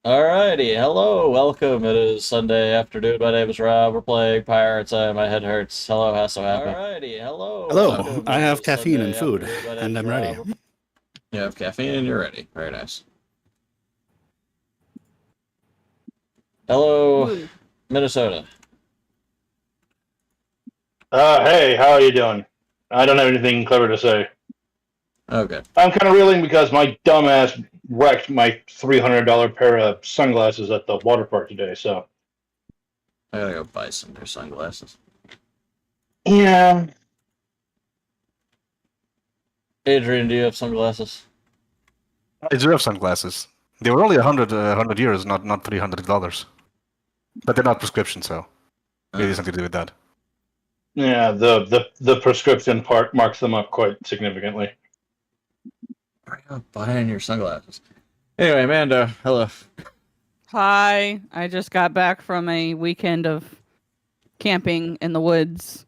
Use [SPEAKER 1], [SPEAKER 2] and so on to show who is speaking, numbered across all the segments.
[SPEAKER 1] Alrighty, hello, welcome. It is Sunday afternoon. My name is Rob. We're playing Pirates. My head hurts. Hello, how so happy? Alrighty, hello,
[SPEAKER 2] Hello,
[SPEAKER 1] welcome.
[SPEAKER 2] I
[SPEAKER 1] It
[SPEAKER 2] have
[SPEAKER 1] is
[SPEAKER 2] caffeine
[SPEAKER 1] Sunday
[SPEAKER 2] and food,
[SPEAKER 1] afternoon. My name
[SPEAKER 2] and
[SPEAKER 1] is
[SPEAKER 2] I'm ready.
[SPEAKER 1] Rob. You have caffeine and you're ready. Very nice. Hello,
[SPEAKER 3] Woo.
[SPEAKER 1] Minnesota.
[SPEAKER 4] Hey, how are you doing? I don't have anything clever to say.
[SPEAKER 1] Okay.
[SPEAKER 4] I'm kind of reeling because my dumbass wrecked my $300 pair of sunglasses at the water park today. So
[SPEAKER 1] I gotta go buy some new sunglasses.
[SPEAKER 4] yeah,
[SPEAKER 1] Adrian, do you have sunglasses?
[SPEAKER 2] I do have sunglasses. They were only 100 euros, not $300. But they're not prescription, so maybe
[SPEAKER 1] Uh,
[SPEAKER 2] something to do with that.
[SPEAKER 4] yeah. The prescription part marks them up quite significantly.
[SPEAKER 1] Why are you not buying your sunglasses? Anyway, Amanda, hello.
[SPEAKER 3] Hi, I just got back from a weekend of camping in the woods.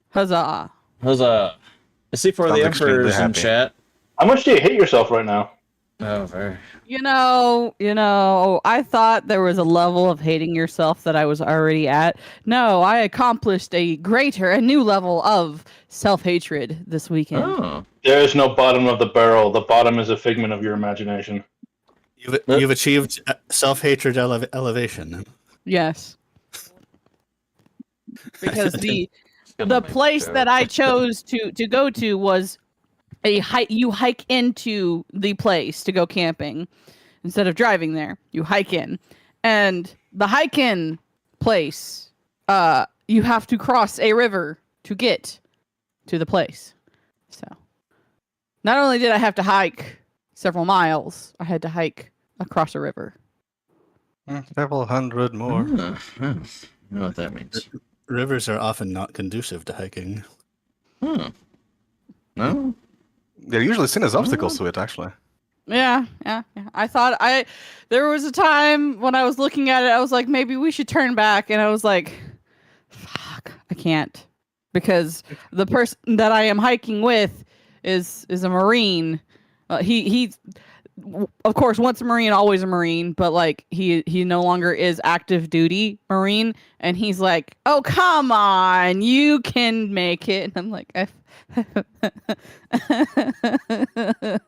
[SPEAKER 3] Huzzah.
[SPEAKER 1] Huzzah. I see for the
[SPEAKER 2] Sounds extremely
[SPEAKER 1] Emperor's in
[SPEAKER 2] happy.
[SPEAKER 1] chat.
[SPEAKER 4] How much do you hate yourself right now?
[SPEAKER 1] Oh, very.
[SPEAKER 3] You know, I thought there was a level of hating yourself that I was already at. No, I accomplished a greater and new level of self-hatred this weekend.
[SPEAKER 1] Oh.
[SPEAKER 4] There is no bottom of the barrel. The bottom is a figment of your imagination.
[SPEAKER 2] You've achieved self-hatred elevation.
[SPEAKER 3] Yes. Because the
[SPEAKER 1] Gonna make
[SPEAKER 3] place
[SPEAKER 1] a
[SPEAKER 3] that
[SPEAKER 1] joke.
[SPEAKER 3] I chose to go to was a hike. You hike into the place to go camping instead of driving there. You hike in, and the hike in place, you have to cross a river to get to the place. So, not only did I have to hike several miles, I had to hike across a river.
[SPEAKER 2] Several hundred more.
[SPEAKER 1] You know what that means.
[SPEAKER 5] Rivers are often not conducive to hiking.
[SPEAKER 1] No?
[SPEAKER 2] They're usually seen as obstacles to it, actually.
[SPEAKER 3] Yeah. I thought there was a time when I was looking at it, I was like, maybe we should turn back, and I was like, fuck, I can't, because the person that I am hiking with is a Marine. He of course once a Marine, always a Marine, but like he no longer is active duty Marine, and he's like, oh come on, you can make it, and I'm like,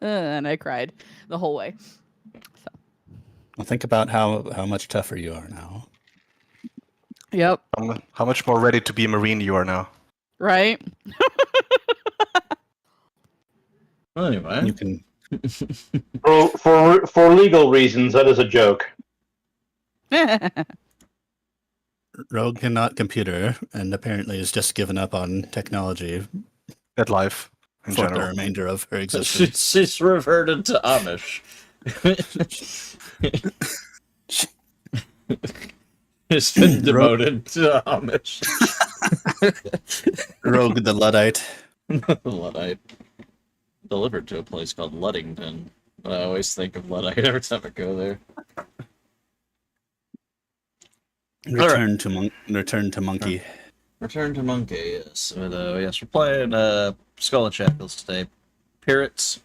[SPEAKER 3] and I cried the whole way. So.
[SPEAKER 5] Well, think about how much tougher you are now.
[SPEAKER 3] Yep.
[SPEAKER 2] How much more ready to be a Marine you are now?
[SPEAKER 3] Right.
[SPEAKER 1] Well, anyway.
[SPEAKER 5] You can.
[SPEAKER 4] For legal reasons, that is a joke.
[SPEAKER 5] Rogue cannot computer, and apparently has just given up on technology
[SPEAKER 2] At life, in
[SPEAKER 5] for the
[SPEAKER 2] general.
[SPEAKER 5] remainder of her existence.
[SPEAKER 1] She's reverted to Amish. It's been demoted to Amish.
[SPEAKER 5] Rogue the Luddite.
[SPEAKER 1] Luddite. Delivered to a place called Luddington. I always think of Luddite every time I go there.
[SPEAKER 5] Return to monkey.
[SPEAKER 1] Return to Monkey, yes. Yes, we're playing Skull and Shackles today. Pirates.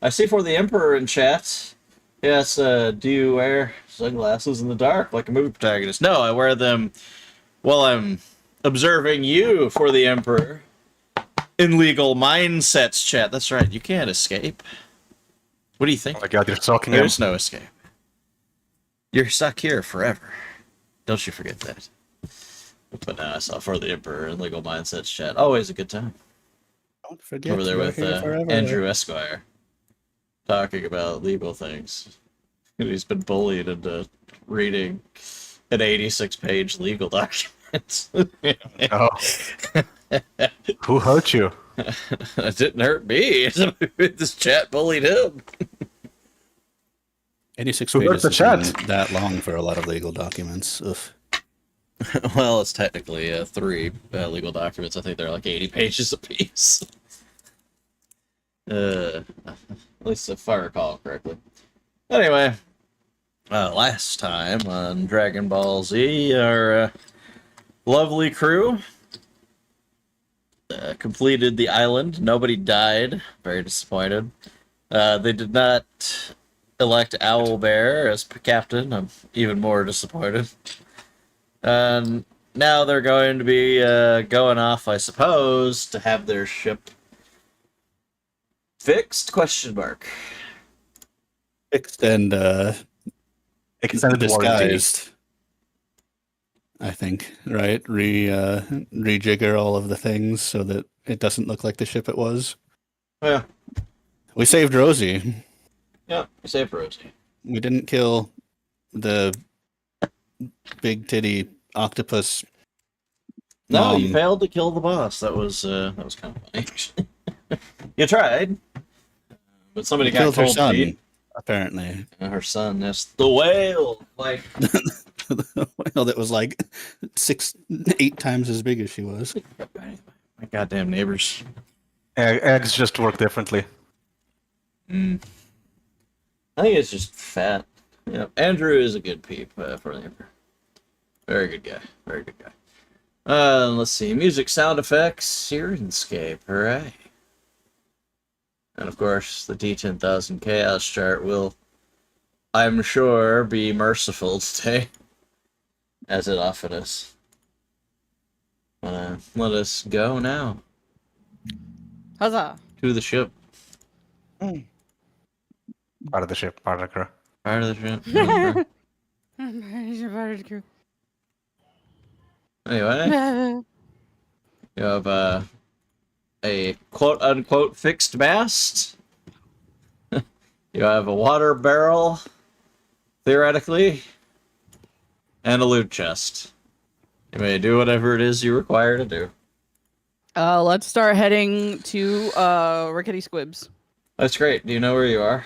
[SPEAKER 1] I see for the Emperor in chat. Yes, do you wear sunglasses in the dark like a movie protagonist? No, I wear them while I'm observing you for the Emperor. In legal mindsets chat. That's right, you can't escape. What do you think?
[SPEAKER 2] Oh my god, you're stalking him.
[SPEAKER 1] There's no escape. You're stuck here forever. Don't you forget that. But now I saw for the Emperor in legal mindsets chat. Always a good time.
[SPEAKER 5] Don't forget
[SPEAKER 1] Over there
[SPEAKER 5] you're
[SPEAKER 1] with
[SPEAKER 5] here forever.
[SPEAKER 1] Andrew Esquire, talking about legal things. He's been bullied into reading an 86-page legal document.
[SPEAKER 2] Oh. Who hurt you?
[SPEAKER 1] It didn't hurt me. This chat bullied him.
[SPEAKER 5] 86
[SPEAKER 2] Who hurt
[SPEAKER 5] pages
[SPEAKER 2] the
[SPEAKER 5] isn't
[SPEAKER 2] chat?
[SPEAKER 5] that long for a lot of legal documents. Oof.
[SPEAKER 1] Well, it's technically 3 legal documents. I think they're like 80 pages apiece. At least if I recall correctly. Anyway, last time on Dragon Ball Z, our lovely crew completed the island. Nobody died. Very disappointed. They did not elect Owlbear as captain. I'm even more disappointed. And now they're going to be going off, I suppose, to have their ship fixed? Question mark.
[SPEAKER 5] Fixed and
[SPEAKER 2] Extended warranty.
[SPEAKER 5] disguised. I think, right? Rejigger all of the things so that it doesn't look like the ship it was.
[SPEAKER 1] Yeah.
[SPEAKER 5] We saved Rosie.
[SPEAKER 1] Yeah, save Rosie.
[SPEAKER 5] We didn't kill the big titty octopus.
[SPEAKER 1] No, you failed to kill the boss. That was kind of funny. You tried, but somebody got
[SPEAKER 5] Killed her
[SPEAKER 1] cold
[SPEAKER 5] son,
[SPEAKER 1] feet.
[SPEAKER 5] apparently.
[SPEAKER 1] Her son, that's the whale. Like,
[SPEAKER 5] Well, that was like 8 times as big as she was.
[SPEAKER 1] my goddamn neighbors.
[SPEAKER 2] Eggs just work differently.
[SPEAKER 1] I think it's just fat. Yeah, Andrew is a good peep for the Emperor. Very good guy. Very good guy. Let's see. Music, sound effects, Syrinscape. Hooray. And of course, the D10,000 Chaos chart will, I'm sure, be merciful today. As it often is. Let us go now.
[SPEAKER 3] Huzzah!
[SPEAKER 1] To the ship.
[SPEAKER 2] Part of the ship, part of the crew.
[SPEAKER 1] Part of the ship. Anyway, you have a quote-unquote fixed mast. You have a water barrel, theoretically, and a loot chest. You may do whatever it is you require to do.
[SPEAKER 3] Let's start heading to Rickety Squibs.
[SPEAKER 1] That's great. Do you know where you are?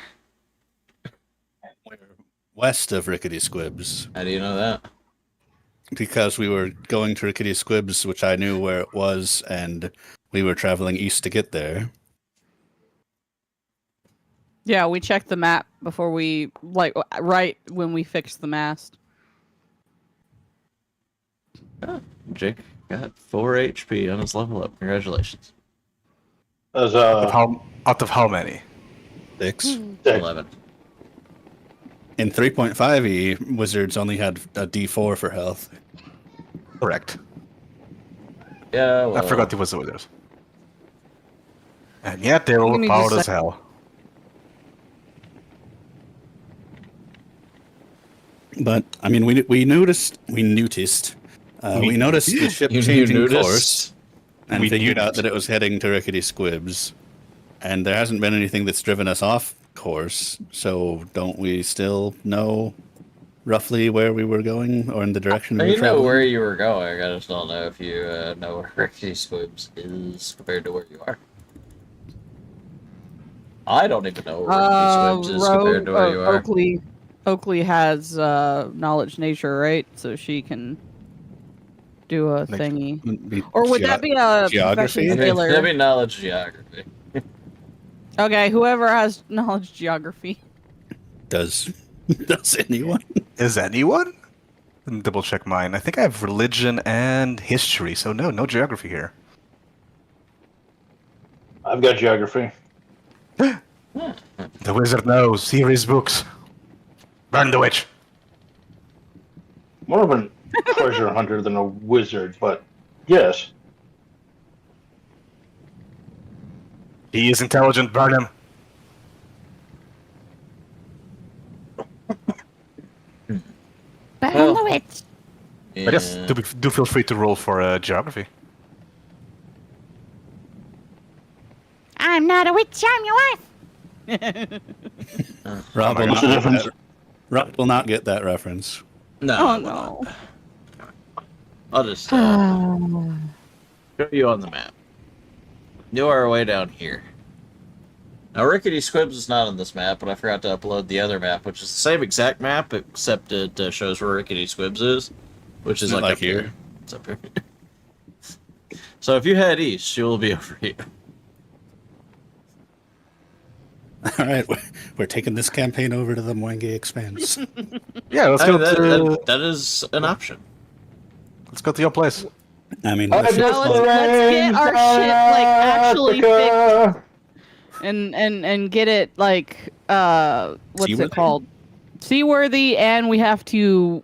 [SPEAKER 5] We're west of Rickety Squibs.
[SPEAKER 1] How do you know that?
[SPEAKER 5] Because we were going to Rickety Squibs, which I knew where it was, and we were traveling east to get there.
[SPEAKER 3] Yeah, we checked the map before we, right when we fixed the mast.
[SPEAKER 1] Oh, Jake got 4 HP on his level up. Congratulations.
[SPEAKER 4] As
[SPEAKER 2] Out of how many?
[SPEAKER 5] 6.
[SPEAKER 1] 11.
[SPEAKER 5] In 3.5e, wizards only had a D4 for health.
[SPEAKER 2] Correct.
[SPEAKER 1] Yeah, well,
[SPEAKER 2] I forgot it was the wizards. And yet they're
[SPEAKER 3] Give me just
[SPEAKER 2] overpowered
[SPEAKER 3] a
[SPEAKER 2] as hell.
[SPEAKER 5] But I mean, we noticed the ship
[SPEAKER 1] You
[SPEAKER 5] changing
[SPEAKER 1] noticed?
[SPEAKER 5] course and
[SPEAKER 2] We
[SPEAKER 5] figured out
[SPEAKER 2] noticed.
[SPEAKER 5] that it was heading to Rickety Squibs, and there hasn't been anything that's driven us off course. So don't we still know roughly where we were going or in the direction we were
[SPEAKER 1] You know
[SPEAKER 5] traveling?
[SPEAKER 1] where you were going. I just don't know if you know where Rickety Squibs is compared to where you are. I don't even know where Rickety Squibs is compared to where you are.
[SPEAKER 3] Oakley has knowledge nature, right? So she can do a
[SPEAKER 2] Like-
[SPEAKER 3] thingy. Or would that be a
[SPEAKER 5] geography?
[SPEAKER 3] profession sailor?
[SPEAKER 1] That'd be knowledge geography.
[SPEAKER 3] Okay, whoever has knowledge geography.
[SPEAKER 5] Does anyone?
[SPEAKER 2] Is anyone? Let me double check mine. I think I have religion and history, so no geography here.
[SPEAKER 4] I've got geography.
[SPEAKER 2] The wizard knows. Here his books. Burn the witch.
[SPEAKER 4] More of a treasure hunter than a wizard, but yes.
[SPEAKER 2] He is intelligent. Burn him.
[SPEAKER 1] Well,
[SPEAKER 3] the witch.
[SPEAKER 2] But yes, do feel free to roll for geography.
[SPEAKER 3] I'm not a witch, I'm your wife.
[SPEAKER 5] Rob will,
[SPEAKER 4] What's the difference?
[SPEAKER 5] Rob will not get that reference.
[SPEAKER 1] No.
[SPEAKER 3] Oh no.
[SPEAKER 1] I'll just show you on the map. You are way down here. Now, Rickety Squibs is not on this map, but I forgot to upload the other map, which is the same exact map, except it shows where Rickety Squibs is, which is
[SPEAKER 5] Isn't it
[SPEAKER 1] like
[SPEAKER 5] like
[SPEAKER 1] up here.
[SPEAKER 5] here?
[SPEAKER 1] It's up here. So if you head east, you will be over here.
[SPEAKER 5] All right, we're taking this campaign over to the Mwenge Expanse.
[SPEAKER 2] Yeah, let's
[SPEAKER 1] I
[SPEAKER 2] go
[SPEAKER 1] mean,
[SPEAKER 2] to
[SPEAKER 1] that is an option.
[SPEAKER 2] let's go to your place.
[SPEAKER 5] I mean,
[SPEAKER 4] I
[SPEAKER 5] the ship-
[SPEAKER 4] just
[SPEAKER 3] let's get our ship, like, actually
[SPEAKER 4] Africa.
[SPEAKER 3] and get it like what's
[SPEAKER 5] Seaworthy?
[SPEAKER 3] it called? Seaworthy, and we have to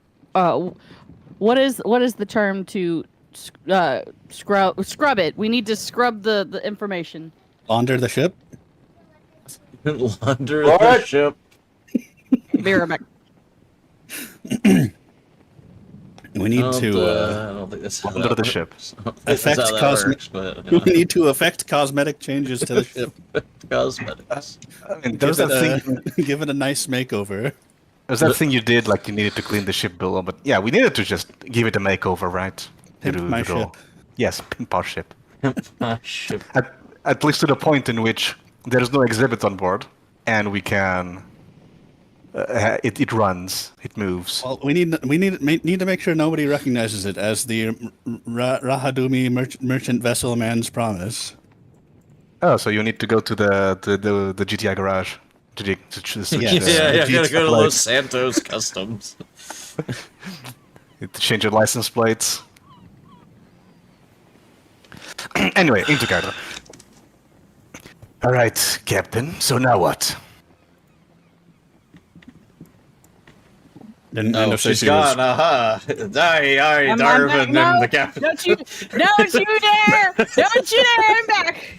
[SPEAKER 3] what is the term to scrub it? We need to scrub the information.
[SPEAKER 5] Launder the ship.
[SPEAKER 1] Launder the
[SPEAKER 4] What?
[SPEAKER 1] ship.
[SPEAKER 3] Be right back.
[SPEAKER 5] We need
[SPEAKER 1] I
[SPEAKER 5] to
[SPEAKER 1] don't think that's how
[SPEAKER 2] Under
[SPEAKER 1] that
[SPEAKER 2] the
[SPEAKER 1] works.
[SPEAKER 2] ship.
[SPEAKER 1] I don't think that's how that
[SPEAKER 5] Affect
[SPEAKER 1] works, but
[SPEAKER 5] we need to affect cosmetic changes to the ship.
[SPEAKER 1] cosmetics.
[SPEAKER 2] I mean, there's
[SPEAKER 5] Give
[SPEAKER 2] that
[SPEAKER 5] it,
[SPEAKER 2] thing.
[SPEAKER 5] give it a nice makeover.
[SPEAKER 2] There's that thing you did, like you needed to clean the ship below, but yeah, we needed to just give it a makeover, right?
[SPEAKER 5] Pimp my ship.
[SPEAKER 2] Yes, pimp our ship.
[SPEAKER 1] Ship.
[SPEAKER 2] At least to the point in which there's no exhibit on board, and we can. It runs, it moves.
[SPEAKER 5] Well, we need to make sure nobody recognizes it as the Rahadumi merchant vessel man's promise.
[SPEAKER 2] Oh, so you need to go to the GTI garage to switch.
[SPEAKER 5] Yes.
[SPEAKER 1] Yeah,
[SPEAKER 5] Jeep
[SPEAKER 1] gotta go to
[SPEAKER 5] Black.
[SPEAKER 1] Los Santos Customs.
[SPEAKER 2] to change your license plates. Anyway, into character. All right, Captain. So now what?
[SPEAKER 5] Didn't
[SPEAKER 1] Oh,
[SPEAKER 5] know
[SPEAKER 1] she's
[SPEAKER 5] she was-
[SPEAKER 1] gone. Aha! Aye,
[SPEAKER 3] I'm
[SPEAKER 1] Darwin,
[SPEAKER 3] back.
[SPEAKER 1] and
[SPEAKER 3] No,
[SPEAKER 1] the captain.
[SPEAKER 3] don't you dare! Don't you dare! I'm back.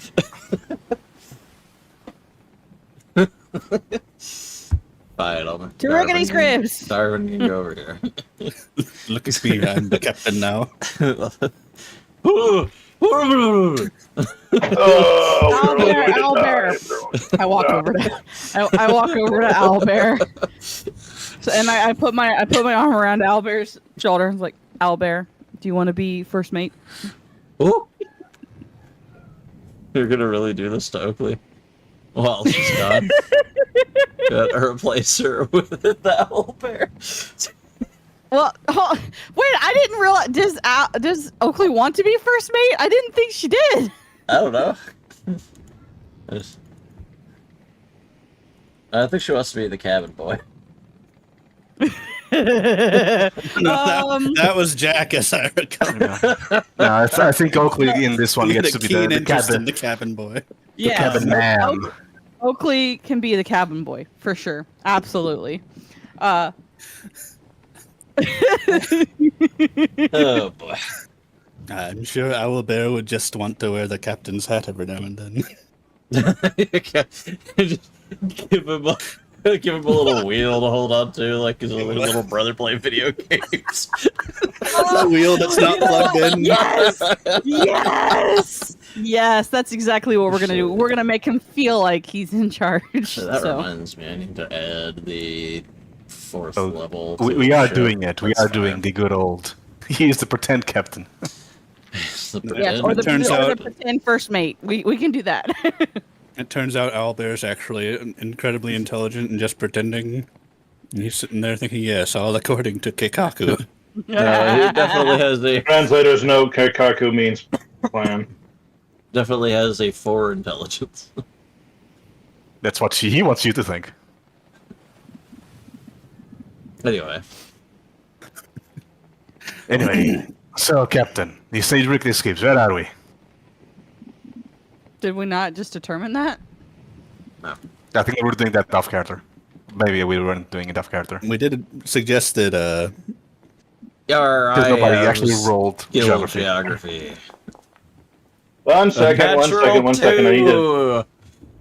[SPEAKER 1] Fine, I'll
[SPEAKER 3] To Rickety Squibs.
[SPEAKER 1] Darwin, you can go over here.
[SPEAKER 5] Look at me, I'm the captain now.
[SPEAKER 4] Oh,
[SPEAKER 3] Owlbear. I walk over to Owlbear. So, and I put my arm around Owlbear's shoulder and was like, Owlbear, do you want to be first mate?
[SPEAKER 1] Ooh. You're gonna really do this to Oakley? While she's gone. Gotta replace her with the owl bear.
[SPEAKER 3] Well, wait, I didn't realize. Does Oakley want to be first mate? I didn't think she did.
[SPEAKER 1] I don't know. I think she wants to be the cabin boy.
[SPEAKER 5] That was Jack, as I recall.
[SPEAKER 2] No, I think Oakley in this one
[SPEAKER 5] He had
[SPEAKER 2] gets
[SPEAKER 5] a
[SPEAKER 2] to be
[SPEAKER 5] keen
[SPEAKER 2] the
[SPEAKER 5] interest in
[SPEAKER 2] cabin,
[SPEAKER 5] the cabin boy.
[SPEAKER 3] Yeah,
[SPEAKER 2] cabin man.
[SPEAKER 3] Oakley can be the cabin boy for sure. Absolutely.
[SPEAKER 1] Oh boy.
[SPEAKER 5] I'm sure Owlbear would just want to wear the captain's hat every now and then.
[SPEAKER 1] Just give him a little wheel to hold on to, like his little brother playing video games.
[SPEAKER 5] The wheel that's not plugged in.
[SPEAKER 3] Yes, yes, yes. That's exactly what we're gonna do. We're gonna make him feel like he's in charge.
[SPEAKER 1] That
[SPEAKER 3] So.
[SPEAKER 1] reminds me, I need to add the fourth
[SPEAKER 2] Oh,
[SPEAKER 1] level.
[SPEAKER 2] We are doing it. We are doing the good old. He is the pretend captain.
[SPEAKER 3] Yes,
[SPEAKER 1] the
[SPEAKER 3] or the
[SPEAKER 5] turns out-
[SPEAKER 3] pretend first mate. We can do that.
[SPEAKER 5] It turns out Owlbear's actually incredibly intelligent and just pretending. And he's sitting there thinking, yes, all according to Keikaku.
[SPEAKER 1] he definitely has a
[SPEAKER 4] translators know Keikaku means plan.
[SPEAKER 1] definitely has a 4 intelligence.
[SPEAKER 2] That's what he wants you to think.
[SPEAKER 1] Anyway,
[SPEAKER 2] Anyway, so Captain, the Sage Rickety Escapes. Where are we?
[SPEAKER 3] Did we not just determine that?
[SPEAKER 1] no.
[SPEAKER 2] I think we were doing that off character. Maybe we weren't doing it off character
[SPEAKER 5] We did suggest that
[SPEAKER 2] because nobody actually rolled geography.
[SPEAKER 1] geography.
[SPEAKER 4] One second. I need to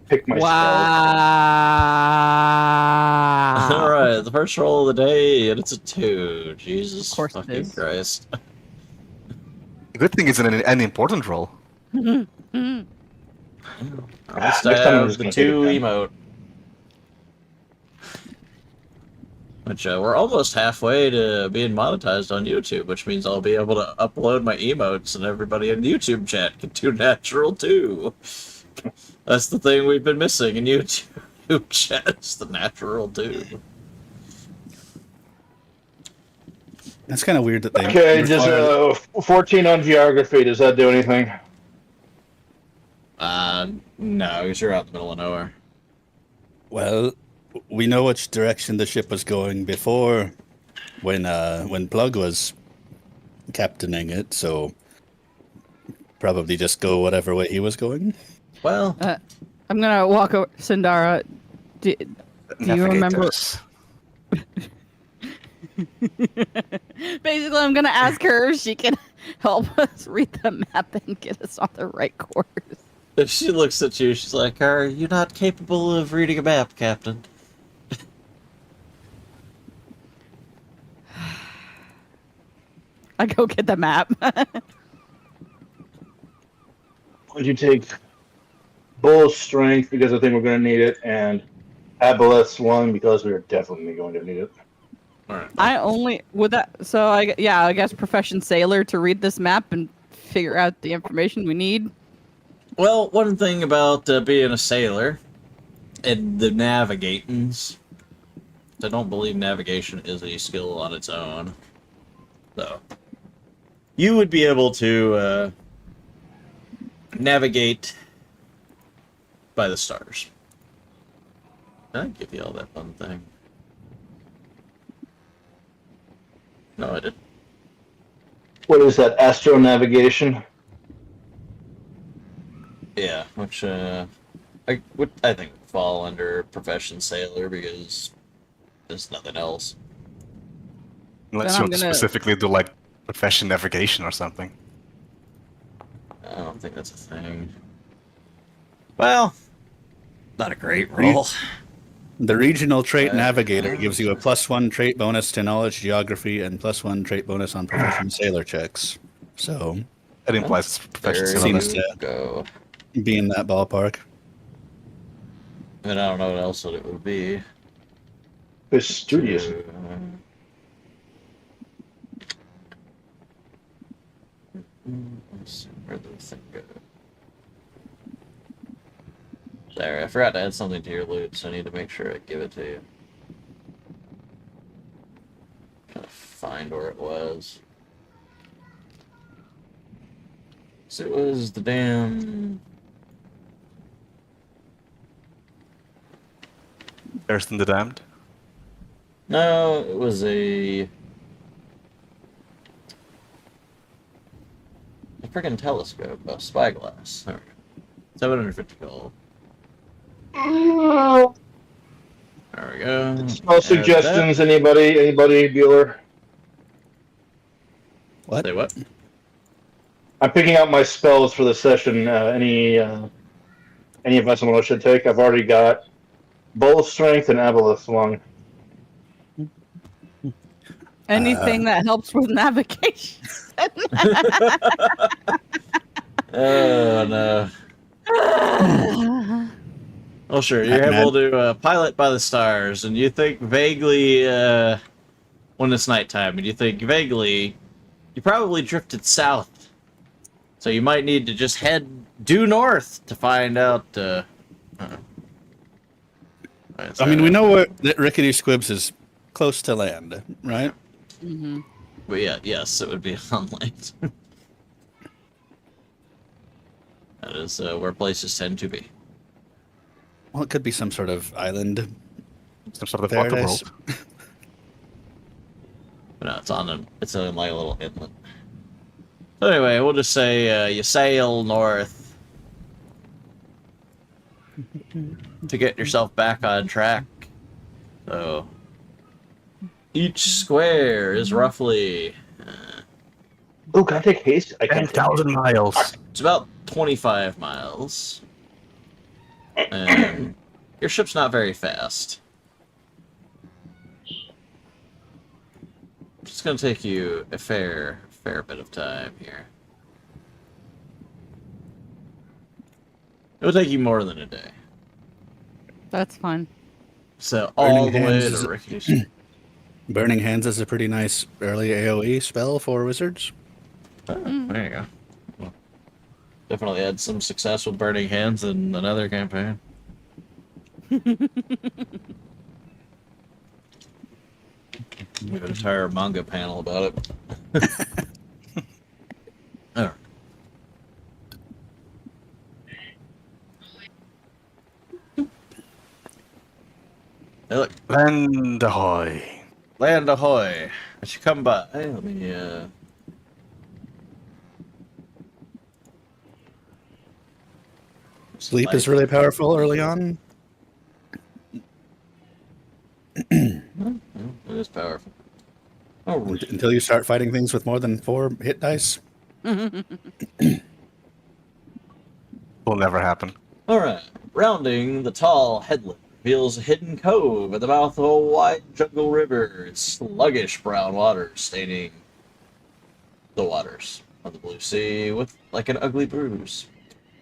[SPEAKER 4] pick my spell.
[SPEAKER 3] Wow.
[SPEAKER 1] All right, the first roll of the day, and it's a 2. Jesus
[SPEAKER 3] Of course it
[SPEAKER 1] fucking
[SPEAKER 3] is.
[SPEAKER 1] Christ.
[SPEAKER 2] Good thing it's an important role.
[SPEAKER 1] At least I
[SPEAKER 4] next time I'm
[SPEAKER 1] have
[SPEAKER 4] just
[SPEAKER 1] the
[SPEAKER 4] gonna take
[SPEAKER 1] 2
[SPEAKER 4] a pen.
[SPEAKER 1] emote. Which we're almost halfway to being monetized on YouTube, which means I'll be able to upload my emotes and everybody in the YouTube chat can do natural too. That's the thing we've been missing in YouTube chat, is the natural too.
[SPEAKER 5] that's kind of weird that they.
[SPEAKER 4] Okay,
[SPEAKER 5] require-
[SPEAKER 4] just 14 on geography. Does that do anything?
[SPEAKER 1] No, because you're out in the middle of nowhere.
[SPEAKER 5] Well, we know which direction the ship was going before, when Plug was captaining it. So probably just go whatever way he was going.
[SPEAKER 1] Well,
[SPEAKER 3] I'm gonna walk over. Sindara, do you remember?
[SPEAKER 2] Navigators.
[SPEAKER 3] Basically, I'm gonna ask her if she can help us read the map and get us on the right course.
[SPEAKER 1] If she looks at you, she's like, "Are you not capable of reading a map, Captain?"
[SPEAKER 3] I go get the map.
[SPEAKER 4] Would you take Bull's strength because I think we're going to need it, and Aboleth's one because we're definitely going to need it.
[SPEAKER 1] All right.
[SPEAKER 3] I only would that. So I guess profession sailor to read this map and figure out the information we need.
[SPEAKER 1] Well, one thing about being a sailor and the navigatings, I don't believe navigation is a skill on its own. So, you would be able to navigate by the stars. Did I give you all that fun thing? No, I didn't.
[SPEAKER 4] What is that, astronavigation?
[SPEAKER 1] Yeah, which I think would fall under profession sailor because there's nothing else.
[SPEAKER 2] Unless
[SPEAKER 3] Then
[SPEAKER 2] you
[SPEAKER 3] I'm
[SPEAKER 2] want to
[SPEAKER 3] gonna-
[SPEAKER 2] specifically do like profession navigation or something.
[SPEAKER 1] I don't think that's a thing. Well, not a great roll.
[SPEAKER 5] The regional trait
[SPEAKER 1] Uh,
[SPEAKER 5] navigator gives you a +1 trait bonus to knowledge geography and +1 trait bonus on profession sailor checks. So,
[SPEAKER 2] That implies profession
[SPEAKER 1] There
[SPEAKER 2] sailor.
[SPEAKER 5] Seems
[SPEAKER 1] you
[SPEAKER 5] to-
[SPEAKER 1] go.
[SPEAKER 5] be in that ballpark.
[SPEAKER 1] And I don't know what else it would be.
[SPEAKER 4] Fastidious.
[SPEAKER 1] Let's see, where did the thing go? Sorry, I forgot to add something to your loot, so I need to make sure I give it to you. Trying to find where it was. So it was the damn.
[SPEAKER 2] Cursed and the Damned.
[SPEAKER 1] No, it was a freaking telescope, a spyglass. There we go. 750 gold. There we go.
[SPEAKER 4] No
[SPEAKER 1] Add
[SPEAKER 4] suggestions, anybody? Anybody, Bueller?
[SPEAKER 1] that.
[SPEAKER 5] What?
[SPEAKER 1] Say what?
[SPEAKER 4] I'm picking out my spells for the session. Any advice on what I should take? I've already got Bull Strength and Aboleth Lung.
[SPEAKER 3] Anything that helps with navigation.
[SPEAKER 1] Oh no. Well, sure. You're
[SPEAKER 5] Man.
[SPEAKER 1] able to pilot by the stars, and you think vaguely when it's nighttime, and you think vaguely you probably drifted south, so you might need to just head due north to find out.
[SPEAKER 5] I mean, we know that Rickety Squibs is close to land, right?
[SPEAKER 3] Hmm.
[SPEAKER 1] But yeah, yes, it would be on land. That is where places tend to be.
[SPEAKER 5] Well, it could be some sort of island.
[SPEAKER 2] Some sort of water
[SPEAKER 5] Paradise.
[SPEAKER 2] world.
[SPEAKER 1] But no, it's in like a little inlet. So anyway, we'll just say you sail north to get yourself back on track. So each square is roughly
[SPEAKER 4] Oh, can I take haste? I can't.
[SPEAKER 2] 10,000 miles.
[SPEAKER 1] it's about 25 miles. And your ship's not very fast. It's gonna take you a fair bit of time here. It'll take you more than a day.
[SPEAKER 3] That's fine.
[SPEAKER 1] So all the
[SPEAKER 5] Burning
[SPEAKER 1] way
[SPEAKER 5] Hands
[SPEAKER 1] to Ricky's.
[SPEAKER 5] Burning Hands is a pretty nice early AoE spell for wizards.
[SPEAKER 1] Oh, there you go. Well, definitely had some success with Burning Hands in another campaign. We have an entire manga panel about it. Alright. Hey, look.
[SPEAKER 2] Land ahoy.
[SPEAKER 1] Land ahoy. I should come by. Hey, let me,
[SPEAKER 5] Sleep is really powerful early on.
[SPEAKER 1] It is powerful. Oh,
[SPEAKER 5] Until you start fighting things with more than 4 hit dice.
[SPEAKER 2] Will never happen.
[SPEAKER 1] all right. Rounding the tall headland reveals a hidden cove at the mouth of a wide jungle river. Its sluggish brown waters staining the waters of the blue sea with like an ugly bruise.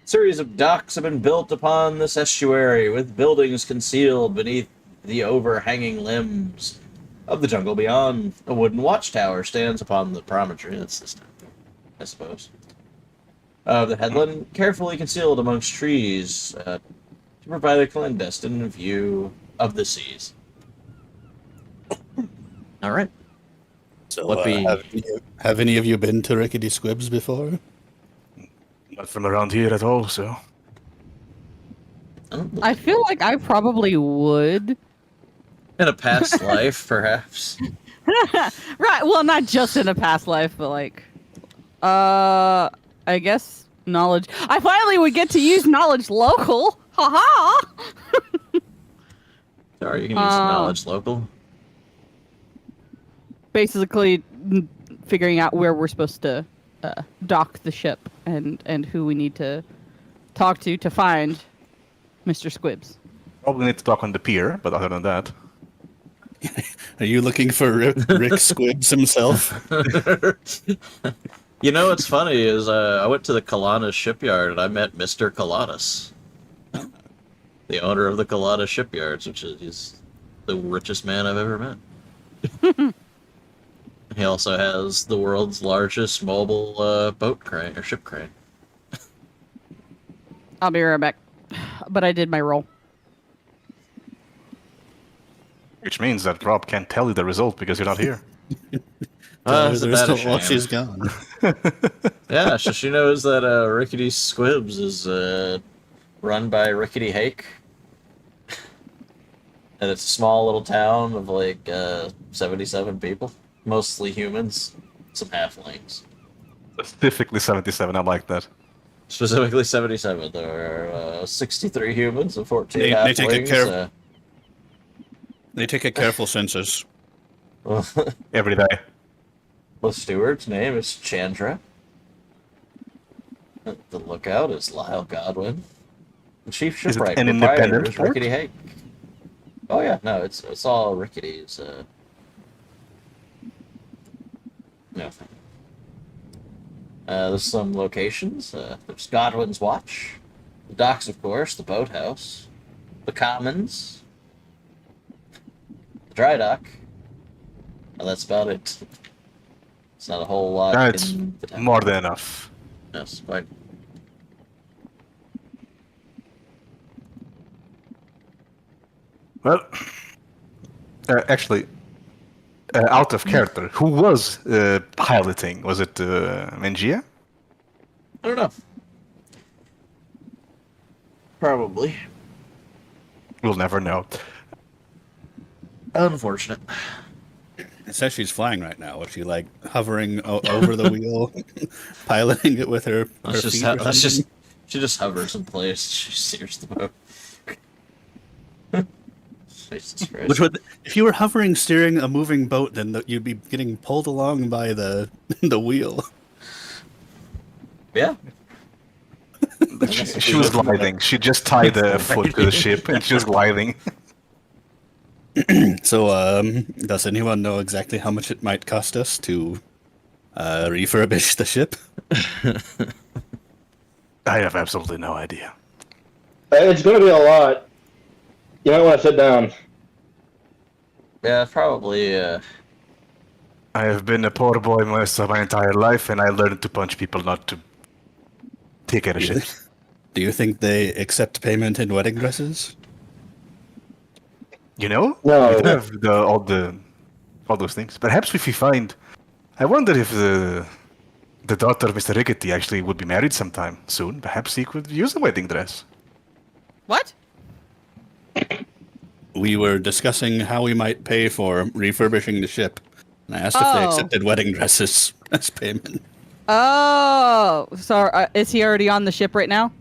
[SPEAKER 1] A series of docks have been built upon this estuary, with buildings concealed beneath the overhanging limbs of the jungle beyond. A wooden watchtower stands upon the promontory. That's this time, I suppose. The headland, carefully concealed amongst trees, to provide a clandestine view of the seas. All right.
[SPEAKER 5] So,
[SPEAKER 1] What be-
[SPEAKER 5] have any of you been to Rickety Squibs before?
[SPEAKER 2] Not from around here at all, so.
[SPEAKER 3] I feel like I probably would.
[SPEAKER 1] In a past life, perhaps.
[SPEAKER 3] Right. Well, not just in a past life, but like, I guess knowledge. I finally would get to use knowledge local. Haha.
[SPEAKER 1] Sorry, you can use knowledge local.
[SPEAKER 3] Basically, figuring out where we're supposed to dock the ship and who we need to talk to find Mr. Squibs.
[SPEAKER 2] Probably need to talk on the pier, but other than that.
[SPEAKER 5] Are you looking for Rick Squibs himself?
[SPEAKER 1] You know what's funny is I went to the Kalanas shipyard and I met Mr. Kalanas, the owner of the Kalanas shipyards, which is he's the richest man I've ever met. He also has the world's largest mobile boat crane or ship crane.
[SPEAKER 3] I'll be right back. But I did my roll.
[SPEAKER 2] Which means that Rob can't tell you the result because you're not here.
[SPEAKER 1] Isn't that a
[SPEAKER 5] while
[SPEAKER 1] shame?
[SPEAKER 5] she's gone.
[SPEAKER 1] Yeah, so she knows that Rickety Squibs is run by Rickety Hake. And it's a small little town of like 77 people. Mostly humans, some halflings.
[SPEAKER 2] Specifically 77, I like that.
[SPEAKER 1] Specifically 77. There are 63 humans and 14
[SPEAKER 5] They
[SPEAKER 1] halflings.
[SPEAKER 5] take a careful census.
[SPEAKER 2] Every day.
[SPEAKER 1] The steward's name is Chandra. The lookout is Lyle Godwin. The chief
[SPEAKER 2] Is it
[SPEAKER 1] shipwright
[SPEAKER 2] an
[SPEAKER 1] proprietor
[SPEAKER 2] independent
[SPEAKER 1] is
[SPEAKER 2] port?
[SPEAKER 1] Rickety Hake. Oh yeah, no, it's all Rickety's. No. There's some locations. There's Godwin's Watch, the docks, of course, the boathouse, the commons, the dry dock. And that's about it. It's not a whole lot.
[SPEAKER 2] That's
[SPEAKER 1] in the town.
[SPEAKER 2] more than enough.
[SPEAKER 1] Yes, right.
[SPEAKER 2] Well, actually, out of character, who was piloting? Was it Mengia?
[SPEAKER 1] I don't know. Probably.
[SPEAKER 2] We'll never know.
[SPEAKER 1] Unfortunate.
[SPEAKER 5] It says she's flying right now. Is she like hovering over the wheel, piloting it with her feet or something?
[SPEAKER 1] She just hovers in place. She steers the boat. Jesus Christ.
[SPEAKER 5] Which would, if you were hovering, steering a moving boat, then you'd be getting pulled along by the wheel.
[SPEAKER 1] Yeah.
[SPEAKER 2] She was gliding. She just tied a foot to the ship and she was gliding.
[SPEAKER 5] So, does anyone know exactly how much it might cost us to refurbish the ship?
[SPEAKER 2] I have absolutely no idea.
[SPEAKER 4] It's going to be a lot. You might want to sit down.
[SPEAKER 1] Yeah, probably.
[SPEAKER 2] I have been a poor boy most of my entire life, and I learned to punch people, not to take care of shit.
[SPEAKER 5] Do you think they accept payment in wedding dresses?
[SPEAKER 2] You know?
[SPEAKER 4] No.
[SPEAKER 2] We do have all those things. Perhaps if we find... I wonder if the daughter of Mr. Rickety actually would be married sometime soon. Perhaps he could use a wedding dress.
[SPEAKER 3] What?
[SPEAKER 5] We were discussing how we might pay for refurbishing the ship. And I asked if they
[SPEAKER 3] Oh.
[SPEAKER 5] accepted wedding dresses as payment.
[SPEAKER 3] Oh, so is he already on the ship right now?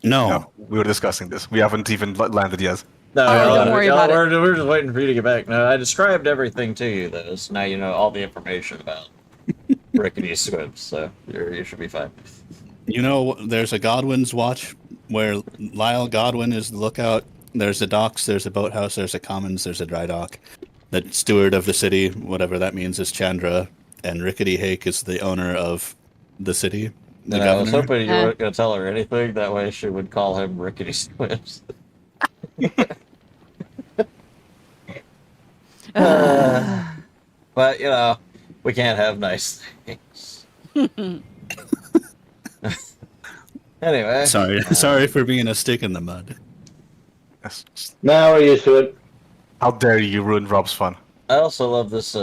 [SPEAKER 5] No.
[SPEAKER 2] No, we were discussing this. We haven't even landed yet.
[SPEAKER 1] No,
[SPEAKER 3] Oh, don't worry about it.
[SPEAKER 1] we're just waiting for you to get back. No, I described everything to you, though, so now you know all the information about rickety squibs, so you should be fine.
[SPEAKER 5] You know, there's a Godwin's watch where Lyle Godwin is the lookout. There's a docks, there's a boathouse, there's a commons, there's a dry dock. The steward of the city, whatever that means, is Chandra, and Rickety Hake is the owner of the city. The
[SPEAKER 1] And I was
[SPEAKER 5] governor.
[SPEAKER 1] hoping you weren't going to tell her anything. That way she would call him Rickety Squibs. But, you know, we can't have nice things. Anyway.
[SPEAKER 5] Sorry for being a stick in the mud.
[SPEAKER 2] Yes.
[SPEAKER 4] Now we're used to it.
[SPEAKER 2] How dare you ruin Rob's fun?
[SPEAKER 1] I also love this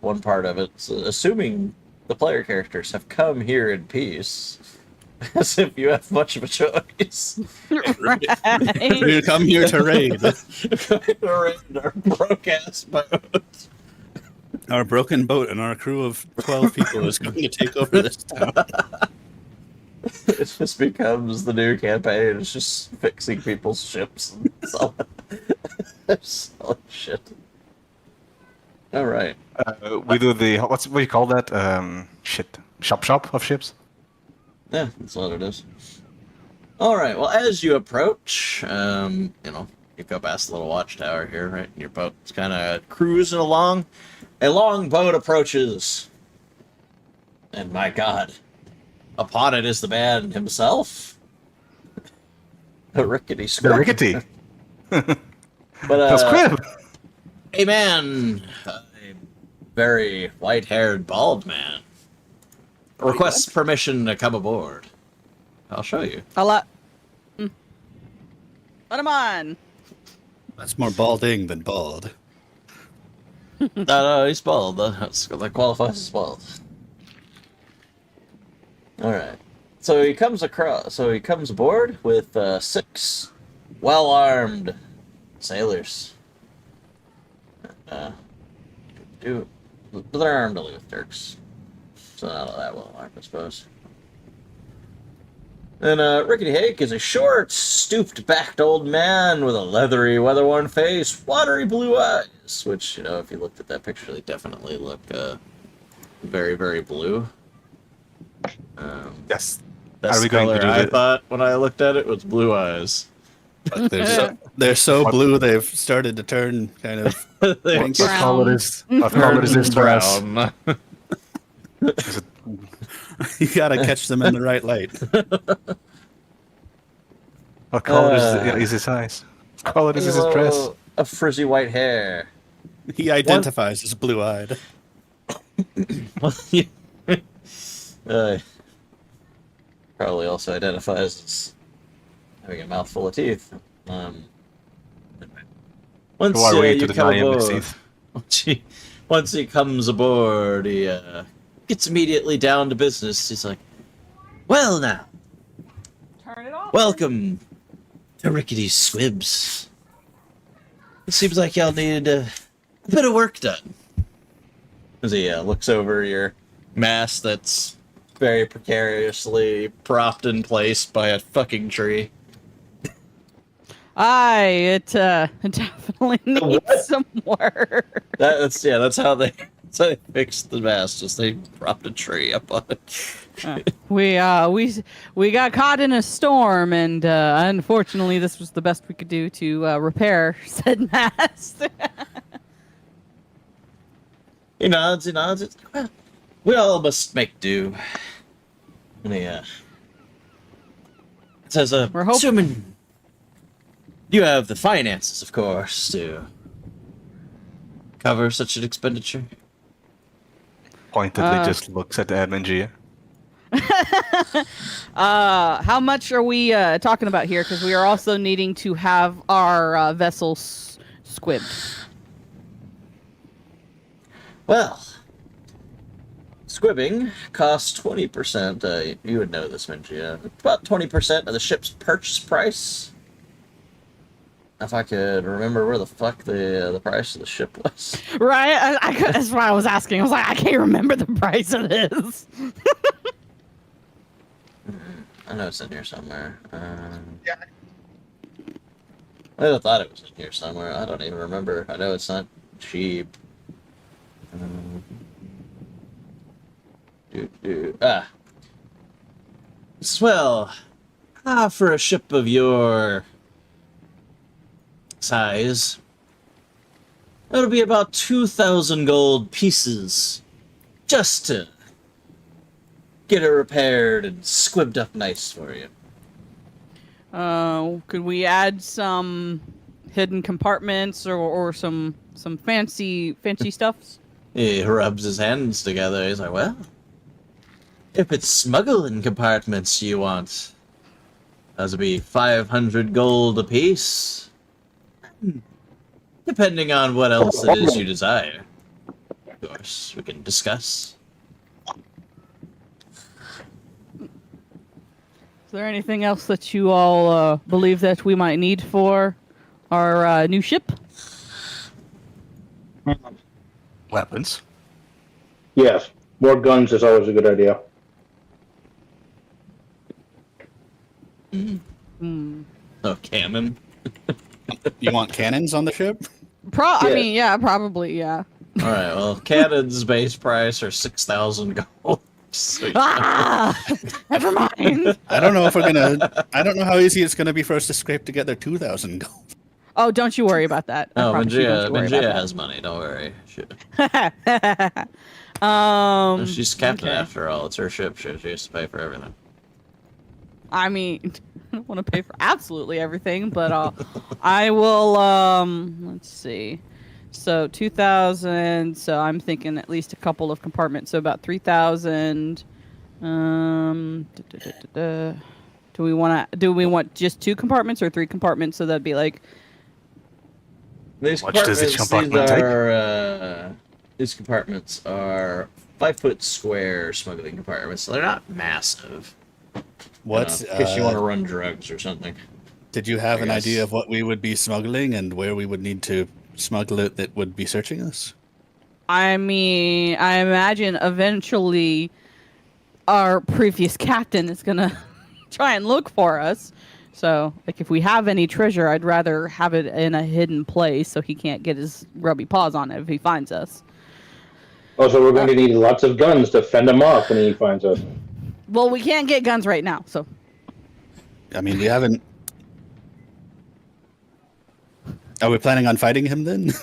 [SPEAKER 1] one part of it. Assuming the player characters have come here in peace, as if you have much of a choice.
[SPEAKER 3] Right.
[SPEAKER 5] We come here to raid.
[SPEAKER 1] Our broke-ass boat.
[SPEAKER 5] Our broken boat and our crew of 12 people is going to take over this town.
[SPEAKER 1] It just becomes the new campaign. It's just fixing people's ships and selling shit. All right.
[SPEAKER 2] We do the what do you call that? Shop of ships.
[SPEAKER 1] Yeah, that's what it is. All right. Well, as you approach, you know, you go past the little watchtower here, right? And your boat's kind of cruising along. A long boat approaches, and my God, upon it is the man himself, the rickety squib.
[SPEAKER 2] The rickety.
[SPEAKER 1] But
[SPEAKER 2] The squib.
[SPEAKER 1] a man, a very white-haired, bald man, requests permission to come aboard. I'll show you.
[SPEAKER 3] Let him on.
[SPEAKER 5] That's more balding than bald.
[SPEAKER 1] No, he's bald. That qualifies as bald. All right. So he comes aboard with 6 well-armed sailors. They're armed only with dirks, so not all that well-armed, I suppose. And Rickety Hake is a short, stooped-backed old man with a leathery, weather-worn face, watery blue eyes, which, you know, if you looked at that picture, they definitely look very, very blue.
[SPEAKER 2] Yes.
[SPEAKER 1] That's
[SPEAKER 2] Are we
[SPEAKER 1] the
[SPEAKER 2] going to
[SPEAKER 1] color
[SPEAKER 2] do
[SPEAKER 1] I
[SPEAKER 2] the-
[SPEAKER 1] thought when I looked at it was blue eyes.
[SPEAKER 5] But they're so blue they've started to turn kind of.
[SPEAKER 2] What
[SPEAKER 3] Brown.
[SPEAKER 2] color is? What color is this dress?
[SPEAKER 1] Brown.
[SPEAKER 2] Is it
[SPEAKER 5] You gotta catch them in the right light.
[SPEAKER 2] what color is his eyes? What color is his dress?
[SPEAKER 1] A frizzy white hair.
[SPEAKER 5] He identifies as blue-eyed.
[SPEAKER 1] Probably also identifies as having a mouthful of teeth. Once
[SPEAKER 2] Who are we
[SPEAKER 1] you
[SPEAKER 2] to
[SPEAKER 1] come
[SPEAKER 2] deny him his
[SPEAKER 1] aboard,
[SPEAKER 2] teeth?
[SPEAKER 1] once he comes aboard, he gets immediately down to business. He's like, "Well now,
[SPEAKER 3] Turn it off.
[SPEAKER 1] welcome to Rickety Squibs. It seems like y'all need a bit of work done." As he looks over your mast that's very precariously propped in place by a fucking tree.
[SPEAKER 3] It definitely needs some work.
[SPEAKER 1] That's how they fixed the mast. Just they propped a tree up on it.
[SPEAKER 3] We got caught in a storm, and unfortunately, this was the best we could do to repair said mast.
[SPEAKER 1] He nods. It's like, well, we all must make do. And he says,
[SPEAKER 3] We're hoping-
[SPEAKER 1] assuming you have the finances, of course, to cover such an expenditure.
[SPEAKER 2] Pointedly just looks at Edmund.
[SPEAKER 3] How much are we talking about here? Because we are also needing to have our vessels squibbed.
[SPEAKER 1] Well, squibbing costs 20%. You would know this, Minji. About 20% of the ship's purchase price. If I could remember where the fuck the price of the ship was.
[SPEAKER 3] Right? That's why I was asking. I was like, I can't remember the price of this.
[SPEAKER 1] know it's in here somewhere. I thought it was in here somewhere. I don't even remember. I know it's not cheap. Swell. For a ship of your size, it'll be about 2,000 gold pieces just to get it repaired and squibbed up nice for you.
[SPEAKER 3] Could we add some hidden compartments or some fancy stuffs?
[SPEAKER 1] He rubs his hands together. He's like, well, if it's smuggling compartments you want, that'll be 500 gold apiece. Depending on what else it is you desire. Of course, we can discuss.
[SPEAKER 3] Is there anything else that you all believe that we might need for our new ship?
[SPEAKER 2] Weapons.
[SPEAKER 4] Yes, more guns is always a good idea.
[SPEAKER 1] Oh, cannon.
[SPEAKER 5] You want cannons on the ship?
[SPEAKER 3] I mean, yeah, probably, yeah.
[SPEAKER 1] All right. Well, cannon's base price are 6,000 gold. So,
[SPEAKER 3] Never mind.
[SPEAKER 5] I don't know if we're gonna. I don't know how easy it's gonna be for us to scrape together 2,000 gold.
[SPEAKER 3] Oh, don't you worry about that. I
[SPEAKER 1] oh,
[SPEAKER 3] promise you, don't you worry
[SPEAKER 1] Mangia
[SPEAKER 3] about
[SPEAKER 1] has money. Don't worry.
[SPEAKER 3] that.
[SPEAKER 1] She's captain
[SPEAKER 3] okay.
[SPEAKER 1] after all. It's her ship. She has to pay for everything.
[SPEAKER 3] I mean, I don't want to pay for absolutely everything, but I will. Let's see. So 2,000. So I'm thinking at least a couple of compartments. So about 3,000. Do we want just 2 compartments or 3 compartments? So that'd be like.
[SPEAKER 1] These
[SPEAKER 2] What does each
[SPEAKER 1] compartments,
[SPEAKER 2] compartment
[SPEAKER 1] these compartments are 5-foot square smuggling compartments. So they're not massive.
[SPEAKER 5] What?
[SPEAKER 1] In case you want to run drugs or something.
[SPEAKER 5] Did you have
[SPEAKER 1] I
[SPEAKER 5] an
[SPEAKER 1] guess.
[SPEAKER 5] idea of what we would be smuggling and where we would need to smuggle it that would be searching us?
[SPEAKER 3] I mean, I imagine eventually our previous captain is gonna try and look for us. So, like, if we have any treasure, I'd rather have it in a hidden place so he can't get his grubby paws on it if he finds us.
[SPEAKER 4] Also, we're going to need lots of guns to fend him off when he finds us.
[SPEAKER 3] Well, we can't get guns right now, so.
[SPEAKER 5] I mean, we haven't. Are we planning on fighting him then?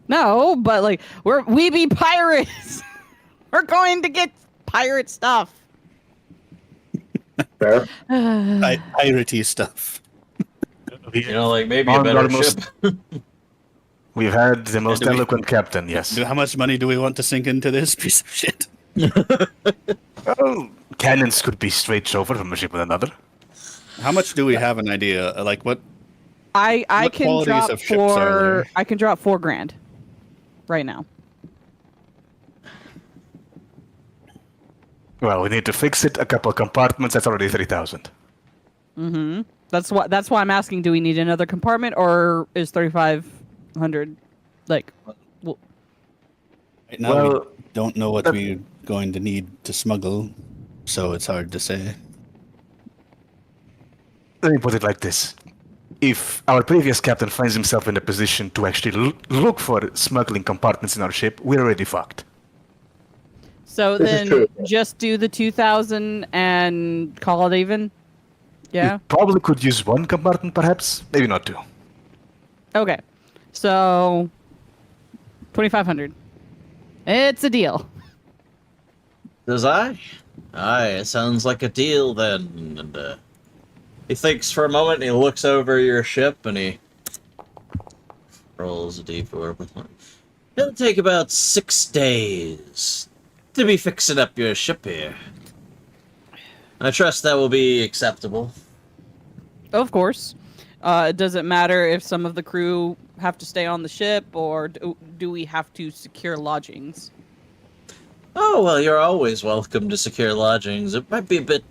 [SPEAKER 3] No, but, like, we be pirates! We're going to get pirate stuff!
[SPEAKER 4] Fair.
[SPEAKER 5] Piratey stuff.
[SPEAKER 1] You know, like maybe a
[SPEAKER 2] On
[SPEAKER 1] better
[SPEAKER 2] our most-
[SPEAKER 1] ship.
[SPEAKER 2] We've had the most
[SPEAKER 5] do we-
[SPEAKER 2] eloquent captain, yes.
[SPEAKER 5] How much money do we want to sink into this piece of shit?
[SPEAKER 2] Well, cannons could be switched over from a ship with another.
[SPEAKER 5] How much do we have an idea? Like what?
[SPEAKER 3] I
[SPEAKER 5] What
[SPEAKER 3] can
[SPEAKER 5] qualities
[SPEAKER 3] drop
[SPEAKER 5] of ships are there?
[SPEAKER 3] I can drop $4,000 right now.
[SPEAKER 2] Well, we need to fix it. A couple of compartments. That's already 3,000.
[SPEAKER 3] Mm-hmm. That's why I'm asking. Do we need another compartment, or is 3,500 like? Well,
[SPEAKER 5] Right now, we
[SPEAKER 2] Well,
[SPEAKER 5] don't know what
[SPEAKER 2] that-
[SPEAKER 5] we're going to need to smuggle, so it's hard to say.
[SPEAKER 2] Let me put it like this. If our previous captain finds himself in a position to actually look for smuggling compartments in our ship, we're already fucked.
[SPEAKER 3] so
[SPEAKER 4] This is
[SPEAKER 3] then
[SPEAKER 4] true.
[SPEAKER 3] just do the 2,000 and call it even. Yeah.
[SPEAKER 2] We probably could use 1 compartment, perhaps. Maybe not 2.
[SPEAKER 3] Okay. So 2,500. It's a deal.
[SPEAKER 1] Does I? Aye, it sounds like a deal then. And he thinks for a moment, and he looks over your ship, and he rolls a d4. It'll take about 6 days to be fixing up your ship here. I trust that will be acceptable.
[SPEAKER 3] Of course. Does it matter if some of the crew have to stay on the ship, or do we have to secure lodgings?
[SPEAKER 1] Oh, well, you're always welcome to secure lodgings. It might be a bit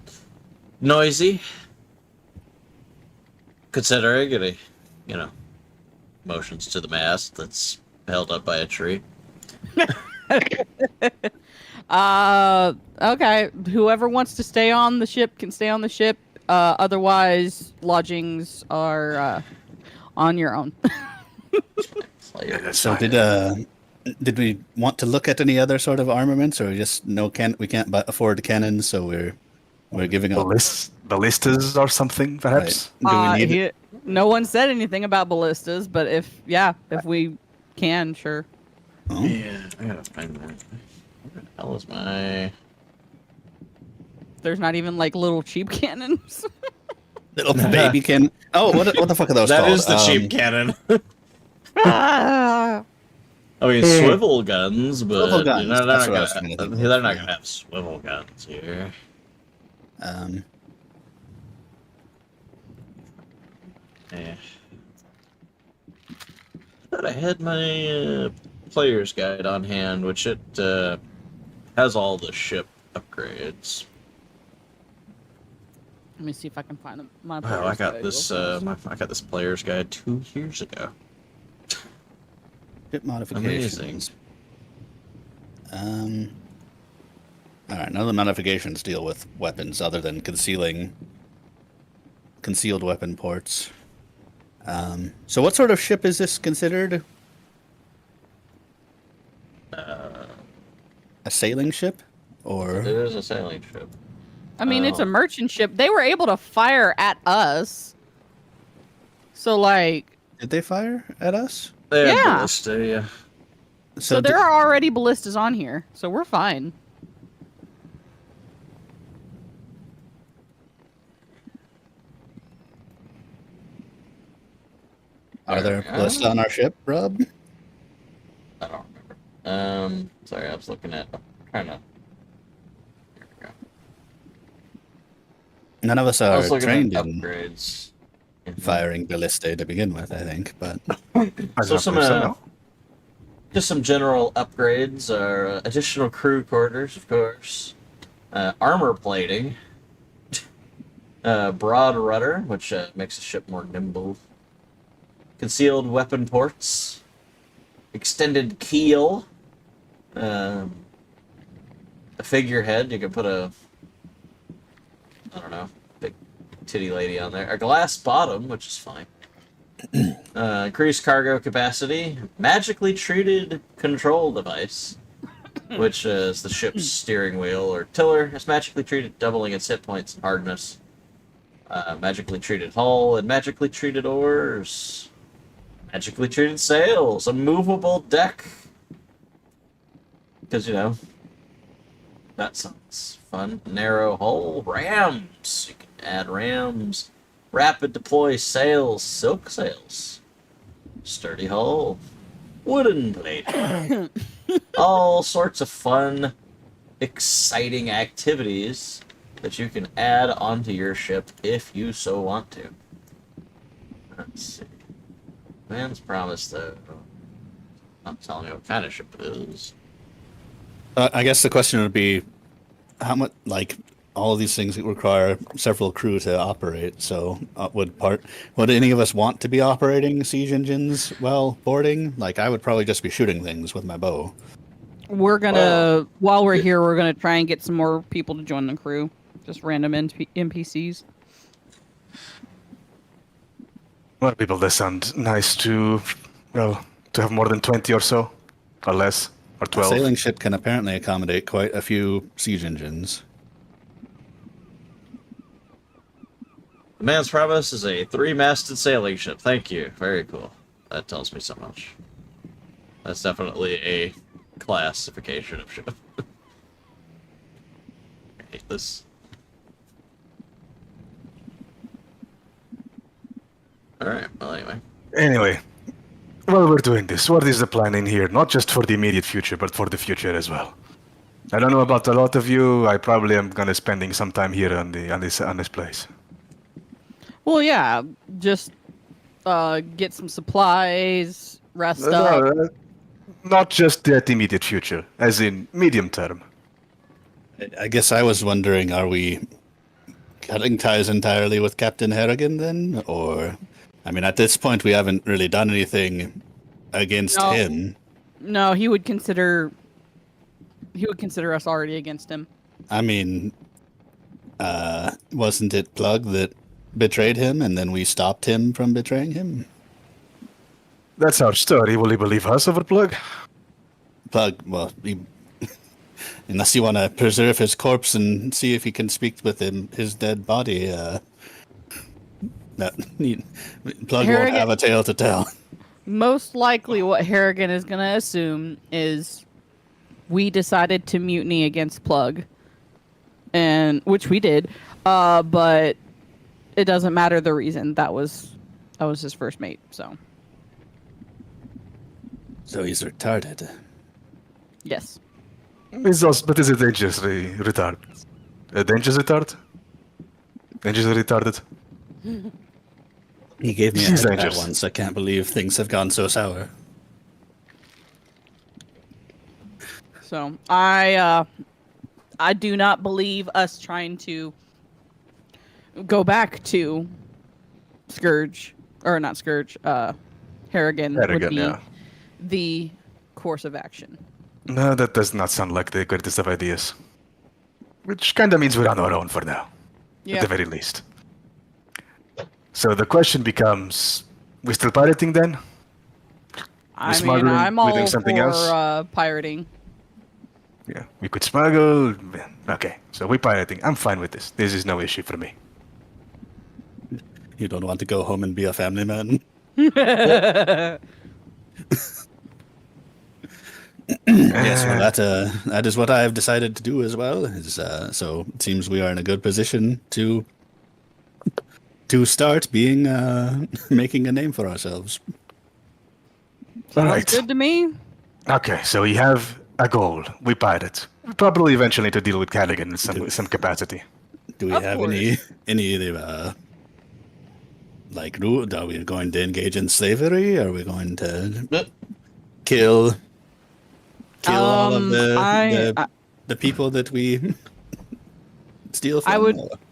[SPEAKER 1] noisy, considering any, motions to the mast that's held up by a tree.
[SPEAKER 3] Okay. Whoever wants to stay on the ship can stay on the ship. Otherwise, lodgings are on your own.
[SPEAKER 1] Players.
[SPEAKER 5] So did we want to look at any other sort of armaments, or just we can't afford cannons, so we're giving up?
[SPEAKER 2] Ballistas or something, perhaps?
[SPEAKER 5] Right. Do we need it?
[SPEAKER 3] No one said anything about ballistas, but if we can, sure.
[SPEAKER 5] Oh.
[SPEAKER 1] Yeah, I gotta find that. Where the hell is my?
[SPEAKER 3] There's not even like little cheap cannons.
[SPEAKER 5] Little baby cannon. Oh, what the fuck are those
[SPEAKER 1] That
[SPEAKER 5] called?
[SPEAKER 1] is the cheap cannon.
[SPEAKER 3] Ah.
[SPEAKER 1] I mean, swivel guns, but
[SPEAKER 5] Swivel guns,
[SPEAKER 1] they're
[SPEAKER 5] that's
[SPEAKER 1] not
[SPEAKER 5] what I was
[SPEAKER 1] gonna.
[SPEAKER 5] thinking of.
[SPEAKER 1] They're not gonna have swivel guns here. Yeah. Thought I had my player's guide on hand, which it has all the ship upgrades.
[SPEAKER 3] Let me see if I can find my.
[SPEAKER 1] Wow, I got
[SPEAKER 3] player's
[SPEAKER 1] this.
[SPEAKER 3] guide.
[SPEAKER 1] I got this player's guide 2 years ago.
[SPEAKER 5] Ship modifications.
[SPEAKER 1] Amazing.
[SPEAKER 5] All right, none of the modifications deal with weapons other than concealed weapon ports. So what sort of ship is this considered? A sailing ship? Or
[SPEAKER 1] It is a sailing ship.
[SPEAKER 3] I mean, it's a merchant ship. They were able to fire at us. So like,
[SPEAKER 5] did they fire at us?
[SPEAKER 1] They have
[SPEAKER 3] Yeah.
[SPEAKER 1] ballista, yeah.
[SPEAKER 3] so there are already ballistas on here, so we're fine.
[SPEAKER 5] Are there ballistas on our ship, Rob?
[SPEAKER 1] I don't remember. Sorry, I was looking at. Trying to. Here we go.
[SPEAKER 5] None of us
[SPEAKER 1] I
[SPEAKER 5] are
[SPEAKER 1] was looking
[SPEAKER 5] trained
[SPEAKER 1] at
[SPEAKER 5] in
[SPEAKER 1] upgrades.
[SPEAKER 5] firing ballista to begin with, I think, but
[SPEAKER 1] So just some general upgrades are additional crew quarters, of course, armor plating, broad rudder, which makes the ship more nimble, concealed weapon ports, extended keel, a figurehead. You can put I don't know, big titty lady on there. A glass bottom, which is fine. Increased cargo capacity, magically treated control device, which is the ship's steering wheel or tiller. It's magically treated, doubling its hit points and hardness. Magically treated hull and magically treated oars. Magically treated sails, a movable deck. Because, that sounds fun. Narrow hull, rams. You can add rams. Rapid deploy sails, silk sails. Sturdy hull. Wooden plate. All sorts of fun, exciting activities that you can add onto your ship if you so want to. Let's see. Man's Promise, though. Not telling me what kind of ship it is.
[SPEAKER 5] I guess the question would be, how much, all of these things require several crew to operate, so would any of us want to be operating siege engines while boarding? I would probably just be shooting things with my bow.
[SPEAKER 3] We're gonna, while we're here, we're gonna try and get some more people to join the crew. Just random NPCs.
[SPEAKER 2] Well, people, that sound nice to have more than 20 or so, or less, or
[SPEAKER 5] A
[SPEAKER 2] 12.
[SPEAKER 5] sailing ship can apparently accommodate quite a few siege engines.
[SPEAKER 1] The Man's Promise is a 3-masted sailing ship. Thank you. Very cool. That tells me so much. That's definitely a classification of ship. I hate this. Alright, well,
[SPEAKER 2] Anyway, while we're doing this, what is the plan in here? Not just for the immediate future, but for the future as well. I don't know about a lot of you. I probably am gonna spending some time here on this place.
[SPEAKER 3] Well, yeah, just get some supplies, rest up.
[SPEAKER 2] No, not just that immediate future, as in medium term.
[SPEAKER 5] I guess I was wondering, are we cutting ties entirely with Captain Harrigan then? Or, I mean, at this point, we haven't really done anything against him.
[SPEAKER 3] No, he would consider he would consider us already against him.
[SPEAKER 5] I mean, wasn't it Plug that betrayed him, and then we stopped him from betraying him?
[SPEAKER 2] That's our story. Will he believe us over Plug?
[SPEAKER 5] Plug, well, unless you want to preserve his corpse and see if he can speak with his dead body, Plug won't have a tale to tell.
[SPEAKER 3] Most likely what Harrigan is going to assume is we decided to mutiny against Plug, and which we did, but it doesn't matter the reason. That was his first mate, so.
[SPEAKER 5] So he's retarded.
[SPEAKER 3] Yes.
[SPEAKER 2] But is it dangerously retarded? A dangerous retard? Dangerously retarded?
[SPEAKER 5] He gave me a
[SPEAKER 2] He's
[SPEAKER 5] headbutt
[SPEAKER 2] dangerous.
[SPEAKER 5] once. I can't believe things have gone so sour.
[SPEAKER 3] So I do not believe us trying to go back to Scourge, or not Scourge, Harrigan would be the course of action.
[SPEAKER 2] No, that does not sound like the greatest of ideas. Which kind of means we're on our own for now, at the very least. So the question becomes, we still pirating then?
[SPEAKER 3] I mean,
[SPEAKER 2] smuggling,
[SPEAKER 3] I'm
[SPEAKER 2] we
[SPEAKER 3] all
[SPEAKER 2] doing something
[SPEAKER 3] for
[SPEAKER 2] else?
[SPEAKER 3] pirating.
[SPEAKER 2] Yeah, we could smuggle. Okay, so we're pirating. I'm fine with this. This is no issue for me.
[SPEAKER 5] You don't want to go home and be a family man? Yes, well, that is what I have decided to do as well. So it seems we are in a good position to start being making a name for ourselves.
[SPEAKER 3] Sounds
[SPEAKER 2] Right.
[SPEAKER 3] good to me.
[SPEAKER 2] Okay, so we have a goal. We pirate. We'll probably eventually need to deal with Callaghan in some capacity.
[SPEAKER 5] Do we
[SPEAKER 3] Of
[SPEAKER 5] have
[SPEAKER 3] course.
[SPEAKER 5] any like rule? Are we going to engage in slavery? Are we going to kill all of the people that we steal from?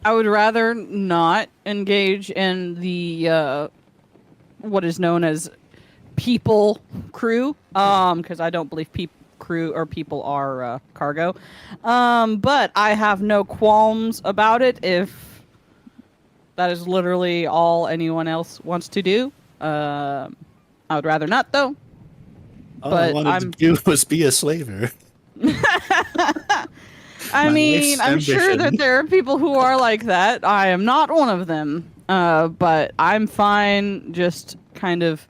[SPEAKER 3] I would rather not engage in the what is known as people crew, because I don't believe crew or people are cargo. But I have no qualms about it if that is literally all anyone else wants to do. I would rather not, though.
[SPEAKER 5] All I
[SPEAKER 3] but
[SPEAKER 5] wanted to do was be a slaver.
[SPEAKER 3] I mean, I'm sure that
[SPEAKER 5] ambition.
[SPEAKER 3] there are people who are like that. I am not one of them. But I'm fine just kind of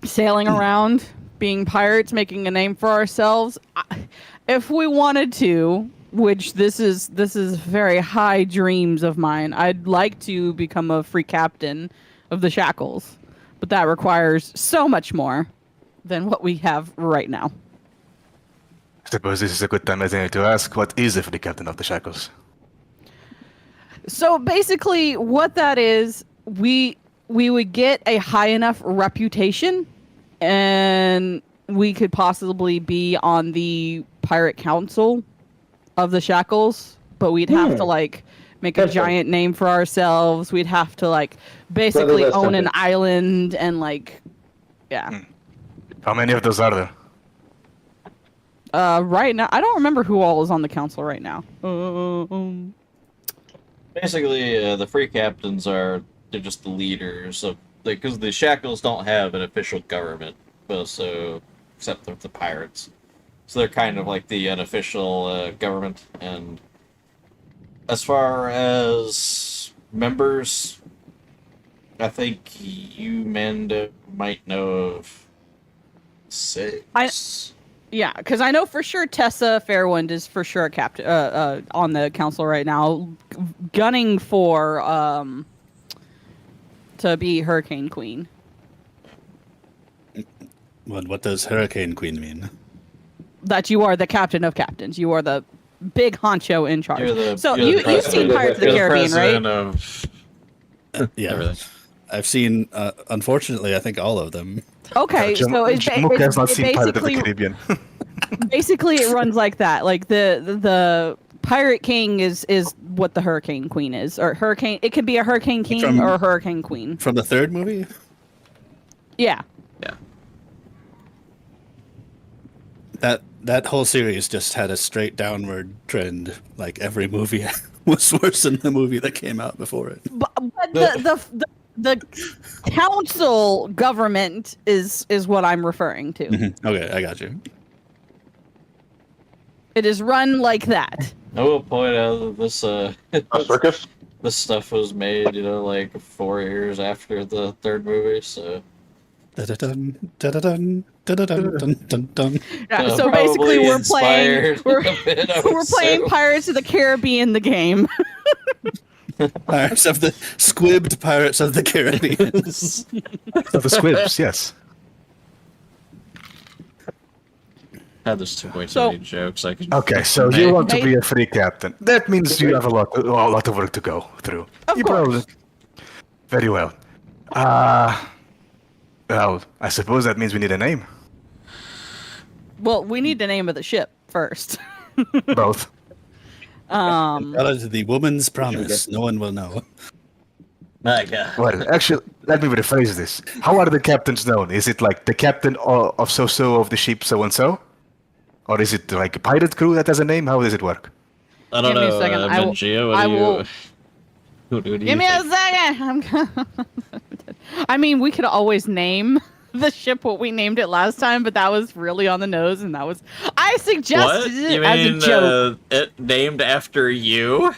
[SPEAKER 3] sailing around, being pirates, making a name for ourselves. If we wanted to, which this is very high dreams of mine, I'd like to become a free captain of the Shackles. But that requires so much more than what we have right now.
[SPEAKER 2] I suppose this is a good time, I think, to ask, what is the free captain of the Shackles?
[SPEAKER 3] So basically, what that is, we would get a high enough reputation, and we could possibly be on the pirate council of the Shackles, but we'd have to like make a giant name for ourselves. We'd have to like basically
[SPEAKER 4] that's
[SPEAKER 3] own an
[SPEAKER 4] something.
[SPEAKER 3] island and like, yeah.
[SPEAKER 2] How many of those are there?
[SPEAKER 3] Right now, I don't remember who all is on the council right now.
[SPEAKER 1] Basically, the free captains they're just the leaders of, because the Shackles don't have an official government, so except for the pirates, so they're kind of like the unofficial government. And as far as members, I think you Mando might know of 6.
[SPEAKER 3] Yeah, because I know for sure Tessa Fairwind is for sure a captain on the council right now, gunning for to be Hurricane Queen.
[SPEAKER 5] What does Hurricane Queen mean?
[SPEAKER 3] That you are the captain of captains. You are the big honcho in charge.
[SPEAKER 1] You've
[SPEAKER 3] You've seen Pirates of the Caribbean, right?
[SPEAKER 1] Of
[SPEAKER 5] Yeah,
[SPEAKER 1] everything.
[SPEAKER 5] I've seen. Unfortunately, I think all of them.
[SPEAKER 3] Okay, so
[SPEAKER 2] Mook has not seen Pirate of the
[SPEAKER 3] basically
[SPEAKER 2] Caribbean.
[SPEAKER 3] basically it runs like that. Like the Pirate King is what the Hurricane Queen is, or Hurricane. It could be a Hurricane King or a Hurricane Queen.
[SPEAKER 5] From the third movie?
[SPEAKER 3] Yeah.
[SPEAKER 1] Yeah.
[SPEAKER 5] That that whole series just had a straight downward trend. Like every movie was worse than the movie that came out before it.
[SPEAKER 3] But the council government is what I'm referring to.
[SPEAKER 5] Okay, I got you.
[SPEAKER 3] It is run like that.
[SPEAKER 1] I will point out that this
[SPEAKER 4] A circus?
[SPEAKER 1] this stuff was made, like 4 years after the third movie, so
[SPEAKER 5] Da-da-dun, da-da-dun, da-da-dun, dun, dun, dun.
[SPEAKER 3] Yeah, so
[SPEAKER 1] probably
[SPEAKER 3] basically we're
[SPEAKER 1] inspired a bit, I would
[SPEAKER 3] we're playing
[SPEAKER 1] assume.
[SPEAKER 3] Pirates of the Caribbean the game.
[SPEAKER 5] Pirates of the Squibbed Pirates of the Caribbean.
[SPEAKER 2] So the Squibs, yes.
[SPEAKER 1] There's too many
[SPEAKER 3] So-
[SPEAKER 1] jokes I could.
[SPEAKER 2] Okay, so
[SPEAKER 1] make.
[SPEAKER 2] you want to be a free captain. That means you have a lot of work to go through.
[SPEAKER 3] Of
[SPEAKER 2] You
[SPEAKER 3] course.
[SPEAKER 2] Very well. Well, I suppose that means we need a name.
[SPEAKER 3] Well, we need the name of the ship first.
[SPEAKER 2] Both.
[SPEAKER 5] That is the woman's promise. No one will know.
[SPEAKER 1] My God.
[SPEAKER 2] Well, actually, let me rephrase this. How are the captains known? Is it like the captain of so-so of the ship so-and-so? Or is it like a pirate crew that has a name? How does it work?
[SPEAKER 1] I don't
[SPEAKER 3] Give me a
[SPEAKER 1] know.
[SPEAKER 3] second, I will-
[SPEAKER 1] Benjia, what
[SPEAKER 3] I
[SPEAKER 1] do you?
[SPEAKER 3] will-
[SPEAKER 1] Who do you
[SPEAKER 3] Give me a
[SPEAKER 1] think?
[SPEAKER 3] second. I mean, we could always name the ship what we named it last time, but that was really on the nose, and that was I
[SPEAKER 1] What?
[SPEAKER 3] suggested it
[SPEAKER 1] You
[SPEAKER 3] as
[SPEAKER 1] mean
[SPEAKER 3] a joke.
[SPEAKER 1] it named after you?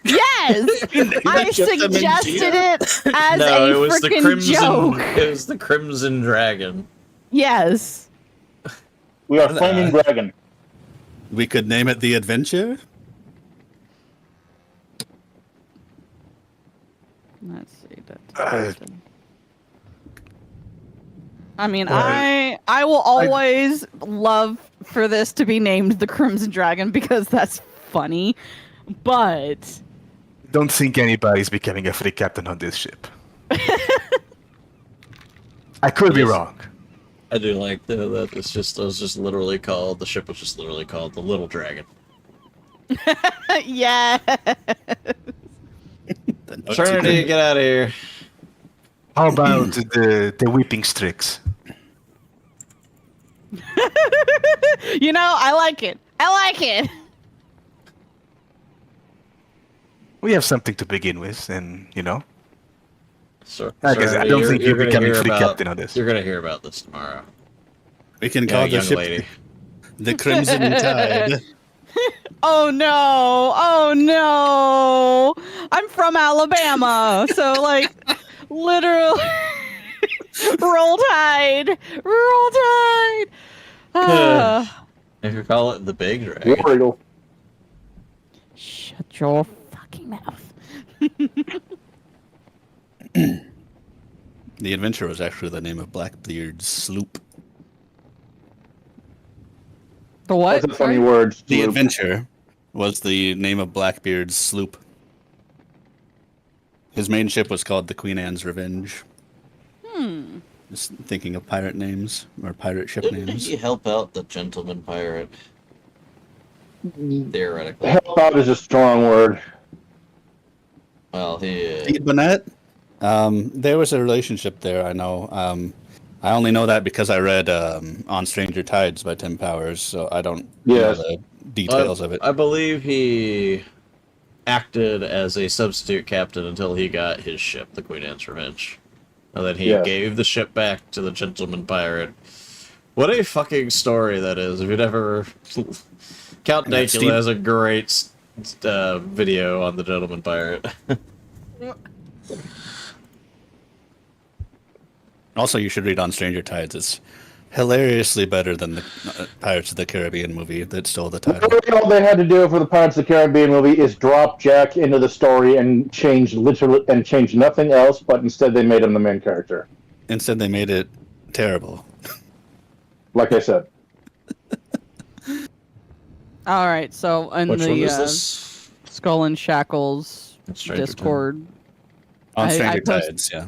[SPEAKER 3] Yes, I
[SPEAKER 5] just a
[SPEAKER 3] suggested it as
[SPEAKER 1] No,
[SPEAKER 3] a
[SPEAKER 1] it was the
[SPEAKER 3] freaking
[SPEAKER 1] Crimson.
[SPEAKER 3] joke.
[SPEAKER 1] It was the Crimson Dragon.
[SPEAKER 3] Yes.
[SPEAKER 4] We are Flaming Dragon.
[SPEAKER 5] We could name it The Adventure.
[SPEAKER 3] Let's see.
[SPEAKER 2] Uh,
[SPEAKER 3] I mean,
[SPEAKER 2] Well,
[SPEAKER 3] I will always love for this to be named the Crimson Dragon because that's funny, but
[SPEAKER 2] Don't think anybody's becoming a free captain on this ship. I could be
[SPEAKER 1] Yes.
[SPEAKER 2] wrong.
[SPEAKER 1] I do like that. It was just literally called. The ship was just literally called the Little Dragon.
[SPEAKER 3] yeah.
[SPEAKER 1] Trinity, get out of here.
[SPEAKER 2] How about the Weeping Strix?
[SPEAKER 3] You know, I like it. I like it.
[SPEAKER 2] We have something to begin with, and
[SPEAKER 1] So,
[SPEAKER 2] I guess I don't think you're
[SPEAKER 1] gonna
[SPEAKER 2] becoming
[SPEAKER 1] hear
[SPEAKER 2] free
[SPEAKER 1] about-
[SPEAKER 2] captain on this.
[SPEAKER 1] You're gonna hear about this tomorrow.
[SPEAKER 5] We can
[SPEAKER 1] Yeah,
[SPEAKER 5] call the
[SPEAKER 1] young
[SPEAKER 5] ship
[SPEAKER 1] lady.
[SPEAKER 5] the Crimson Tide.
[SPEAKER 3] Oh no. Oh no. I'm from Alabama. So like literally roll tide. Roll tide.
[SPEAKER 1] If you call it the Big Dragon.
[SPEAKER 4] War Eagle.
[SPEAKER 3] Shut your fucking mouth.
[SPEAKER 5] The Adventure was actually the name of Blackbeard's sloop.
[SPEAKER 3] The what?
[SPEAKER 4] That's a funny word.
[SPEAKER 5] The
[SPEAKER 4] Sloop.
[SPEAKER 5] Adventure was the name of Blackbeard's sloop. His main ship was called the Queen Anne's Revenge. Just thinking of pirate names or pirate ship
[SPEAKER 1] Didn't
[SPEAKER 5] names.
[SPEAKER 1] he help out the gentleman pirate? Theoretically.
[SPEAKER 4] Help out is a strong word.
[SPEAKER 1] Well, he.
[SPEAKER 5] Pete Bonnet? There was a relationship there, I know. I only know that because I read On Stranger Tides by Tim Powers, so I don't
[SPEAKER 4] Yes.
[SPEAKER 5] know the details of it.
[SPEAKER 1] I believe he acted as a substitute captain until he got his ship, the Queen Anne's Revenge. And then he
[SPEAKER 4] Yes.
[SPEAKER 1] gave the ship back to the gentleman pirate. What a fucking story that is. If you'd ever... Count
[SPEAKER 5] Yeah,
[SPEAKER 1] Dacula
[SPEAKER 5] Steve-
[SPEAKER 1] has a great video on the gentleman pirate.
[SPEAKER 5] Also, you should read On Stranger Tides. It's hilariously better than the Pirates of the Caribbean movie that stole the title.
[SPEAKER 4] Literally all they had to do for the Pirates of the Caribbean movie is drop Jack into the story and change nothing else, but instead they made him the main character.
[SPEAKER 5] Instead, they made it terrible.
[SPEAKER 4] Like I said.
[SPEAKER 3] All right, so in
[SPEAKER 1] Which one
[SPEAKER 3] the
[SPEAKER 1] is this?
[SPEAKER 3] Skull and Shackles
[SPEAKER 1] Stranger
[SPEAKER 3] Discord,
[SPEAKER 5] On
[SPEAKER 3] I
[SPEAKER 5] Stranger
[SPEAKER 3] post-
[SPEAKER 5] Tides, yeah.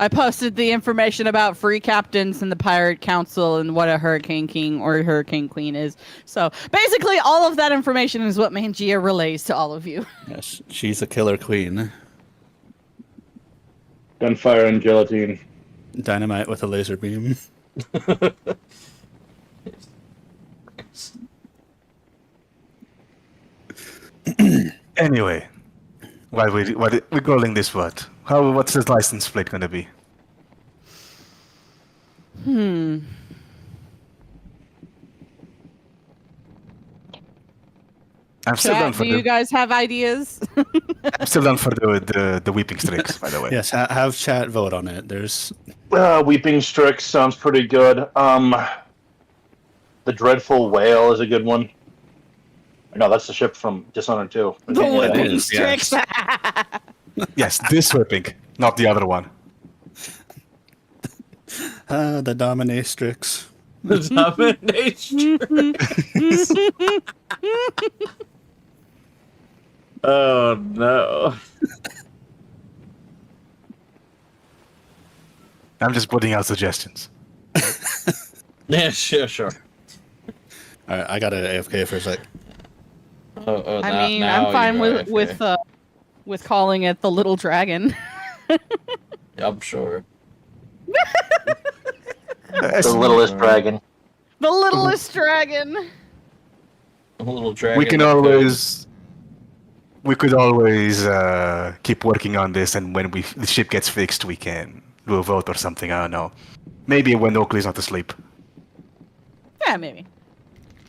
[SPEAKER 3] I posted the information about free captains and the Pirate Council and what a Hurricane King or Hurricane Queen is. So basically, all of that information is what Mangia relays to all of you.
[SPEAKER 5] Yes, she's a killer queen.
[SPEAKER 4] Gunfire and guillotine.
[SPEAKER 5] Dynamite with a laser beam.
[SPEAKER 2] Anyway, we're calling this what? What's the license plate gonna be? I'm still down
[SPEAKER 3] Chat,
[SPEAKER 2] for
[SPEAKER 3] do you guys have ideas?
[SPEAKER 2] I'm still down for the weeping strix, by the way.
[SPEAKER 5] Yes, have chat vote on it. There's
[SPEAKER 4] Weeping Strix sounds pretty good. The Dreadful Whale is a good one. No, that's the ship from Dishonored 2.
[SPEAKER 3] The
[SPEAKER 5] it
[SPEAKER 3] whipping
[SPEAKER 5] is,
[SPEAKER 3] strix.
[SPEAKER 2] Yes, this whipping, not the other one.
[SPEAKER 5] the dominatrix.
[SPEAKER 1] The domination. Oh no.
[SPEAKER 2] I'm just putting out suggestions.
[SPEAKER 1] Yeah, sure.
[SPEAKER 5] All right, I got an AFK for a sec.
[SPEAKER 3] I mean, I'm fine with calling it the little dragon.
[SPEAKER 1] I'm sure.
[SPEAKER 4] The Littlest Dragon.
[SPEAKER 3] The littlest dragon.
[SPEAKER 1] A little dragon.
[SPEAKER 2] We could always keep working on this, and when the ship gets fixed, we can do a vote or something. I don't know. Maybe when Oakley's not asleep.
[SPEAKER 3] Yeah, maybe.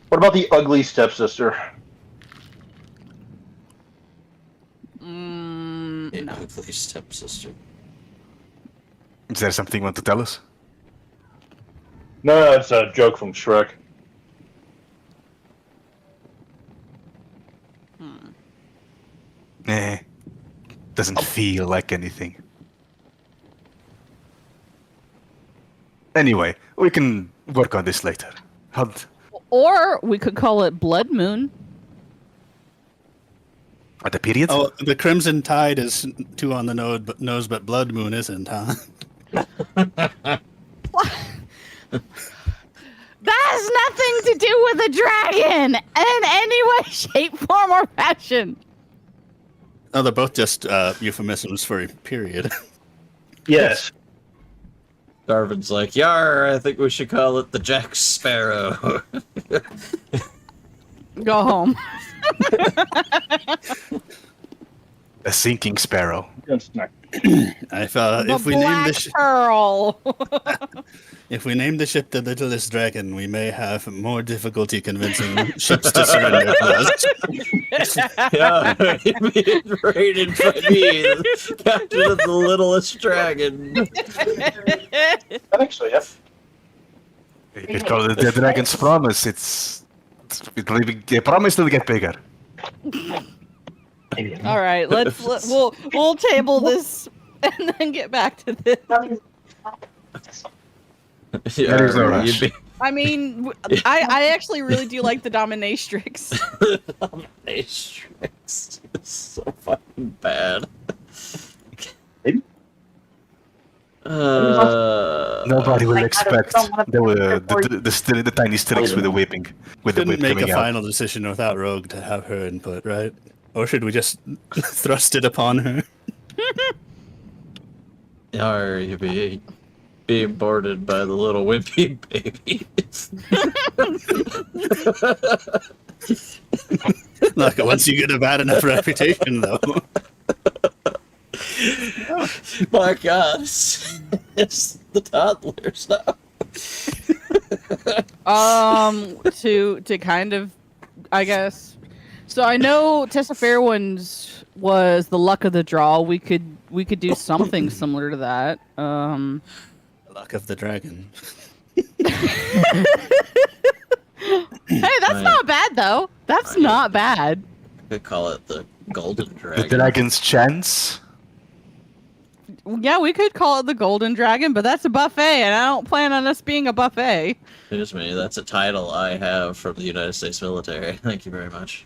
[SPEAKER 4] What about the Ugly Stepsister?
[SPEAKER 1] The
[SPEAKER 3] No.
[SPEAKER 1] ugly stepsister.
[SPEAKER 2] Is there something you want to tell us?
[SPEAKER 4] No, it's a joke from Shrek.
[SPEAKER 2] Doesn't feel like anything. Anyway, we can work on this later.
[SPEAKER 3] Or we could call it Blood Moon.
[SPEAKER 2] At the period?
[SPEAKER 5] Oh, the Crimson Tide is 2 on the nose, but Blood Moon isn't, huh?
[SPEAKER 3] That has nothing to do with a dragon in any way, shape, form, or fashion.
[SPEAKER 5] Oh, they're both just euphemisms for a period.
[SPEAKER 4] Yes.
[SPEAKER 1] Darvin's like, Yar, I think we should call it the Jack Sparrow.
[SPEAKER 3] Go home.
[SPEAKER 2] A sinking sparrow.
[SPEAKER 5] If we name the
[SPEAKER 3] Pearl.
[SPEAKER 5] if we name the ship the Littlest Dragon, we may have more difficulty convincing ships to surrender to us.
[SPEAKER 1] Yeah, being raided by me, the captain of the littlest dragon.
[SPEAKER 4] I think so, yeah.
[SPEAKER 2] You could call it the Dragon's Promise. They promise to get bigger.
[SPEAKER 3] All right, we'll table this and then get back to this.
[SPEAKER 1] Yeah,
[SPEAKER 2] There is no rush.
[SPEAKER 3] I mean, I actually really do like the dominatrix.
[SPEAKER 1] Dominatrix is so fucking bad.
[SPEAKER 2] Nobody will expect the tiny strix with the whipping. With the
[SPEAKER 5] Couldn't
[SPEAKER 2] whip
[SPEAKER 5] make a
[SPEAKER 2] coming out.
[SPEAKER 5] final decision without Rogue to have her input, right? Or should we just thrust it upon her?
[SPEAKER 1] Are you being boarded by the little wimpy baby?
[SPEAKER 5] Look, once you get a bad enough reputation, though.
[SPEAKER 1] My God, it's the toddlers now.
[SPEAKER 3] To kind of, I guess. So I know Tessa Fairwinds was the luck of the draw. We could do something similar to that.
[SPEAKER 5] Luck of the Dragon.
[SPEAKER 3] Hey, that's not bad though. That's not bad.
[SPEAKER 1] I could call it the Golden Dragon.
[SPEAKER 2] The Dragon's Chance.
[SPEAKER 3] Yeah, we could call it the Golden Dragon, but that's a buffet, and I don't plan on us being a buffet.
[SPEAKER 1] Excuse me, that's a title I have from the United States military. Thank you very much.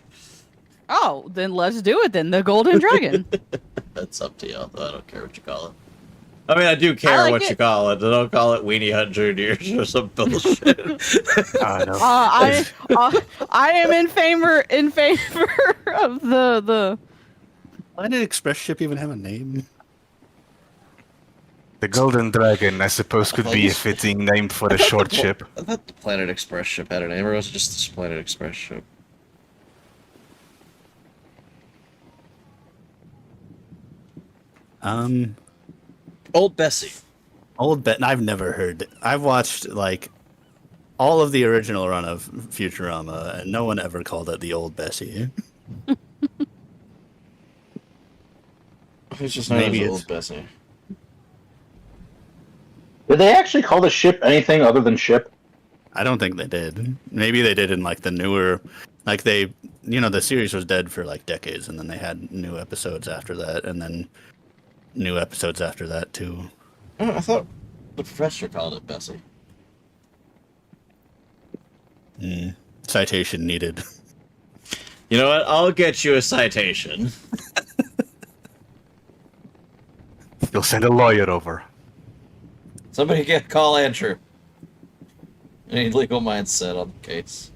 [SPEAKER 3] Oh, then let's do it then. The Golden Dragon.
[SPEAKER 1] That's up to you, though. I don't care what you call it. I mean, I do care
[SPEAKER 3] I like
[SPEAKER 1] what
[SPEAKER 3] it.
[SPEAKER 1] you call it. Don't call it Weenie Hut Jr. or some bullshit.
[SPEAKER 3] I am in favor of the.
[SPEAKER 5] Why did Express Ship even have a name?
[SPEAKER 2] The Golden Dragon, I suppose, could be a fitting name for a short ship.
[SPEAKER 1] I thought the Planet Express ship had a name, or was it just the Planet Express ship? Old Bessie.
[SPEAKER 5] Old Bet. I've never heard. I've watched like all of the original run of Futurama, and no one ever called it the Old Bessie.
[SPEAKER 1] It's just known
[SPEAKER 5] Maybe
[SPEAKER 1] as
[SPEAKER 5] it's-
[SPEAKER 1] Old Bessie.
[SPEAKER 4] Did they actually call the ship anything other than ship?
[SPEAKER 5] I don't think they did. Maybe they did in like the newer, like they, the series was dead for like decades, and then they had new episodes after that, and then new episodes after that too.
[SPEAKER 1] Oh, I thought the professor called it Bessie.
[SPEAKER 5] Citation needed.
[SPEAKER 1] You know what? I'll get you a citation.
[SPEAKER 2] You'll send a lawyer over.
[SPEAKER 1] Somebody call Andrew. Any legal mindset on the case.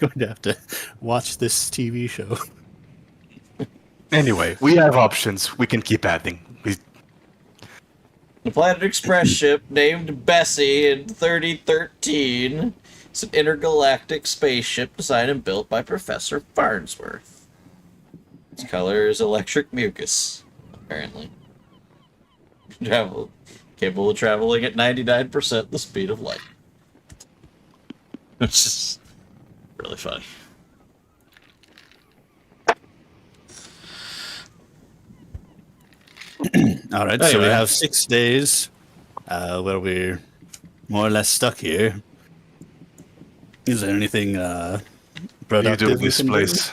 [SPEAKER 5] Going to have to watch this TV show.
[SPEAKER 2] Anyway, we have options. We can keep adding.
[SPEAKER 1] The Planet Express ship, named Bessie in 3013, is an intergalactic spaceship designed and built by Professor Farnsworth. Its color is electric mucus, apparently. Capable of traveling at 99% the speed of light. Which is really funny.
[SPEAKER 5] All right, so we
[SPEAKER 1] Anyway.
[SPEAKER 5] have 6 days where we're more or less stuck here. Is there anything
[SPEAKER 2] What do you
[SPEAKER 5] productive
[SPEAKER 2] do with
[SPEAKER 5] we
[SPEAKER 2] this
[SPEAKER 5] can do?
[SPEAKER 2] place?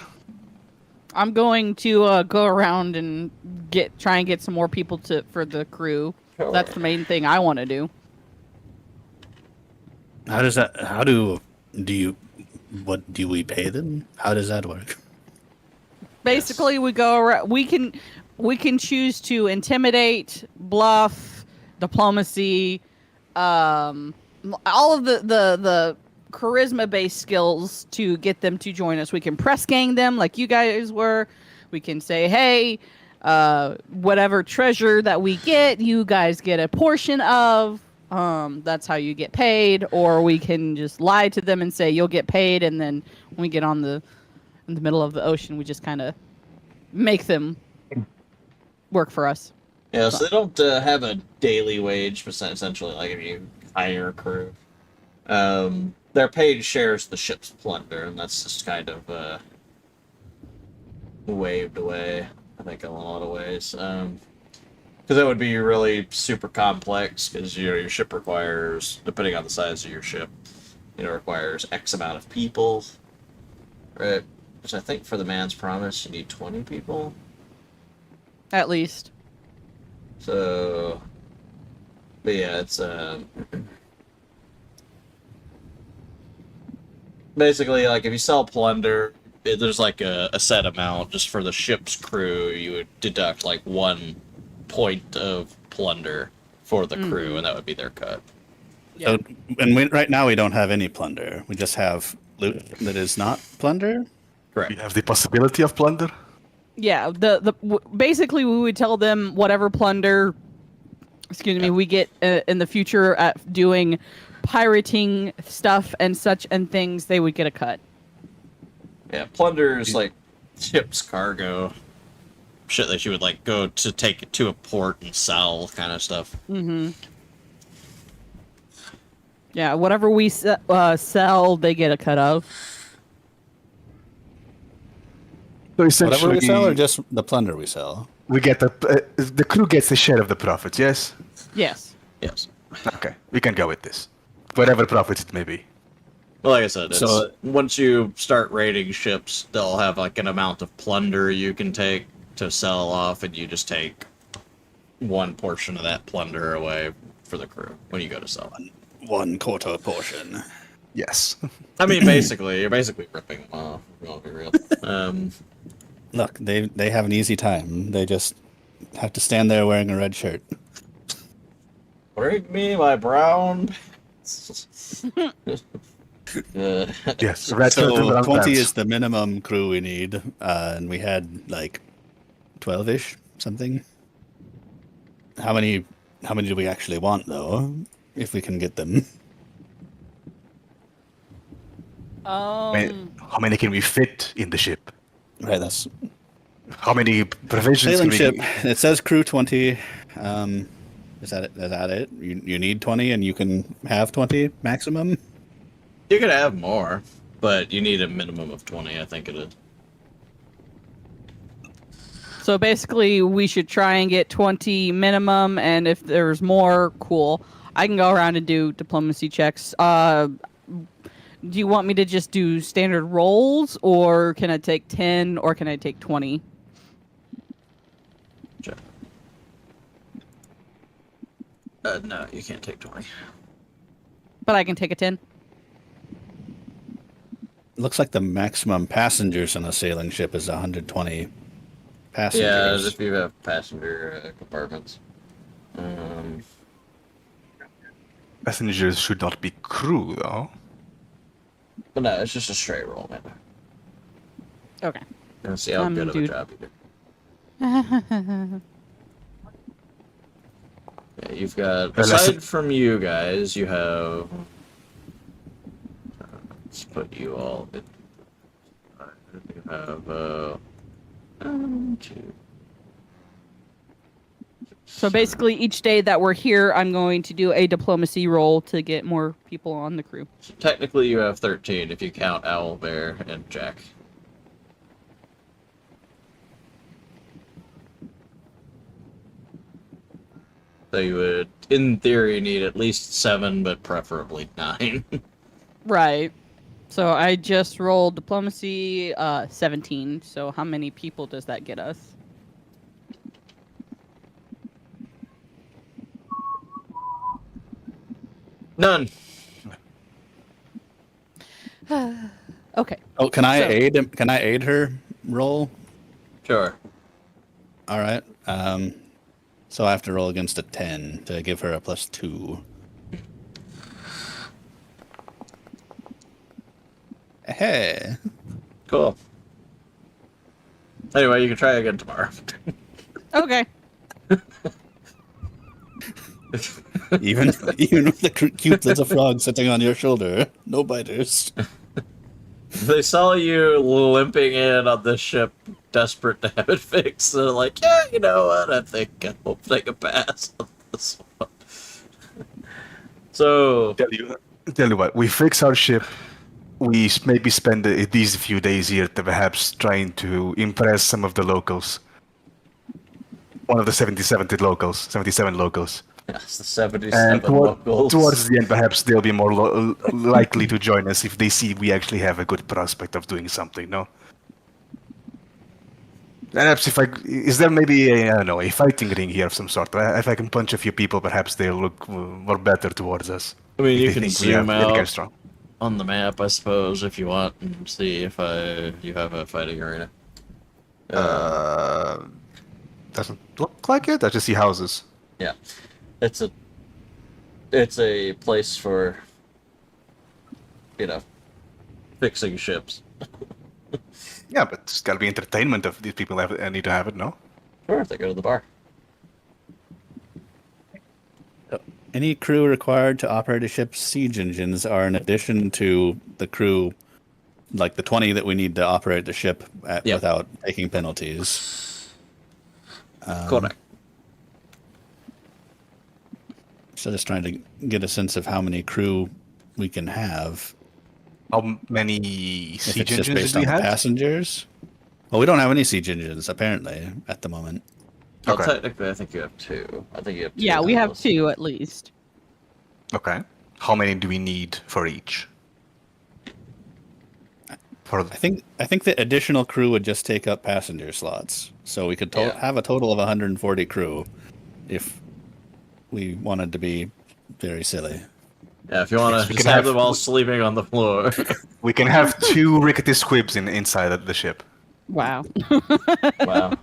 [SPEAKER 3] I'm going to go around and try and get some more people for the crew.
[SPEAKER 1] Sure.
[SPEAKER 3] That's the main thing I want to do.
[SPEAKER 5] How does that? How do you? What do we pay them? How does that work?
[SPEAKER 3] Basically, we go around. We can choose to intimidate, bluff, diplomacy, all of the charisma-based skills to get them to join us. We can press gang them like you guys were. We can say, hey, whatever treasure that we get, you guys get a portion of. That's how you get paid. Or we can just lie to them and say you'll get paid, and then when we get in the middle of the ocean, we just kind of make them work for us.
[SPEAKER 1] Yeah, so they don't have a daily wage, essentially, like if you hire a crew. Their paid shares the ship's plunder, and that's just kind of waved away, I think, in a lot of ways. Because that would be really super complex, because your ship requires, depending on the size of your ship, requires X amount of people, right? Which I think for the Man's Promise, you need 20 people.
[SPEAKER 3] At least.
[SPEAKER 1] So, but yeah, it's basically like if you sell plunder, there's like a set amount just for the ship's crew. You would deduct like 1 point of plunder for the crew, and that would be their cut.
[SPEAKER 3] Yeah.
[SPEAKER 5] So, and right now we don't have any plunder. We just have loot that is not plunder.
[SPEAKER 1] Correct.
[SPEAKER 2] We have the possibility of plunder.
[SPEAKER 3] Yeah, basically we would tell them whatever plunder, we get in the future at doing pirating stuff and such and things, they would get a cut.
[SPEAKER 1] Yeah, plunder is like ship's cargo, shit that you would like go to take it to a port and sell, kind of stuff.
[SPEAKER 3] Mm-hmm. Yeah, whatever we sell, they get a cut of.
[SPEAKER 2] So
[SPEAKER 5] Whatever
[SPEAKER 2] essentially,
[SPEAKER 5] we sell, or just the plunder we sell.
[SPEAKER 2] we get the crew gets a share of the profits. Yes.
[SPEAKER 3] Yes.
[SPEAKER 1] Yes.
[SPEAKER 2] Okay, we can go with this. Whatever profits it may be.
[SPEAKER 1] Well, like I said, it's,
[SPEAKER 5] So-
[SPEAKER 1] once you start raiding ships, they'll have like an amount of plunder you can take to sell off, and you just take 1 portion of that plunder away for the crew when you go to sell it.
[SPEAKER 5] 1/4 portion.
[SPEAKER 2] Yes.
[SPEAKER 1] I mean, basically, you're basically ripping them off. If you want to be real.
[SPEAKER 5] Look, they have an easy time. They just have to stand there wearing a red shirt.
[SPEAKER 1] Bring me my brown pants.
[SPEAKER 2] Yes. Red shirt and
[SPEAKER 5] So
[SPEAKER 2] brown
[SPEAKER 5] 20
[SPEAKER 2] pants.
[SPEAKER 5] is the minimum crew we need, and we had like 12-ish something. How many do we actually want though? If we can get them.
[SPEAKER 2] How many can we fit in the ship?
[SPEAKER 5] Right, that's
[SPEAKER 2] How many provisions
[SPEAKER 5] Sailing
[SPEAKER 2] can
[SPEAKER 5] ship.
[SPEAKER 2] we...
[SPEAKER 5] It says crew 20. Is that it? You need 20 and you can have 20 maximum?
[SPEAKER 1] You could have more, but you need a minimum of 20, I think it is.
[SPEAKER 3] So basically, we should try and get 20 minimum, and if there's more, cool. I can go around and do diplomacy checks. Do you want me to just do standard rolls, or can I take 10, or can I take 20?
[SPEAKER 1] Sure. No, you can't take 20.
[SPEAKER 3] But I can take a 10.
[SPEAKER 5] Looks like the maximum passengers on a sailing ship is 120
[SPEAKER 1] Yeah,
[SPEAKER 5] passengers.
[SPEAKER 1] if you have passenger compartments.
[SPEAKER 2] Passengers should not be crew, though.
[SPEAKER 1] But no, it's just a straight roll, man.
[SPEAKER 3] Okay.
[SPEAKER 1] Let's see how good of a
[SPEAKER 3] dude.
[SPEAKER 1] job you do. Yeah, you've got, aside from you guys, you have... let's put you all in. You have, 2.
[SPEAKER 3] So basically, each day that we're here, I'm going to do a diplomacy roll to get more people on the crew.
[SPEAKER 1] So technically you have 13 if you count Owl, Bear, and Jack. So you would, in theory, need at least 7, but preferably 9.
[SPEAKER 3] Right. So I just rolled diplomacy 17. So how many people does that get us?
[SPEAKER 1] None.
[SPEAKER 3] Okay.
[SPEAKER 5] Oh, can I
[SPEAKER 3] So-
[SPEAKER 5] aid him? Can I aid her roll?
[SPEAKER 1] Sure.
[SPEAKER 5] All right. So I have to roll against a 10 to give her a +2. Hey.
[SPEAKER 1] Cool. Anyway, you can try again tomorrow.
[SPEAKER 3] Okay.
[SPEAKER 5] Even with the cute little frog sitting on your shoulder, no biters.
[SPEAKER 1] They saw you limping in on this ship, desperate to have it fixed. They're like, yeah, you know what? I think I'll take a pass on this one. So,
[SPEAKER 2] Tell you what, we fix our ship. We maybe spend these few days here to perhaps trying to impress some of the locals. One of the 77 locals.
[SPEAKER 1] yes, the 77
[SPEAKER 2] And
[SPEAKER 1] locals.
[SPEAKER 2] towards the end, perhaps they'll be more likely to join us if they see we actually have a good prospect of doing something, no? Perhaps is there maybe I don't know, a fighting ring here of some sort? If I can punch a few people, perhaps they'll look more better towards us.
[SPEAKER 1] I mean,
[SPEAKER 2] If
[SPEAKER 1] you
[SPEAKER 2] they
[SPEAKER 1] can
[SPEAKER 2] think we have
[SPEAKER 1] zoom
[SPEAKER 2] any kind of
[SPEAKER 1] out
[SPEAKER 2] strong.
[SPEAKER 1] on the map, I suppose, if you want, and see if you have a fighting arena.
[SPEAKER 2] Doesn't look like it. I just see houses.
[SPEAKER 1] Yeah, it's a place for, fixing ships.
[SPEAKER 2] Yeah, but it's got to be entertainment if these people need to have it, no?
[SPEAKER 1] Sure, if they go to the bar.
[SPEAKER 5] Any crew required to operate a ship's siege engines are in addition to the crew, like the 20 that we need to operate the ship
[SPEAKER 1] Yep.
[SPEAKER 5] without taking penalties.
[SPEAKER 1] Correct.
[SPEAKER 5] So just trying to get a sense of how many crew we can have.
[SPEAKER 2] How many
[SPEAKER 5] If
[SPEAKER 2] siege
[SPEAKER 5] it's just
[SPEAKER 2] engines
[SPEAKER 5] based
[SPEAKER 2] do
[SPEAKER 5] on
[SPEAKER 2] we
[SPEAKER 5] the
[SPEAKER 2] have?
[SPEAKER 5] passengers. Well, we don't have any siege engines apparently at the moment.
[SPEAKER 1] Well,
[SPEAKER 2] Okay.
[SPEAKER 1] technically, I think you have 2. I think you have 2.
[SPEAKER 3] Yeah, we have
[SPEAKER 1] Dallas.
[SPEAKER 3] 2 at least.
[SPEAKER 2] Okay. How many do we need for each? For
[SPEAKER 5] I think the additional crew would just take up passenger slots, so we could
[SPEAKER 1] Yeah.
[SPEAKER 5] have a total of 140 crew if we wanted to be very silly.
[SPEAKER 1] Yeah, if you want to
[SPEAKER 2] we
[SPEAKER 1] just
[SPEAKER 2] can
[SPEAKER 1] have
[SPEAKER 2] have-
[SPEAKER 1] them all sleeping on the floor.
[SPEAKER 2] we can have 2 rickety squibs inside of the ship.
[SPEAKER 3] Wow.
[SPEAKER 1] Wow.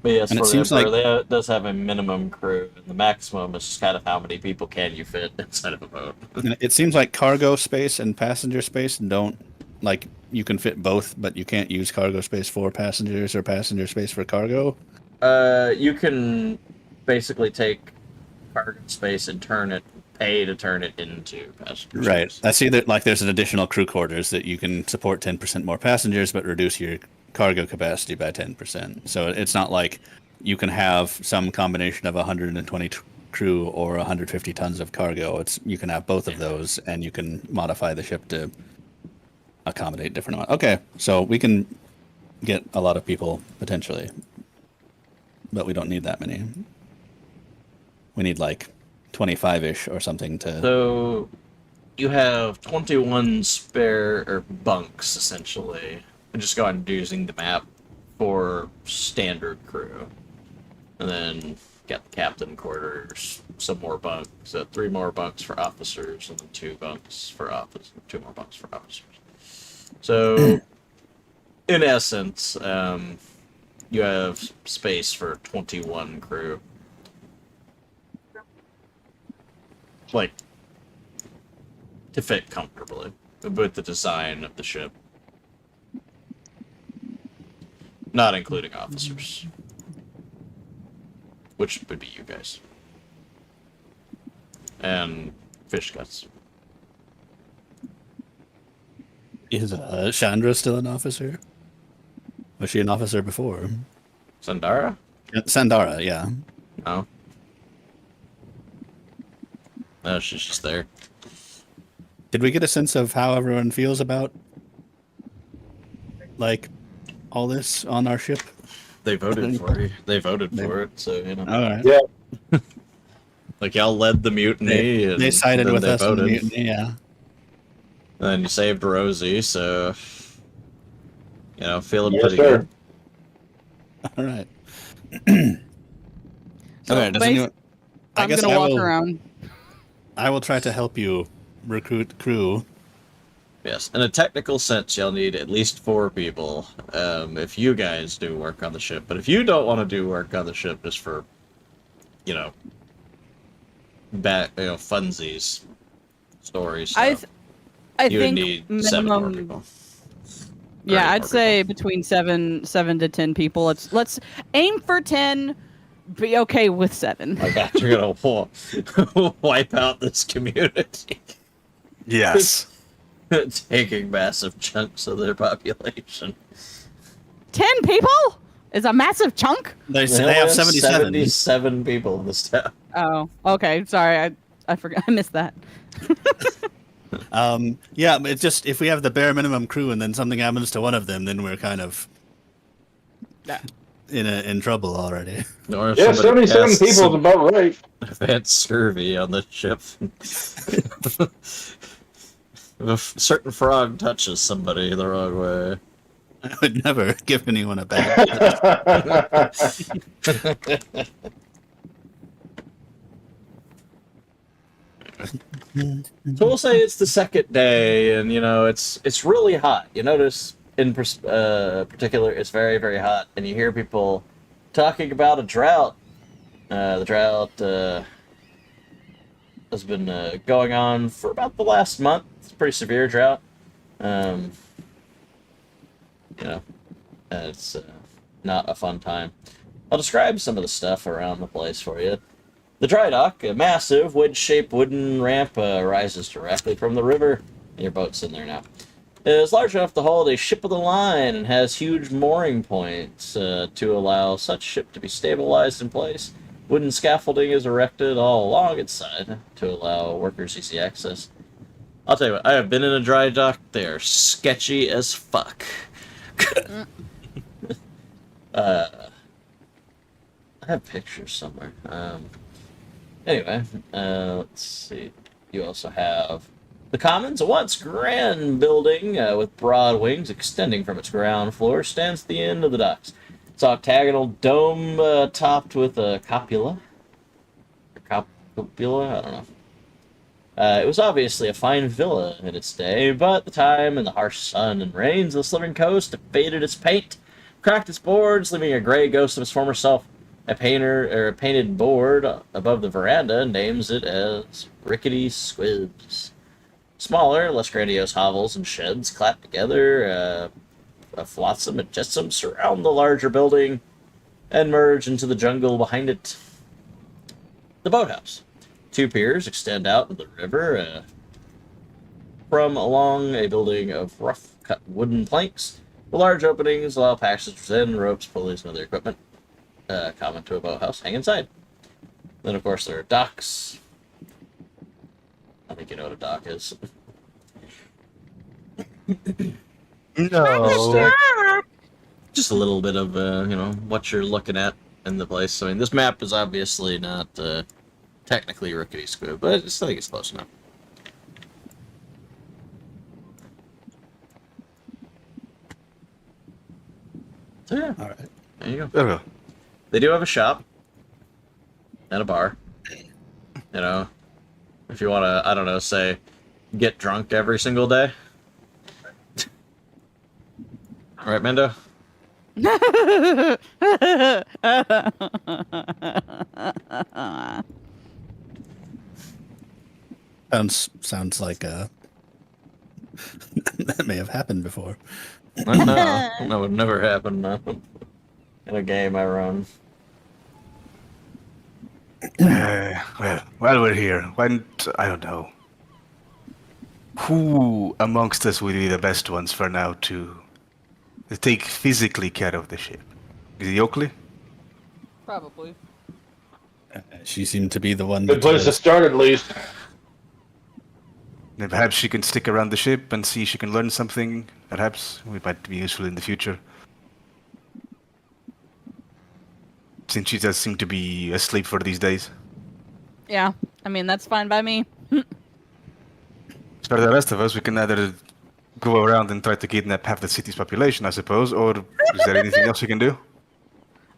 [SPEAKER 1] But yes,
[SPEAKER 5] And it
[SPEAKER 1] for the
[SPEAKER 5] seems
[SPEAKER 1] Emperor,
[SPEAKER 5] like-
[SPEAKER 1] it does have a minimum crew, and the maximum is just kind of how many people can you fit inside of a boat.
[SPEAKER 5] And it seems like cargo space and passenger space don't, like, you can fit both, but you can't use cargo space for passengers or passenger space for cargo.
[SPEAKER 1] You can basically take cargo space and pay to turn it into passenger
[SPEAKER 5] Right.
[SPEAKER 1] space.
[SPEAKER 5] I see that, like, there's an additional crew quarters that you can support 10% more passengers, but reduce your cargo capacity by 10%. So it's not like you can have some combination of 120 crew or 150 tons of cargo. You can have both of those, and you can modify the ship to accommodate different amount. Okay, so we can get a lot of people potentially, but we don't need that many. We need like 25-ish or something to.
[SPEAKER 1] So you have 21 spare or bunks essentially. I'm just going using the map for standard crew, and then got the captain quarters, some more bunks, 3 more bunks for officers, and then 2 more bunks for officers. So, in essence, you have space for 21 crew. Like, to fit comfortably with the design of the ship. Not including officers. Which would be you guys. And fish guts.
[SPEAKER 5] Is Chandra still an officer? Was she an officer before?
[SPEAKER 1] Sandara?
[SPEAKER 5] Sandara, yeah.
[SPEAKER 1] No. No, she's just there.
[SPEAKER 5] Did we get a sense of how everyone feels about, like, all this on our ship?
[SPEAKER 1] They voted for you. They voted for it, so, you know.
[SPEAKER 5] All right.
[SPEAKER 4] Yeah.
[SPEAKER 1] Like, y'all led the mutiny.
[SPEAKER 5] They sided
[SPEAKER 1] and
[SPEAKER 5] with
[SPEAKER 1] they
[SPEAKER 5] us in the mutiny, yeah.
[SPEAKER 1] And then you saved Rosie, so, you know, feeling
[SPEAKER 4] Yes,
[SPEAKER 1] pretty
[SPEAKER 4] sir.
[SPEAKER 1] good.
[SPEAKER 5] All right.
[SPEAKER 3] So
[SPEAKER 5] Okay, does anyone... I
[SPEAKER 3] I'm
[SPEAKER 5] guess
[SPEAKER 3] gonna
[SPEAKER 5] I
[SPEAKER 3] walk
[SPEAKER 5] will,
[SPEAKER 3] around.
[SPEAKER 5] I will try to help you recruit crew.
[SPEAKER 1] Yes, in a technical sense, y'all need at least 4 people if you guys do work on the ship. But if you don't want to do work on the ship just for, you know, funsies, stories,
[SPEAKER 3] I
[SPEAKER 1] stuff,
[SPEAKER 3] think
[SPEAKER 1] you would need 7 more
[SPEAKER 3] minimum.
[SPEAKER 1] people.
[SPEAKER 3] Yeah,
[SPEAKER 1] 8
[SPEAKER 3] I'd
[SPEAKER 1] more
[SPEAKER 3] say
[SPEAKER 1] people.
[SPEAKER 3] between 7 to 10 people. Let's aim for 10. Be okay with 7.
[SPEAKER 1] My God, you're gonna wipe out this community.
[SPEAKER 2] Yes.
[SPEAKER 1] Taking massive chunks of their population.
[SPEAKER 3] 10 people is a massive chunk.
[SPEAKER 5] They
[SPEAKER 1] only
[SPEAKER 5] have 77.
[SPEAKER 1] 77 people in this town.
[SPEAKER 3] Oh, okay. Sorry, I forgot. I missed that.
[SPEAKER 5] Yeah, but it's just if we have the bare minimum crew and then something happens to one of them, then we're kind of in trouble already.
[SPEAKER 1] Or if
[SPEAKER 4] Yeah,
[SPEAKER 1] somebody
[SPEAKER 4] 77
[SPEAKER 1] casts
[SPEAKER 4] people is
[SPEAKER 1] some
[SPEAKER 4] about right.
[SPEAKER 1] advanced scurvy on the ship. If a certain frog touches somebody the wrong way.
[SPEAKER 5] I would never give anyone a bad.
[SPEAKER 1] So we'll say it's the second day, and you know it's really hot. You notice in particular, it's very, very hot, and you hear people talking about a drought. The drought has been going on for about the last month. It's a pretty severe drought. You know, it's not a fun time. I'll describe some of the stuff around the place for you. The dry dock, a massive wedge-shaped wooden ramp, rises directly from the river. Your boat's in there now. It is large enough to hold a ship of the line and has huge mooring points to allow such ship to be stabilized in place. Wooden scaffolding is erected all along its side to allow workers easy access. I'll tell you what, I have been in a dry dock. They are sketchy as fuck. I have pictures somewhere. Anyway, let's see. You also have the Commons, a once grand building with broad wings extending from its ground floor, stands at the end of the docks. It's octagonal dome topped with a cupola. Cupola? I don't know. It was obviously a fine villa in its day, but the time and the harsh sun and rains of the slithering coast have faded its paint, cracked its boards, leaving a gray ghost of its former self. A painted board above the veranda names it as Rickety Squibs. Smaller, less grandiose hovels and sheds clapped together, a flotsam and jetsam surround the larger building and merge into the jungle behind it. The boathouse. 2 piers extend out into the river from along a building of rough-cut wooden planks. The large openings allow passengers in, ropes, pulleys, and other equipment common to a boathouse hang inside. Then, of course, there are docks. I think you know what a dock is.
[SPEAKER 2] No.
[SPEAKER 1] Just a little bit of, what you're looking at in the place. I mean, this map is obviously not technically rickety squib, but I think it's close enough. So yeah,
[SPEAKER 5] All right.
[SPEAKER 1] there you go.
[SPEAKER 2] There we go.
[SPEAKER 1] They do have a shop and a bar. You know, if you want to, I don't know, say, get drunk every single day. All right, Mendo?
[SPEAKER 5] Sounds like that may have happened before.
[SPEAKER 1] No, that would never happen in a game I run.
[SPEAKER 2] Well, while we're here, I don't know. Who amongst us would be the best ones for now to take physically care of the ship? Is it Oakley?
[SPEAKER 3] Probably.
[SPEAKER 5] She seemed to be the one.
[SPEAKER 4] Good place to start, at least.
[SPEAKER 2] Then perhaps she can stick around the ship and see if she can learn something. Perhaps it might be useful in the future. Since she does seem to be asleep for these days.
[SPEAKER 3] Yeah, I mean, that's fine by me.
[SPEAKER 2] As for the rest of us, we can either go around and try to kidnap half the city's population, I suppose, or is there anything else we can do?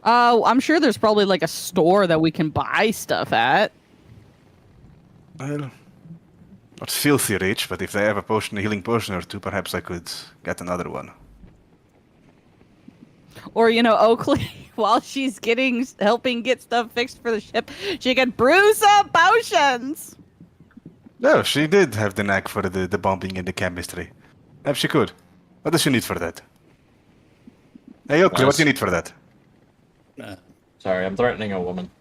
[SPEAKER 3] I'm sure there's probably like a store that we can buy stuff at.
[SPEAKER 2] Well, not filthy rich, but if they have a healing potion or two, perhaps I could get another one.
[SPEAKER 3] Or, Oakley, while she's helping get stuff fixed for the ship, she can brew some potions.
[SPEAKER 2] No, she did have the knack for the bombing and the chemistry. Perhaps she could. What does she need for that? Hey, Oakley, what do you need for that?
[SPEAKER 1] Sorry, I'm threatening a woman.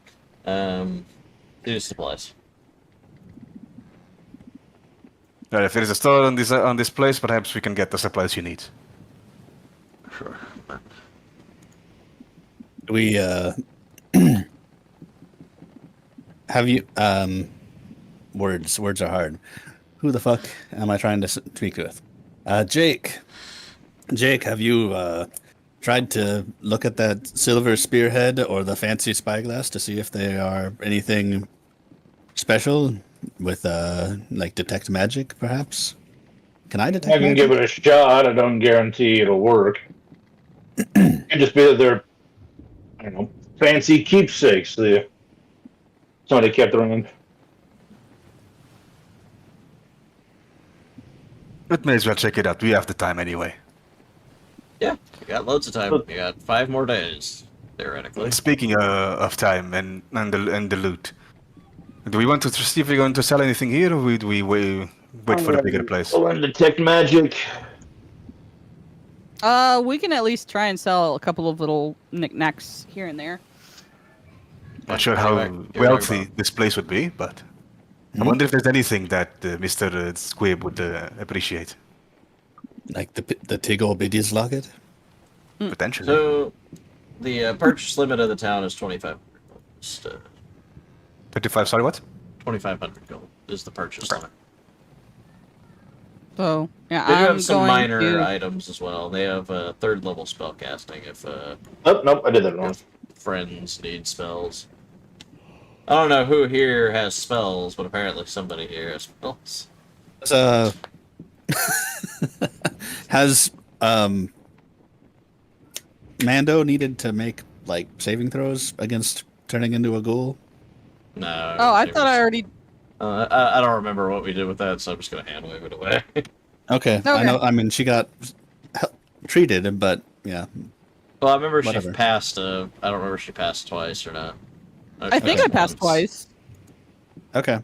[SPEAKER 1] Use supplies.
[SPEAKER 2] Well, if there is a store on this place, perhaps we can get the supplies you need.
[SPEAKER 1] Sure.
[SPEAKER 5] We have you words are hard. Who the fuck am I trying to speak with? Jake, have you tried to look at that silver spearhead or the fancy spyglass to see if they are anything special with like detect magic, perhaps? Can I detect
[SPEAKER 4] I can
[SPEAKER 5] magic?
[SPEAKER 4] give it a shot. I don't guarantee it'll work. It could just be that they're, I don't know, fancy keepsakes that somebody kept around.
[SPEAKER 2] But may as well check it out. We have the time anyway.
[SPEAKER 1] Yeah, we got loads of time. We got 5 more days, theoretically.
[SPEAKER 2] Speaking of time and the loot, do we want to see if we're going to sell anything here, or would we wait for a bigger place?
[SPEAKER 4] I'll detect magic.
[SPEAKER 3] We can at least try and sell a couple of little knickknacks here and there.
[SPEAKER 2] Not sure how wealthy this place would be, but I wonder if there's anything that Mr. Squib would appreciate.
[SPEAKER 5] Like the Tiggle Biddy's locket?
[SPEAKER 2] Potentially.
[SPEAKER 1] So, the purchase limit of the town is 2,500 gold. Just,
[SPEAKER 2] 25, sorry, what?
[SPEAKER 1] 2,500 gold is the purchase limit.
[SPEAKER 3] So, yeah,
[SPEAKER 1] They do
[SPEAKER 3] I'm
[SPEAKER 1] have some
[SPEAKER 3] going
[SPEAKER 1] minor
[SPEAKER 3] to...
[SPEAKER 1] items as well. They have 3rd level spell casting if
[SPEAKER 4] Oh, nope, I did that wrong.
[SPEAKER 1] friends need spells. I don't know who here has spells, but apparently somebody here has spells.
[SPEAKER 5] Has Mando needed to make like saving throws against turning into a ghoul?
[SPEAKER 1] No.
[SPEAKER 3] Oh, I thought I already...
[SPEAKER 1] I don't remember what we did with that, so I'm just gonna hand wave it away.
[SPEAKER 5] Okay. I know. I mean, she got treated, but yeah.
[SPEAKER 1] Well, I remember
[SPEAKER 5] Whatever.
[SPEAKER 1] she passed. I don't remember if she passed twice or not.
[SPEAKER 3] I think I passed twice.
[SPEAKER 5] Okay.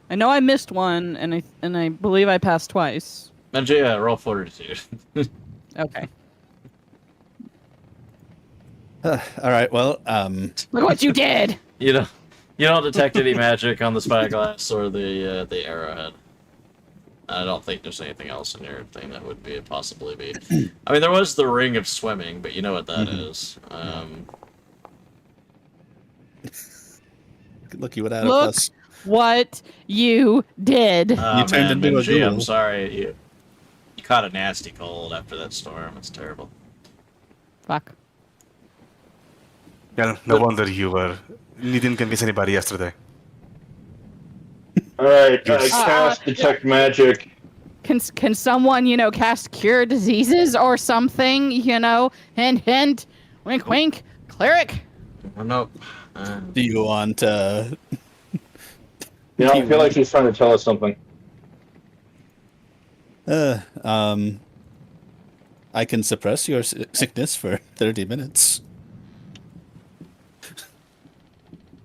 [SPEAKER 3] I know I missed one, and I believe I passed twice.
[SPEAKER 1] And yeah, roll fortitude.
[SPEAKER 3] Okay.
[SPEAKER 5] All right. Well,
[SPEAKER 3] Look what you did!
[SPEAKER 1] You don't detect any magic on the spyglass or the arrowhead. I don't think there's anything else in your thing that would be possibly be. I mean, there was the ring of swimming, but you know what that is.
[SPEAKER 5] Look, you would add a
[SPEAKER 3] Look
[SPEAKER 5] plus.
[SPEAKER 3] what you did.
[SPEAKER 1] Oh,
[SPEAKER 5] turned
[SPEAKER 1] man,
[SPEAKER 5] into a
[SPEAKER 1] Minji, I'm
[SPEAKER 5] ghoul.
[SPEAKER 1] sorry. You caught a nasty cold after that storm. It's terrible.
[SPEAKER 3] Fuck.
[SPEAKER 2] Yeah, no wonder you didn't convince anybody yesterday.
[SPEAKER 4] All right,
[SPEAKER 2] Yes.
[SPEAKER 4] cast detect magic.
[SPEAKER 3] Can someone, cast cure diseases or something, Hint, hint. Wink, wink. Cleric.
[SPEAKER 1] Oh, nope.
[SPEAKER 5] Do you want
[SPEAKER 4] I feel like she's trying to tell us something.
[SPEAKER 5] I can suppress your sickness for 30 minutes.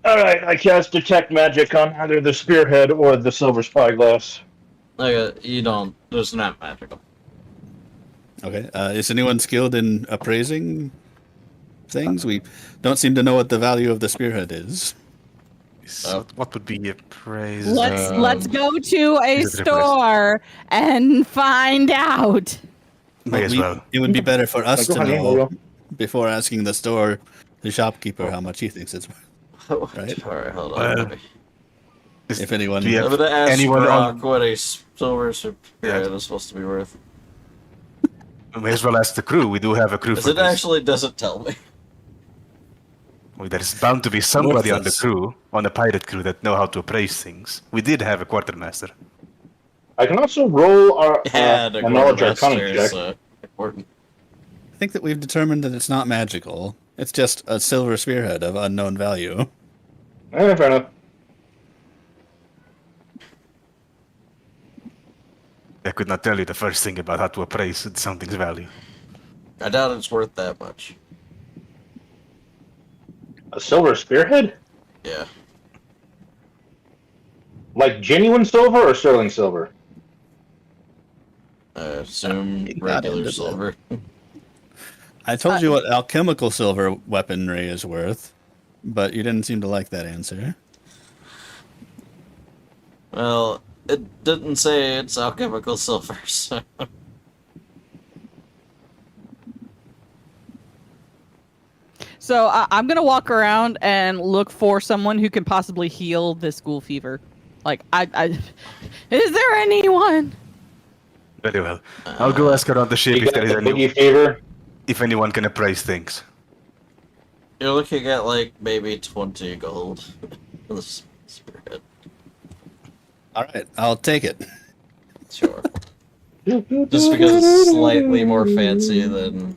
[SPEAKER 4] All right, I cast detect magic on either the spearhead or the silver spyglass.
[SPEAKER 1] You don't. There's not magical.
[SPEAKER 5] Okay. Is anyone skilled in appraising things? We don't seem to know what the value of the spearhead is.
[SPEAKER 2] So what would be a praise?
[SPEAKER 3] Let's go to a
[SPEAKER 2] is it
[SPEAKER 3] store and find out.
[SPEAKER 2] May as well.
[SPEAKER 5] It would be better for us
[SPEAKER 4] Go
[SPEAKER 5] to
[SPEAKER 4] ahead,
[SPEAKER 5] know
[SPEAKER 4] Mario.
[SPEAKER 5] before asking the shopkeeper, how much he thinks it's worth. Right.
[SPEAKER 1] All right, hold on.
[SPEAKER 2] Well,
[SPEAKER 1] maybe.
[SPEAKER 5] If anyone,
[SPEAKER 2] Do you
[SPEAKER 1] I'm
[SPEAKER 2] have
[SPEAKER 1] gonna ask
[SPEAKER 2] anyone
[SPEAKER 1] Brock
[SPEAKER 2] on?
[SPEAKER 1] what a silver spirit
[SPEAKER 2] Yeah.
[SPEAKER 1] is supposed to be worth.
[SPEAKER 2] May as well ask the crew. We do have a crew
[SPEAKER 1] Because
[SPEAKER 2] for
[SPEAKER 1] it
[SPEAKER 2] this.
[SPEAKER 1] actually doesn't tell me.
[SPEAKER 2] Well, there's bound to be somebody on the
[SPEAKER 5] Worthless.
[SPEAKER 2] crew, on the pirate crew, that know how to appraise things. We did have a quartermaster.
[SPEAKER 4] I can also roll our
[SPEAKER 1] Yeah, the
[SPEAKER 4] a knowledge arcana
[SPEAKER 1] quartermaster
[SPEAKER 4] check.
[SPEAKER 1] is important.
[SPEAKER 5] I think that we've determined that it's not magical. It's just a silver spearhead of unknown value.
[SPEAKER 4] Fair enough.
[SPEAKER 2] I could not tell you the first thing about how to appraise something's value.
[SPEAKER 1] I doubt it's worth that much.
[SPEAKER 4] A silver spearhead?
[SPEAKER 1] Yeah.
[SPEAKER 4] Like genuine silver or sterling silver?
[SPEAKER 1] I assume
[SPEAKER 5] You got
[SPEAKER 1] regular
[SPEAKER 5] into
[SPEAKER 1] silver.
[SPEAKER 5] I told you what alchemical silver weaponry is worth, but you didn't seem to like that answer.
[SPEAKER 1] Well, it didn't say it's alchemical silver, so.
[SPEAKER 3] So I'm gonna walk around and look for someone who can possibly heal this school fever. Like, is there anyone?
[SPEAKER 2] Very well. I'll go ask around the ship
[SPEAKER 4] You
[SPEAKER 2] if
[SPEAKER 4] got
[SPEAKER 2] there
[SPEAKER 4] the
[SPEAKER 2] is any,
[SPEAKER 4] boogie fever?
[SPEAKER 2] if anyone can appraise things.
[SPEAKER 1] You're looking at like maybe 20 gold for this spirit.
[SPEAKER 5] All right, I'll take it.
[SPEAKER 1] Sure. Just because it's slightly more fancy than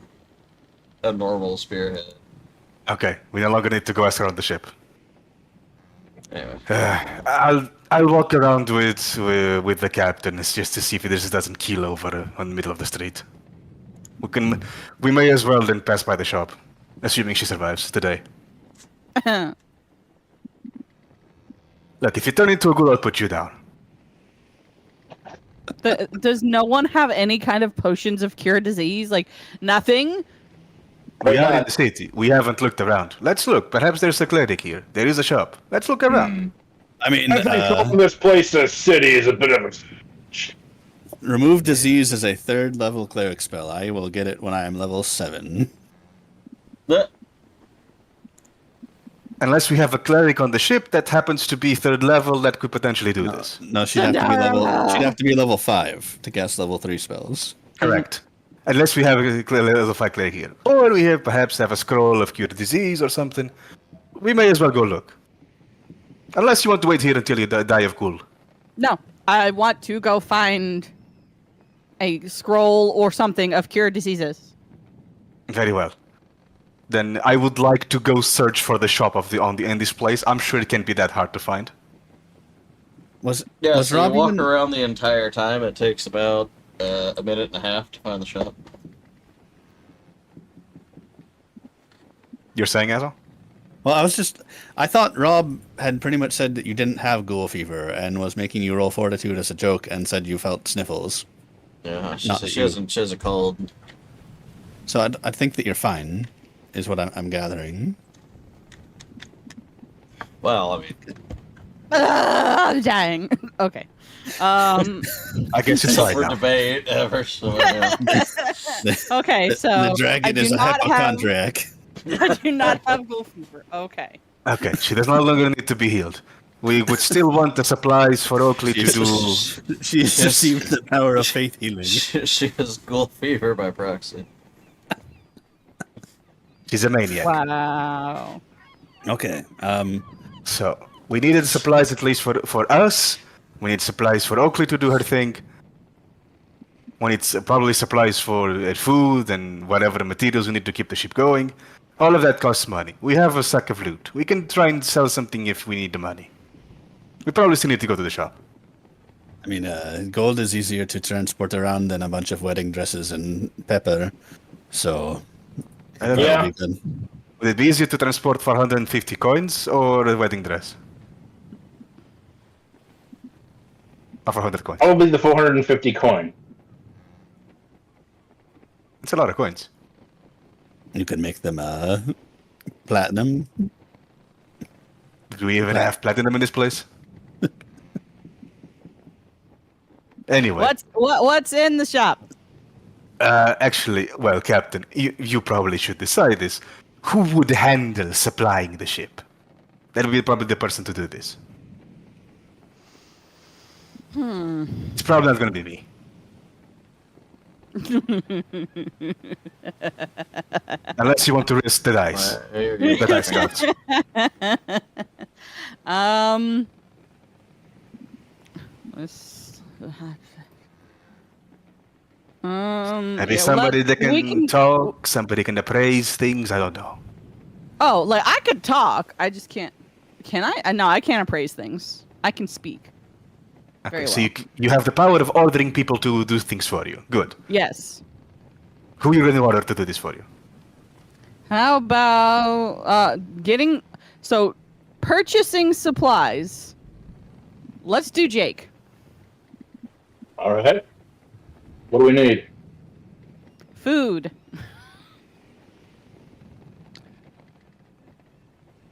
[SPEAKER 1] a normal spearhead.
[SPEAKER 2] Okay, we no longer need to go ask around the ship.
[SPEAKER 1] Anyway.
[SPEAKER 2] I'll walk around with the captain just to see if he just doesn't keel over on the middle of the street. We may as well then pass by the shop, assuming she survives today. Look, if you turn into a ghoul, I'll put you down.
[SPEAKER 3] Does no one have any kind of potions of cure disease? Like, nothing?
[SPEAKER 2] We
[SPEAKER 4] Why
[SPEAKER 2] are in
[SPEAKER 4] not?
[SPEAKER 2] the city. We haven't looked around. Let's look. Perhaps there's a cleric here. There is a shop. Let's look around.
[SPEAKER 5] I mean,
[SPEAKER 4] I think calling this place a city is a bit of a...
[SPEAKER 5] remove disease is a 3rd level cleric spell. I will get it when I am level 7.
[SPEAKER 1] But
[SPEAKER 2] Unless we have a cleric on the ship that happens to be 3rd level, that could potentially do this.
[SPEAKER 5] No, she'd have to be level. She'd have to be level 5 to cast level 3 spells.
[SPEAKER 2] Correct. Unless we have a level 5 cleric here. Or we have perhaps have a scroll of cure disease or something. We may as well go look. Unless you want to wait here until you die of cool.
[SPEAKER 3] No, I want to go find a scroll or something of cure diseases.
[SPEAKER 2] Very well. Then I would like to go search for the shop in this place. I'm sure it can't be that hard to find.
[SPEAKER 5] Was
[SPEAKER 1] yeah,
[SPEAKER 5] was
[SPEAKER 1] so you
[SPEAKER 5] Rob
[SPEAKER 1] walk
[SPEAKER 5] even-
[SPEAKER 1] around the entire time. It takes about a minute and a half to find the shop.
[SPEAKER 2] You're saying, Azel?
[SPEAKER 5] Well, I thought Rob had pretty much said that you didn't have ghoul fever and was making you roll fortitude as a joke and said you felt sniffles.
[SPEAKER 1] Yeah,
[SPEAKER 5] Not that
[SPEAKER 1] she
[SPEAKER 5] you-
[SPEAKER 1] hasn't. She has a cold.
[SPEAKER 5] So I think that you're fine, is what I'm gathering.
[SPEAKER 1] Well, I mean,
[SPEAKER 3] I'm dying. Okay.
[SPEAKER 2] I guess it's
[SPEAKER 1] It's up
[SPEAKER 2] fine
[SPEAKER 1] for
[SPEAKER 2] now.
[SPEAKER 1] debate ever. So,
[SPEAKER 3] Okay, so
[SPEAKER 5] the dragon
[SPEAKER 3] I do
[SPEAKER 5] is a
[SPEAKER 3] not have-
[SPEAKER 5] hypochondriac.
[SPEAKER 3] I do not have gold fever. Okay.
[SPEAKER 2] Okay, she does no longer need to be healed. We would still want the supplies for Oakley to do.
[SPEAKER 5] She's
[SPEAKER 1] Yes.
[SPEAKER 5] received the power of faith healing.
[SPEAKER 1] she has gold fever by proxy.
[SPEAKER 2] She's a maniac.
[SPEAKER 3] Wow.
[SPEAKER 5] Okay.
[SPEAKER 2] So we needed supplies at least for us. We need supplies for Oakley to do her thing. We need probably supplies for food and whatever materials we need to keep the ship going. All of that costs money. We have a sack of loot. We can try and sell something if we need the money. We probably still need to go to the shop.
[SPEAKER 5] I mean, gold is easier to transport around than a bunch of wedding dresses and pepper. So,
[SPEAKER 2] I don't
[SPEAKER 4] Yeah.
[SPEAKER 2] know.
[SPEAKER 5] good.
[SPEAKER 2] Would it be easier to transport for 150 coins or a wedding dress? Or for 100 coins?
[SPEAKER 4] Probably the 450 coin.
[SPEAKER 2] It's a lot of coins.
[SPEAKER 5] You could make them platinum.
[SPEAKER 2] Do we even have platinum in this place? Anyway.
[SPEAKER 3] What's in the shop?
[SPEAKER 2] Actually, well, Captain, you probably should decide this. Who would handle supplying the ship? That would be probably the person to do this. It's probably not going to be me. Unless you want to risk the dice. The dice gods.
[SPEAKER 3] Let's,
[SPEAKER 2] Maybe
[SPEAKER 3] yeah,
[SPEAKER 2] somebody that
[SPEAKER 3] we
[SPEAKER 2] can talk, somebody can appraise things, I don't know.
[SPEAKER 3] Oh, like I could talk. I just can't. Can I? No, I can't appraise things. I can speak.
[SPEAKER 2] Okay,
[SPEAKER 3] Very
[SPEAKER 2] so
[SPEAKER 3] well.
[SPEAKER 2] you have the power of ordering people to do things for you. Good.
[SPEAKER 3] Yes.
[SPEAKER 2] Who are you going to order to do this for you?
[SPEAKER 3] How about purchasing supplies? Let's do Jake.
[SPEAKER 4] All right. What do we need?
[SPEAKER 3] Food.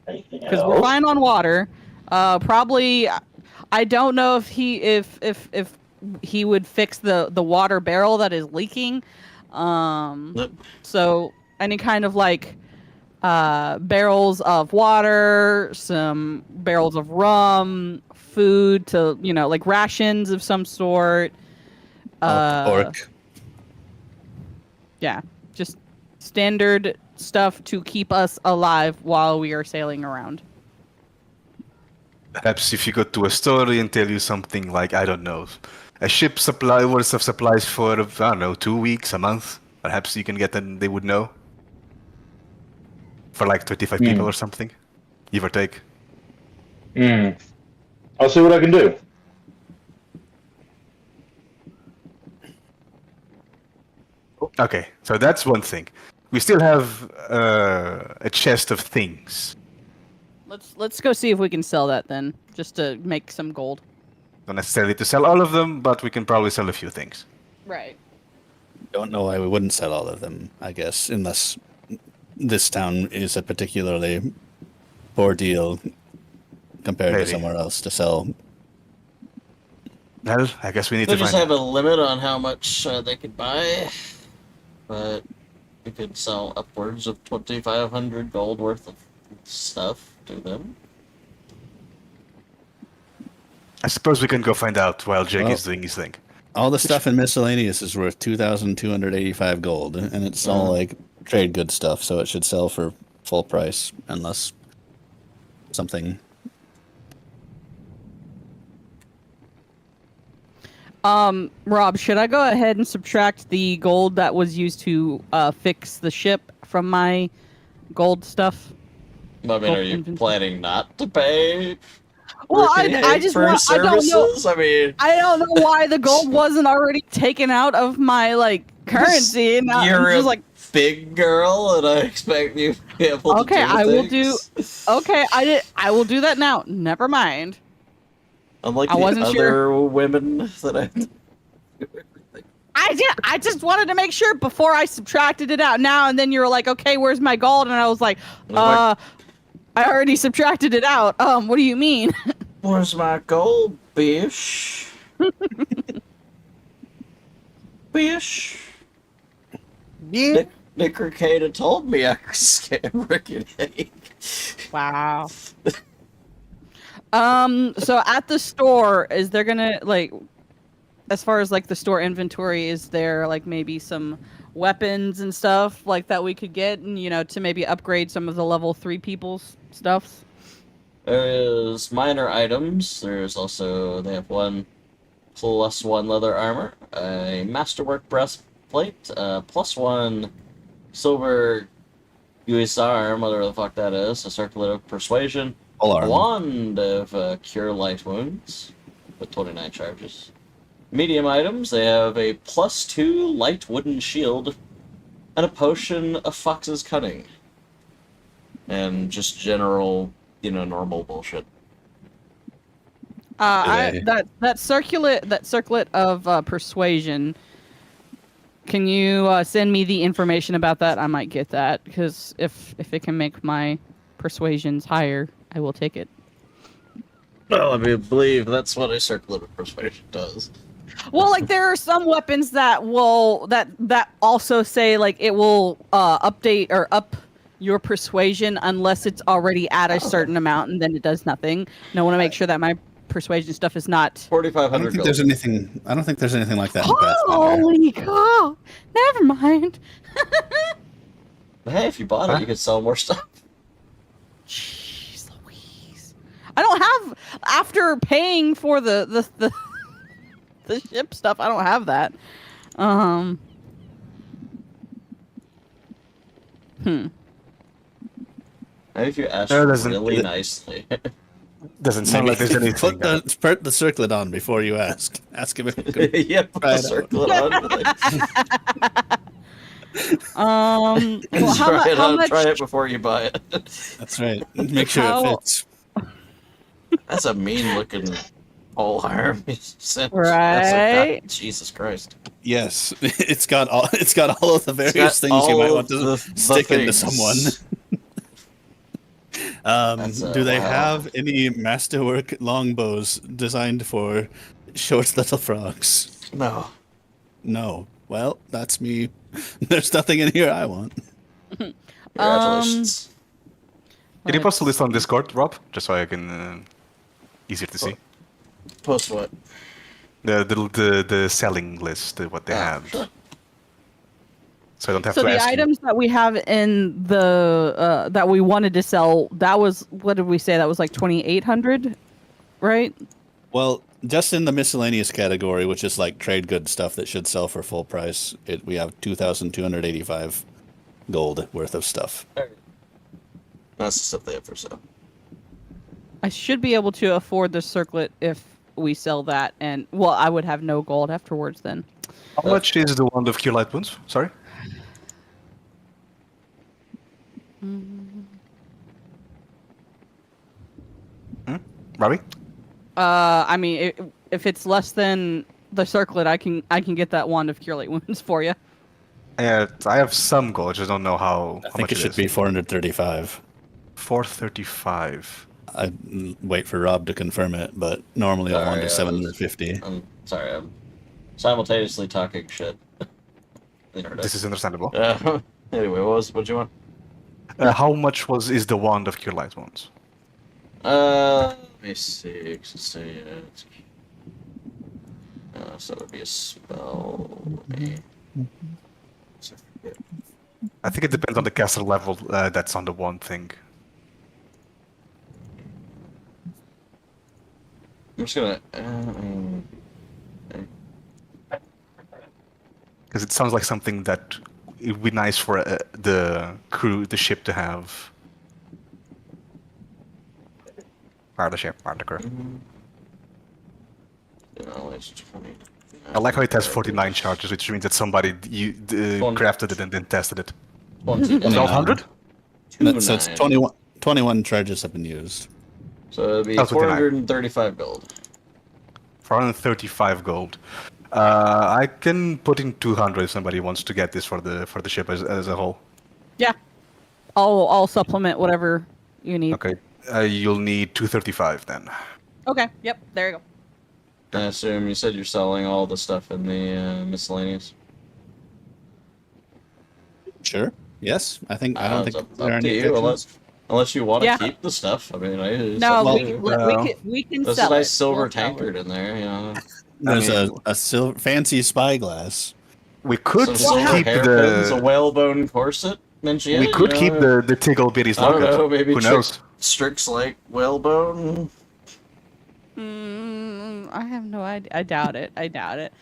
[SPEAKER 4] Anything
[SPEAKER 3] Because
[SPEAKER 4] else?
[SPEAKER 3] we're fine on water. Probably, I don't know if he would fix the water barrel that is leaking. So any kind of like barrels of water, some barrels of rum, food to like rations of some sort.
[SPEAKER 5] Pork.
[SPEAKER 3] Yeah, just standard stuff to keep us alive while we are sailing around.
[SPEAKER 2] Perhaps if you go to a store and tell you something like, I don't know, a ship supply worth of supplies for, I don't know, 2 weeks, a month, perhaps you can get them, they would know. For like 25 people or something, give or take.
[SPEAKER 4] I'll see what I can do.
[SPEAKER 2] Okay, so that's one thing. We still have a chest of things.
[SPEAKER 3] Let's go see if we can sell that then, just to make some gold.
[SPEAKER 2] Not necessarily to sell all of them, but we can probably sell a few things.
[SPEAKER 3] Right.
[SPEAKER 5] Don't know why we wouldn't sell all of them, I guess, unless this town is a particularly poor deal compared
[SPEAKER 2] Maybe.
[SPEAKER 5] to somewhere else to sell.
[SPEAKER 2] Well, I guess we need
[SPEAKER 1] They
[SPEAKER 2] to
[SPEAKER 1] just
[SPEAKER 2] find
[SPEAKER 1] have a limit on how much they could buy, but we could sell upwards of 2,500 gold worth of stuff to them.
[SPEAKER 2] I suppose we can go find out while Jake
[SPEAKER 5] Well-
[SPEAKER 2] is doing his thing.
[SPEAKER 5] All the stuff in miscellaneous is worth 2,285 gold, and it's all like trade good stuff, so it should sell for full price unless something.
[SPEAKER 3] Rob, should I go ahead and subtract the gold that was used to fix the ship from my gold stuff?
[SPEAKER 1] I mean, are you
[SPEAKER 3] Inventory.
[SPEAKER 1] planning not to pay?
[SPEAKER 3] Well,
[SPEAKER 1] Rookie
[SPEAKER 3] I just
[SPEAKER 1] for
[SPEAKER 3] want, I don't know.
[SPEAKER 1] services? I mean,
[SPEAKER 3] I don't know why the gold wasn't already taken out of my like currency. And now
[SPEAKER 1] you're
[SPEAKER 3] I'm just
[SPEAKER 1] a
[SPEAKER 3] like,
[SPEAKER 1] big girl, and I expect you to be able to
[SPEAKER 3] okay,
[SPEAKER 1] do
[SPEAKER 3] I will do.
[SPEAKER 1] things.
[SPEAKER 3] Okay, I will do that now. Never mind.
[SPEAKER 1] Unlike
[SPEAKER 3] I
[SPEAKER 1] the
[SPEAKER 3] wasn't
[SPEAKER 1] other
[SPEAKER 3] sure.
[SPEAKER 1] women that
[SPEAKER 3] I just wanted to make sure before I subtracted it out. Now and then you were like, okay, where's my gold? And I was like, I already subtracted it out. What do you mean?
[SPEAKER 1] Where's my gold, Bish? Bish?
[SPEAKER 3] Yeah.
[SPEAKER 1] Nick Ricada told me I could scam Rick and Hank.
[SPEAKER 3] Wow. So at the store, is there gonna like, as far as like the store inventory, is there like maybe some weapons and stuff like that we could get, and to maybe upgrade some of the level 3 people's stuffs?
[SPEAKER 1] There is minor items. There's also, they have +1 leather armor, a masterwork breastplate, +1 silver US arm, whatever the fuck that is, a circlet of persuasion,
[SPEAKER 5] Full
[SPEAKER 1] a
[SPEAKER 5] armor.
[SPEAKER 1] wand of cure light wounds with 29 charges. Medium items, they have a +2 light wooden shield and a potion of Fox's Cunning. And just general, normal bullshit.
[SPEAKER 3] That circlet of persuasion. Can you send me the information about that? I might get that, because if it can make my persuasions higher, I will take it.
[SPEAKER 1] Well, I believe that's what a circlet of persuasion does.
[SPEAKER 3] Well, like there are some weapons that will that also say like it will update or up your persuasion unless it's already at a certain amount, and then it does nothing. And I want to make sure that my persuasion stuff is not.
[SPEAKER 1] 4,500
[SPEAKER 5] I don't think
[SPEAKER 1] gold.
[SPEAKER 5] there's anything. I don't think there's anything like that in Pathfinder.
[SPEAKER 3] Holy cow! Never mind.
[SPEAKER 1] Hey, if you bought it, you could sell more stuff.
[SPEAKER 3] Jeez Louise! I don't have, after paying for the ship stuff. I don't have that.
[SPEAKER 1] Maybe if you ask
[SPEAKER 2] No, it doesn't-
[SPEAKER 1] really
[SPEAKER 2] it-
[SPEAKER 1] nicely.
[SPEAKER 2] Doesn't sound like there's anything.
[SPEAKER 5] Put the circlet on before you ask. Ask him if you can
[SPEAKER 1] Yeah, put
[SPEAKER 5] try
[SPEAKER 1] the
[SPEAKER 5] it out.
[SPEAKER 1] circlet on.
[SPEAKER 3] Well, how much?
[SPEAKER 1] Try it before you buy it.
[SPEAKER 5] That's right. Make sure
[SPEAKER 3] How-
[SPEAKER 5] it fits.
[SPEAKER 1] That's a mean looking pole arm.
[SPEAKER 3] Right?
[SPEAKER 1] Jesus Christ.
[SPEAKER 5] Yes, it's got all of the various things you might want to stick into someone. Do they
[SPEAKER 1] wow.
[SPEAKER 5] have any masterwork longbows designed for short little frogs?
[SPEAKER 1] No.
[SPEAKER 5] No. Well, that's me. There's nothing in here I want.
[SPEAKER 1] Congratulations.
[SPEAKER 2] Can you post a list on Discord, Rob? Just so I can easier to see.
[SPEAKER 1] Post what?
[SPEAKER 2] The selling list, what they have.
[SPEAKER 1] Sure.
[SPEAKER 2] So I don't have
[SPEAKER 3] So
[SPEAKER 2] to
[SPEAKER 3] the
[SPEAKER 2] ask you.
[SPEAKER 3] items that we have in the that we wanted to sell, that was, what did we say? That was like 2,800, right?
[SPEAKER 5] Well, just in the miscellaneous category, which is like trade good stuff that should sell for full price, we have 2,285 gold worth of stuff.
[SPEAKER 1] That's the stuff they have for sale.
[SPEAKER 3] I should be able to afford the circlet if we sell that, and well, I would have no gold afterwards then.
[SPEAKER 2] How much is the wand of cure light wounds? Sorry. Robbie?
[SPEAKER 3] I mean, if it's less than the circlet, I can get that wand of cure light wounds for you.
[SPEAKER 2] Yeah, I have some gold. I just don't know how
[SPEAKER 5] I
[SPEAKER 2] much
[SPEAKER 5] think it should
[SPEAKER 2] is.
[SPEAKER 5] be 435.
[SPEAKER 2] 435.
[SPEAKER 5] I wait for Rob to confirm it, but normally I'll want to 750.
[SPEAKER 1] I'm sorry, I'm simultaneously talking shit.
[SPEAKER 2] This is understandable.
[SPEAKER 1] Anyway, what you want?
[SPEAKER 2] How much is the wand of cure light wounds?
[SPEAKER 1] Let me see. Let's see it. So it would be a spell. Let me.
[SPEAKER 2] I think it depends on the caster level that's on the wand thing.
[SPEAKER 1] I'm just gonna.
[SPEAKER 2] Because it sounds like something that it would be nice for the crew, the ship to have. Part of the ship, part of the crew.
[SPEAKER 1] It's 20.
[SPEAKER 2] I like how it has 49 charges, which means that somebody crafted it and then tested it. 1200?
[SPEAKER 5] So it's 21 charges have been used.
[SPEAKER 1] So it'd be
[SPEAKER 2] That's what they like.
[SPEAKER 1] 435 gold.
[SPEAKER 2] 435 gold. I can put in 200 if somebody wants to get this for the ship as a whole.
[SPEAKER 3] Yeah, I'll supplement whatever you need.
[SPEAKER 2] Okay, you'll need 235 then.
[SPEAKER 3] Okay. Yep. There you go.
[SPEAKER 1] I assume you said you're selling all the stuff in the miscellaneous.
[SPEAKER 5] Sure. Yes. I don't
[SPEAKER 1] It's
[SPEAKER 5] think
[SPEAKER 1] up
[SPEAKER 5] there are
[SPEAKER 1] to
[SPEAKER 5] any
[SPEAKER 1] you,
[SPEAKER 5] objections.
[SPEAKER 1] unless you want to
[SPEAKER 3] Yeah.
[SPEAKER 1] keep the stuff. I mean, it's
[SPEAKER 3] No,
[SPEAKER 1] up to
[SPEAKER 3] we
[SPEAKER 1] you.
[SPEAKER 3] can,
[SPEAKER 2] Well,
[SPEAKER 3] we can
[SPEAKER 1] There's a
[SPEAKER 3] sell
[SPEAKER 1] nice
[SPEAKER 3] it.
[SPEAKER 1] silver
[SPEAKER 3] We'll sell
[SPEAKER 1] tankard
[SPEAKER 3] it.
[SPEAKER 1] in there, you know.
[SPEAKER 5] There's
[SPEAKER 2] mean,
[SPEAKER 5] a fancy spyglass.
[SPEAKER 2] we could
[SPEAKER 1] Some
[SPEAKER 3] Well,
[SPEAKER 1] silver
[SPEAKER 2] keep
[SPEAKER 1] hairpins, a
[SPEAKER 2] the
[SPEAKER 1] whalebone corset, mention
[SPEAKER 2] we
[SPEAKER 1] it,
[SPEAKER 2] could
[SPEAKER 1] you
[SPEAKER 2] keep
[SPEAKER 1] know.
[SPEAKER 2] the Tiggle-Bitty's
[SPEAKER 1] I don't
[SPEAKER 2] locket.
[SPEAKER 1] know, maybe
[SPEAKER 2] Who knows?
[SPEAKER 1] Strix like whalebone.
[SPEAKER 3] I have no idea. I doubt it. I doubt it.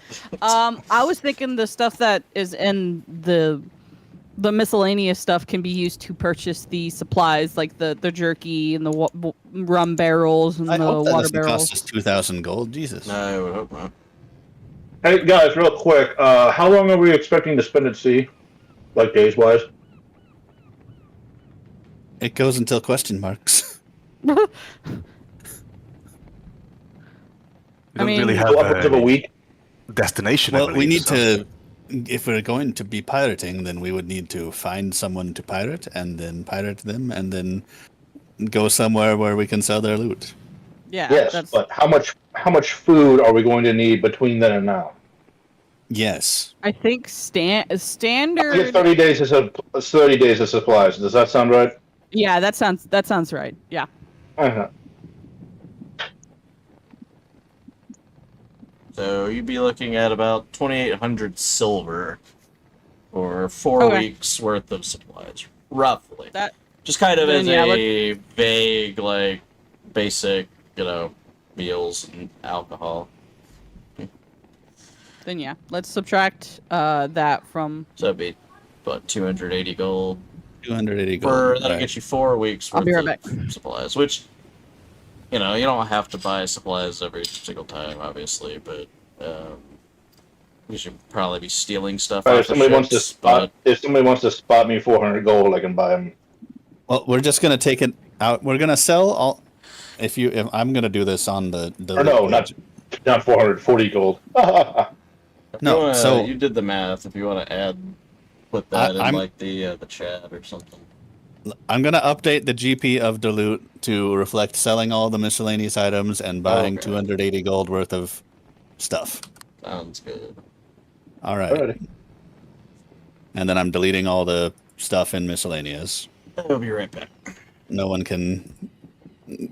[SPEAKER 3] I was thinking the stuff that is in the miscellaneous stuff can be used to purchase the supplies, like the jerky and the rum barrels and
[SPEAKER 5] I
[SPEAKER 3] the
[SPEAKER 5] hope that
[SPEAKER 3] water
[SPEAKER 5] doesn't
[SPEAKER 3] barrels.
[SPEAKER 5] cost us 2,000 gold. Jesus.
[SPEAKER 1] No, I would hope not.
[SPEAKER 4] Hey guys, real quick, how long are we expecting to spend at sea, like days wise?
[SPEAKER 5] It goes until question marks.
[SPEAKER 2] We don't
[SPEAKER 3] mean,
[SPEAKER 2] really have
[SPEAKER 4] Upwards of a week.
[SPEAKER 2] destination. I
[SPEAKER 5] Well,
[SPEAKER 2] believe,
[SPEAKER 5] we need
[SPEAKER 2] so.
[SPEAKER 5] to. If we're going to be pirating, then we would need to find someone to pirate, and then pirate them, and then go somewhere where we can sell their loot.
[SPEAKER 3] Yeah,
[SPEAKER 4] Yes,
[SPEAKER 3] that's
[SPEAKER 4] but how much food are we going to need between then and now?
[SPEAKER 5] Yes.
[SPEAKER 3] I think
[SPEAKER 4] I get
[SPEAKER 3] standard.
[SPEAKER 4] 30 days of supplies. Does that sound right?
[SPEAKER 3] Yeah, that sounds right. Yeah.
[SPEAKER 4] Uh-huh.
[SPEAKER 1] So you'd be looking at about 2,800 silver for 4
[SPEAKER 3] Okay.
[SPEAKER 1] weeks worth of supplies, roughly.
[SPEAKER 3] That
[SPEAKER 1] Just kind of
[SPEAKER 3] Then,
[SPEAKER 1] as
[SPEAKER 3] yeah,
[SPEAKER 1] a vague, like, basic, meals and alcohol.
[SPEAKER 3] then yeah, let's subtract that from.
[SPEAKER 1] So that'd be, what, 280 gold?
[SPEAKER 5] 280 gold.
[SPEAKER 1] That'll
[SPEAKER 5] Right.
[SPEAKER 1] get you 4 weeks
[SPEAKER 3] I'll
[SPEAKER 1] worth
[SPEAKER 3] be right
[SPEAKER 1] of
[SPEAKER 3] back.
[SPEAKER 1] supplies, which, you don't have to buy supplies every single time, obviously, but you should probably be stealing stuff
[SPEAKER 4] All right,
[SPEAKER 1] off
[SPEAKER 4] if
[SPEAKER 1] the
[SPEAKER 4] somebody wants to
[SPEAKER 1] ships,
[SPEAKER 4] spot, if somebody wants to spot me 400 gold, I can buy them.
[SPEAKER 5] Well, we're just gonna take it out. We're gonna sell all. If I'm gonna do this on the
[SPEAKER 4] Or no,
[SPEAKER 5] loot
[SPEAKER 4] not
[SPEAKER 5] page.
[SPEAKER 4] 440 gold.
[SPEAKER 5] No, so
[SPEAKER 1] you did the math. If you want to put that in
[SPEAKER 5] I'm-
[SPEAKER 1] like the chat or something.
[SPEAKER 5] I'm gonna update the GP of Dilute to reflect selling all the miscellaneous items and buying
[SPEAKER 1] Okay.
[SPEAKER 5] 280 gold worth of stuff.
[SPEAKER 1] Sounds good.
[SPEAKER 5] All right.
[SPEAKER 4] Alrighty.
[SPEAKER 5] And then I'm deleting all the stuff in miscellaneous.
[SPEAKER 1] I'll be right back.
[SPEAKER 5] No one can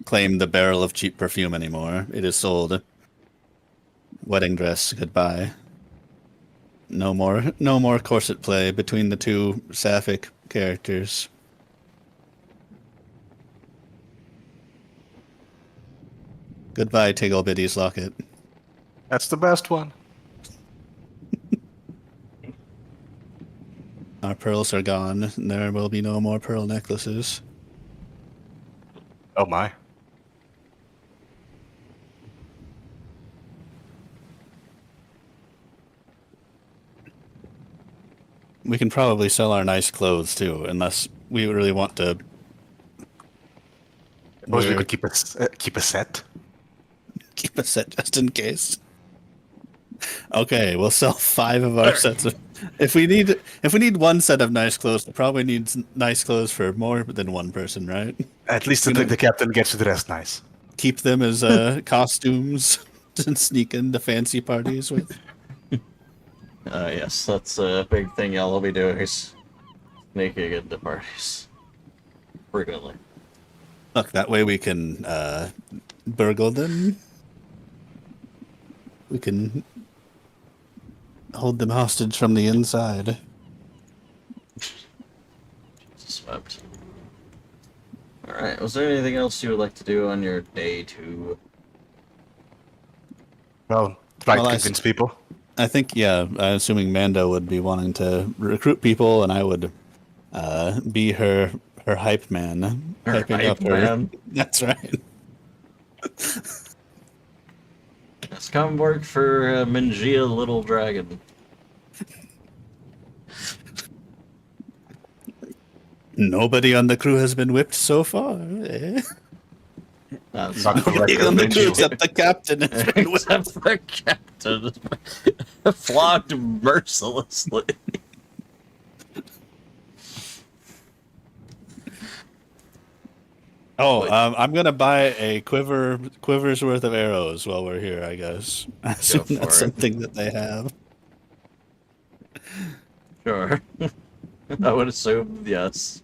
[SPEAKER 5] claim the barrel of cheap perfume anymore. It is sold. Wedding dress, goodbye. No more corset play between the two sapphic characters. Goodbye, Tiggle Bitty's locket.
[SPEAKER 2] That's the best one.
[SPEAKER 5] Our pearls are gone. There will be no more pearl necklaces.
[SPEAKER 2] Oh my.
[SPEAKER 5] We can probably sell our nice clothes too, unless we really want to.
[SPEAKER 2] Suppose we
[SPEAKER 5] We're-
[SPEAKER 2] could keep a set.
[SPEAKER 5] Keep a set just in case. Okay, we'll sell 5 of our sets of. If we need one set of nice clothes, we probably need nice clothes for more than one person, right?
[SPEAKER 2] At least
[SPEAKER 5] You know-
[SPEAKER 2] the captain gets to dress nice.
[SPEAKER 5] Keep them as costumes to sneak into fancy parties with.
[SPEAKER 1] Yes, that's a big thing y'all will be doing is sneaking into parties. Frequently.
[SPEAKER 5] Look, that way we can burgle them. We can hold them hostage from the inside.
[SPEAKER 1] Swept. Alright, was there anything else you would like to do on your day 2?
[SPEAKER 2] Well, try
[SPEAKER 5] Well,
[SPEAKER 2] to
[SPEAKER 5] I
[SPEAKER 2] convince people.
[SPEAKER 5] I think, yeah, assuming Mando would be wanting to recruit people, and I would be her hype man.
[SPEAKER 1] Her
[SPEAKER 5] hyping
[SPEAKER 1] hype
[SPEAKER 5] up her.
[SPEAKER 1] man?
[SPEAKER 5] That's right.
[SPEAKER 1] Let's come work for Mingia Little Dragon.
[SPEAKER 5] Nobody on the crew has been whipped so far. Eh?
[SPEAKER 1] That's
[SPEAKER 2] Not
[SPEAKER 5] Nobody
[SPEAKER 2] correct,
[SPEAKER 5] on the crew
[SPEAKER 2] Mingie.
[SPEAKER 5] except the captain has been whipped.
[SPEAKER 1] except the captain. Flogged mercilessly.
[SPEAKER 5] Oh,
[SPEAKER 1] Wait.
[SPEAKER 5] I'm gonna buy a quiver's worth of arrows while we're here. I guess. I assume
[SPEAKER 1] for
[SPEAKER 5] that's
[SPEAKER 1] it.
[SPEAKER 5] something that they have.
[SPEAKER 1] Sure. I would assume yes.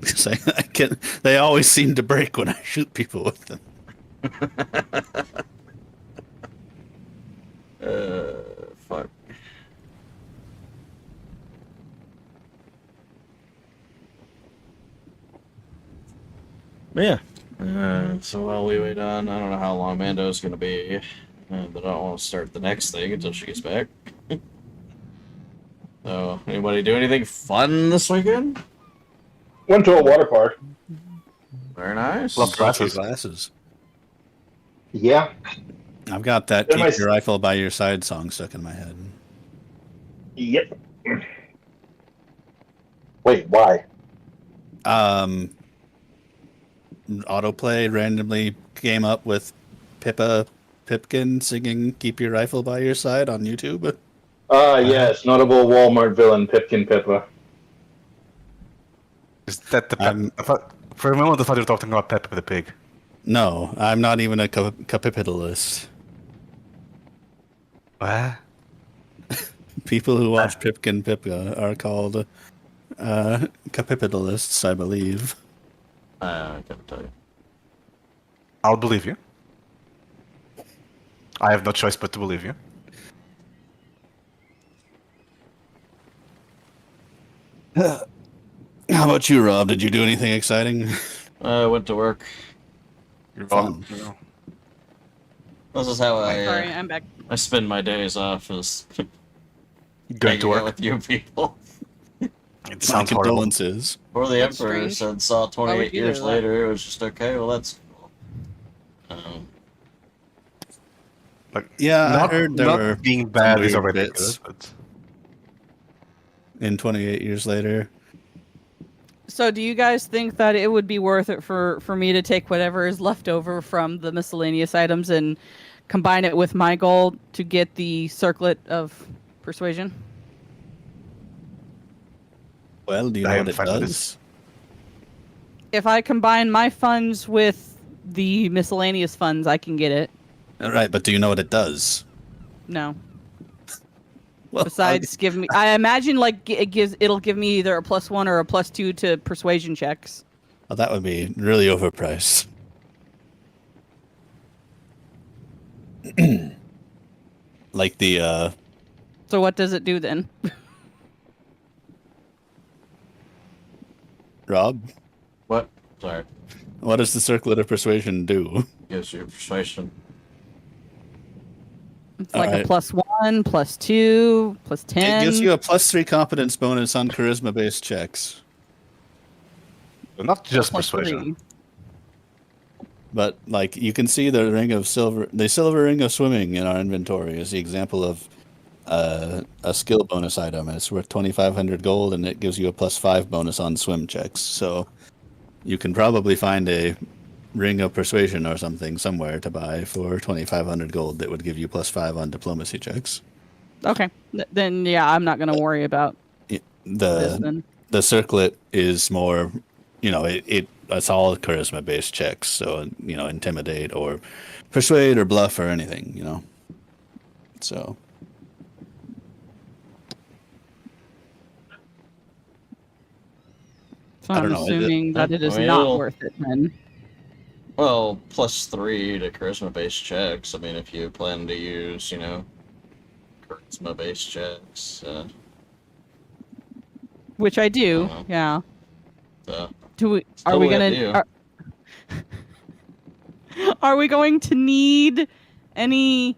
[SPEAKER 5] 'Cause I can. They always seem to break when I shoot people with them.
[SPEAKER 1] Fuck. But yeah. So while we wait on, I don't know how long Mando's gonna be, but I don't want to start the next thing until she gets back. So, anybody do anything fun this weekend?
[SPEAKER 4] Went to a water park.
[SPEAKER 1] Very nice.
[SPEAKER 2] Love
[SPEAKER 5] Glasses.
[SPEAKER 2] glasses.
[SPEAKER 5] Glasses.
[SPEAKER 4] Yeah.
[SPEAKER 5] I've got that
[SPEAKER 4] They're
[SPEAKER 5] "Keep
[SPEAKER 4] my-
[SPEAKER 5] Your Rifle by Your Side" song stuck in my head.
[SPEAKER 4] Yep. Wait, why?
[SPEAKER 5] Autoplay randomly came up with Pippa Pipkin singing "Keep Your Rifle by Your Side" on YouTube.
[SPEAKER 4] Yes, notable Walmart villain Pipkin Pippa.
[SPEAKER 2] Is that the
[SPEAKER 5] I'm-
[SPEAKER 2] for a moment I thought you were talking about Peppa the Pig.
[SPEAKER 5] No, I'm not even a capitalist.
[SPEAKER 2] What?
[SPEAKER 5] People who watch Pipkin Pippa are called capitalists, I believe.
[SPEAKER 1] I can't tell you.
[SPEAKER 2] I'll believe you. I have no choice but to believe you.
[SPEAKER 5] How about you, Rob? Did you do anything exciting?
[SPEAKER 1] I went to work.
[SPEAKER 2] You're
[SPEAKER 5] Fun.
[SPEAKER 2] wrong.
[SPEAKER 1] This is how
[SPEAKER 3] Sorry,
[SPEAKER 1] I
[SPEAKER 3] I'm back.
[SPEAKER 1] I spend my days off is
[SPEAKER 2] Going to
[SPEAKER 1] hanging out
[SPEAKER 2] work.
[SPEAKER 1] with you people.
[SPEAKER 2] It
[SPEAKER 5] My
[SPEAKER 2] sounds horrible.
[SPEAKER 5] condolences.
[SPEAKER 1] Or the
[SPEAKER 3] That's
[SPEAKER 1] Emperor
[SPEAKER 3] strange.
[SPEAKER 1] said saw
[SPEAKER 3] would
[SPEAKER 1] 28
[SPEAKER 3] you
[SPEAKER 1] years
[SPEAKER 3] do that?
[SPEAKER 1] later. It was just okay. Well, that's cool.
[SPEAKER 2] Like,
[SPEAKER 5] Yeah, I
[SPEAKER 2] not,
[SPEAKER 5] heard there
[SPEAKER 2] not
[SPEAKER 5] were
[SPEAKER 2] being bad
[SPEAKER 5] some
[SPEAKER 2] is
[SPEAKER 5] weird
[SPEAKER 2] already
[SPEAKER 5] bits.
[SPEAKER 2] good, but
[SPEAKER 5] In 28 years later.
[SPEAKER 3] So, do you guys think that it would be worth it for me to take whatever is left over from the miscellaneous items and combine it with my gold to get the circlet of persuasion?
[SPEAKER 5] Well, do you
[SPEAKER 2] I
[SPEAKER 5] know
[SPEAKER 2] am
[SPEAKER 5] what it
[SPEAKER 2] fine with
[SPEAKER 5] does?
[SPEAKER 2] this.
[SPEAKER 3] If I combine my funds with the miscellaneous funds, I can get it.
[SPEAKER 5] All right, but do you know what it does?
[SPEAKER 3] No.
[SPEAKER 5] Well,
[SPEAKER 3] Besides, give me. I imagine like it'll give me either a +1 or a +2 to persuasion checks.
[SPEAKER 5] well, that would be really overpriced. Like the
[SPEAKER 3] So what does it do then?
[SPEAKER 5] Rob,
[SPEAKER 1] what? Sorry.
[SPEAKER 5] what does the circlet of persuasion do?
[SPEAKER 1] Gives you persuasion.
[SPEAKER 3] It's like
[SPEAKER 5] Alright.
[SPEAKER 3] a +1, +2, +10.
[SPEAKER 5] It gives you a +3 competence bonus on charisma-based checks.
[SPEAKER 2] But not just
[SPEAKER 3] +3.
[SPEAKER 2] persuasion.
[SPEAKER 5] But like you can see the silver ring of swimming in our inventory is the example of a skill bonus item, and it's worth 2,500 gold, and it gives you a +5 bonus on swim checks. So you can probably find a ring of persuasion or something somewhere to buy for 2,500 gold that would give you +5 on diplomacy checks.
[SPEAKER 3] Okay. Then yeah, I'm not gonna worry about this
[SPEAKER 5] The
[SPEAKER 3] then.
[SPEAKER 5] circlet is more, it's all charisma based checks, so intimidate or persuade or bluff or anything, So
[SPEAKER 3] So
[SPEAKER 5] I
[SPEAKER 3] I'm
[SPEAKER 5] don't know,
[SPEAKER 3] assuming that it is
[SPEAKER 1] I mean,
[SPEAKER 3] not
[SPEAKER 1] it'll-
[SPEAKER 3] worth it then.
[SPEAKER 1] Well, +3 to charisma-based checks. I mean, if you plan to use, charisma-based checks,
[SPEAKER 3] Which I do.
[SPEAKER 1] Uh-huh.
[SPEAKER 3] Yeah.
[SPEAKER 1] so
[SPEAKER 3] Do we? Are we
[SPEAKER 1] totally up
[SPEAKER 3] gonna? Are we going to need any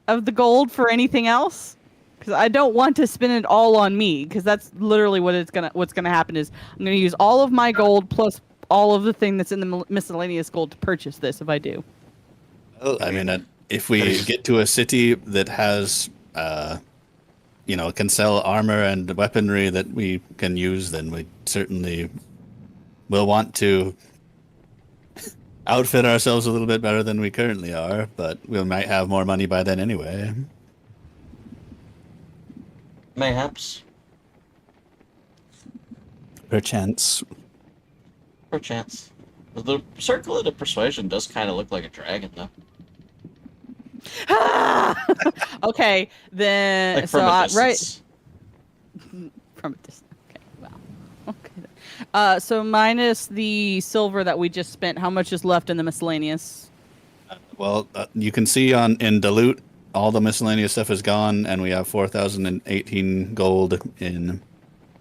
[SPEAKER 3] of the gold for anything else? Because I don't want to spend it all on me. Because that's literally what's gonna happen is I'm gonna use all of my gold plus all of the thing that's in the miscellaneous gold to purchase this. If I do.
[SPEAKER 5] I mean, if we get to a city that has, can sell armor and weaponry that we can use, then we certainly will want to outfit ourselves a little bit better than we currently are, but we might have more money by then anyway.
[SPEAKER 1] mayhaps.
[SPEAKER 5] Perchance.
[SPEAKER 1] Perchance. The circlet of persuasion does kind of look like a dragon, though.
[SPEAKER 3] Okay, then
[SPEAKER 1] Like from a distance.
[SPEAKER 3] from a distance. Okay, wow. Okay. So minus the silver that we just spent, how much is left in the miscellaneous?
[SPEAKER 5] Well, you can see in Dilute, all the miscellaneous stuff is gone, and we have 4,018 gold in.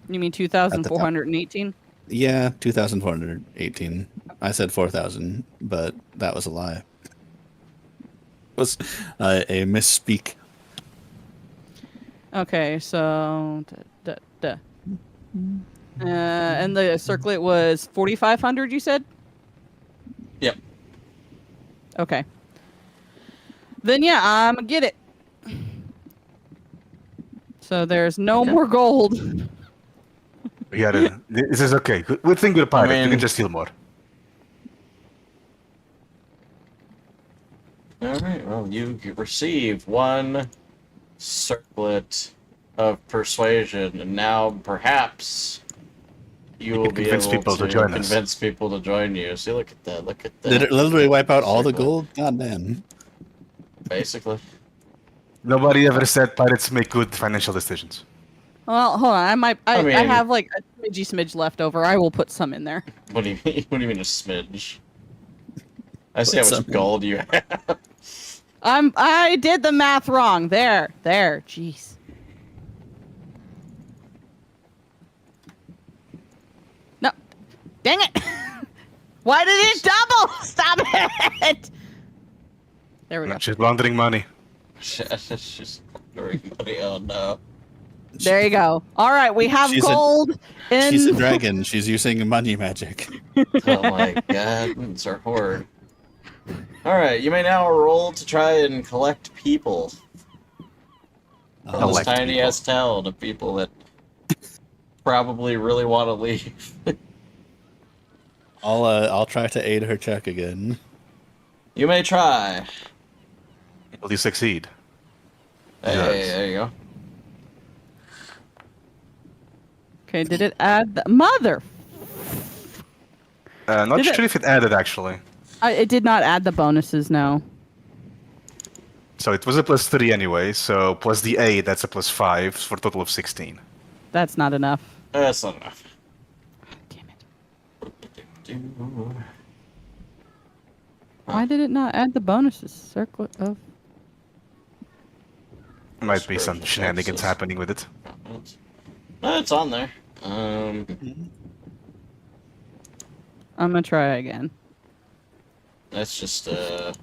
[SPEAKER 3] You mean 2,418?
[SPEAKER 5] Yeah, 2,418. I said 4,000, but that was a lie. It was a misspeak.
[SPEAKER 3] Okay, so and the circlet was 4,500. You said?
[SPEAKER 1] Yep.
[SPEAKER 3] Okay. Then yeah, I'm gonna get it. So there's no more gold.
[SPEAKER 2] We gotta. This is okay. Good thing we're pirate. You
[SPEAKER 1] mean-
[SPEAKER 2] can just steal more.
[SPEAKER 1] All right. Well, you receive one circlet of persuasion, and now perhaps you will
[SPEAKER 2] can
[SPEAKER 1] be
[SPEAKER 2] convince
[SPEAKER 1] able
[SPEAKER 2] people
[SPEAKER 1] to
[SPEAKER 2] to join us.
[SPEAKER 1] convince people to join you. See, look at that. Look at that.
[SPEAKER 5] Did it literally wipe out all the
[SPEAKER 1] Circlet.
[SPEAKER 5] gold? God damn.
[SPEAKER 1] Basically.
[SPEAKER 2] Nobody ever said pirates make good financial decisions.
[SPEAKER 3] Well, hold on. I
[SPEAKER 1] mean-
[SPEAKER 3] have like a smidge left over. I will put some in there.
[SPEAKER 1] What do you mean? What do you mean a smidge? I see how
[SPEAKER 5] Put
[SPEAKER 1] much
[SPEAKER 5] something.
[SPEAKER 1] gold you have.
[SPEAKER 3] I did the math wrong. There. Jeez. No. Dang it. Why did it double? Stop it. There we go.
[SPEAKER 2] She's laundering money.
[SPEAKER 1] She's wondering, oh no.
[SPEAKER 3] There you go. All right, we have
[SPEAKER 5] She's a-
[SPEAKER 3] gold in
[SPEAKER 5] She's a dragon. She's using money magic.
[SPEAKER 1] Oh my god, it's our horde. Alright, you may now roll to try and collect people. From this
[SPEAKER 2] Collect
[SPEAKER 1] tiny
[SPEAKER 2] people.
[SPEAKER 1] ass town of people that probably really want to leave.
[SPEAKER 5] I'll try to aid her check again.
[SPEAKER 1] You may try.
[SPEAKER 2] Will you succeed?
[SPEAKER 1] Hey,
[SPEAKER 2] Yes.
[SPEAKER 1] there you go.
[SPEAKER 3] Okay, did it add the mother?
[SPEAKER 2] Not
[SPEAKER 3] Did it-
[SPEAKER 2] sure if it added actually.
[SPEAKER 3] It did not add the bonuses, no.
[SPEAKER 2] So it was a +3 anyway. So plus the 8, that's a +5 for a total of 16.
[SPEAKER 3] That's not enough.
[SPEAKER 1] That's not enough.
[SPEAKER 3] Damn it. Why did it not add the bonuses? Circle of
[SPEAKER 2] Might be some
[SPEAKER 1] Spiritual
[SPEAKER 2] shenanigans
[SPEAKER 1] senses.
[SPEAKER 2] happening with it.
[SPEAKER 1] No, it's on there.
[SPEAKER 3] I'm gonna try again.
[SPEAKER 1] That's just I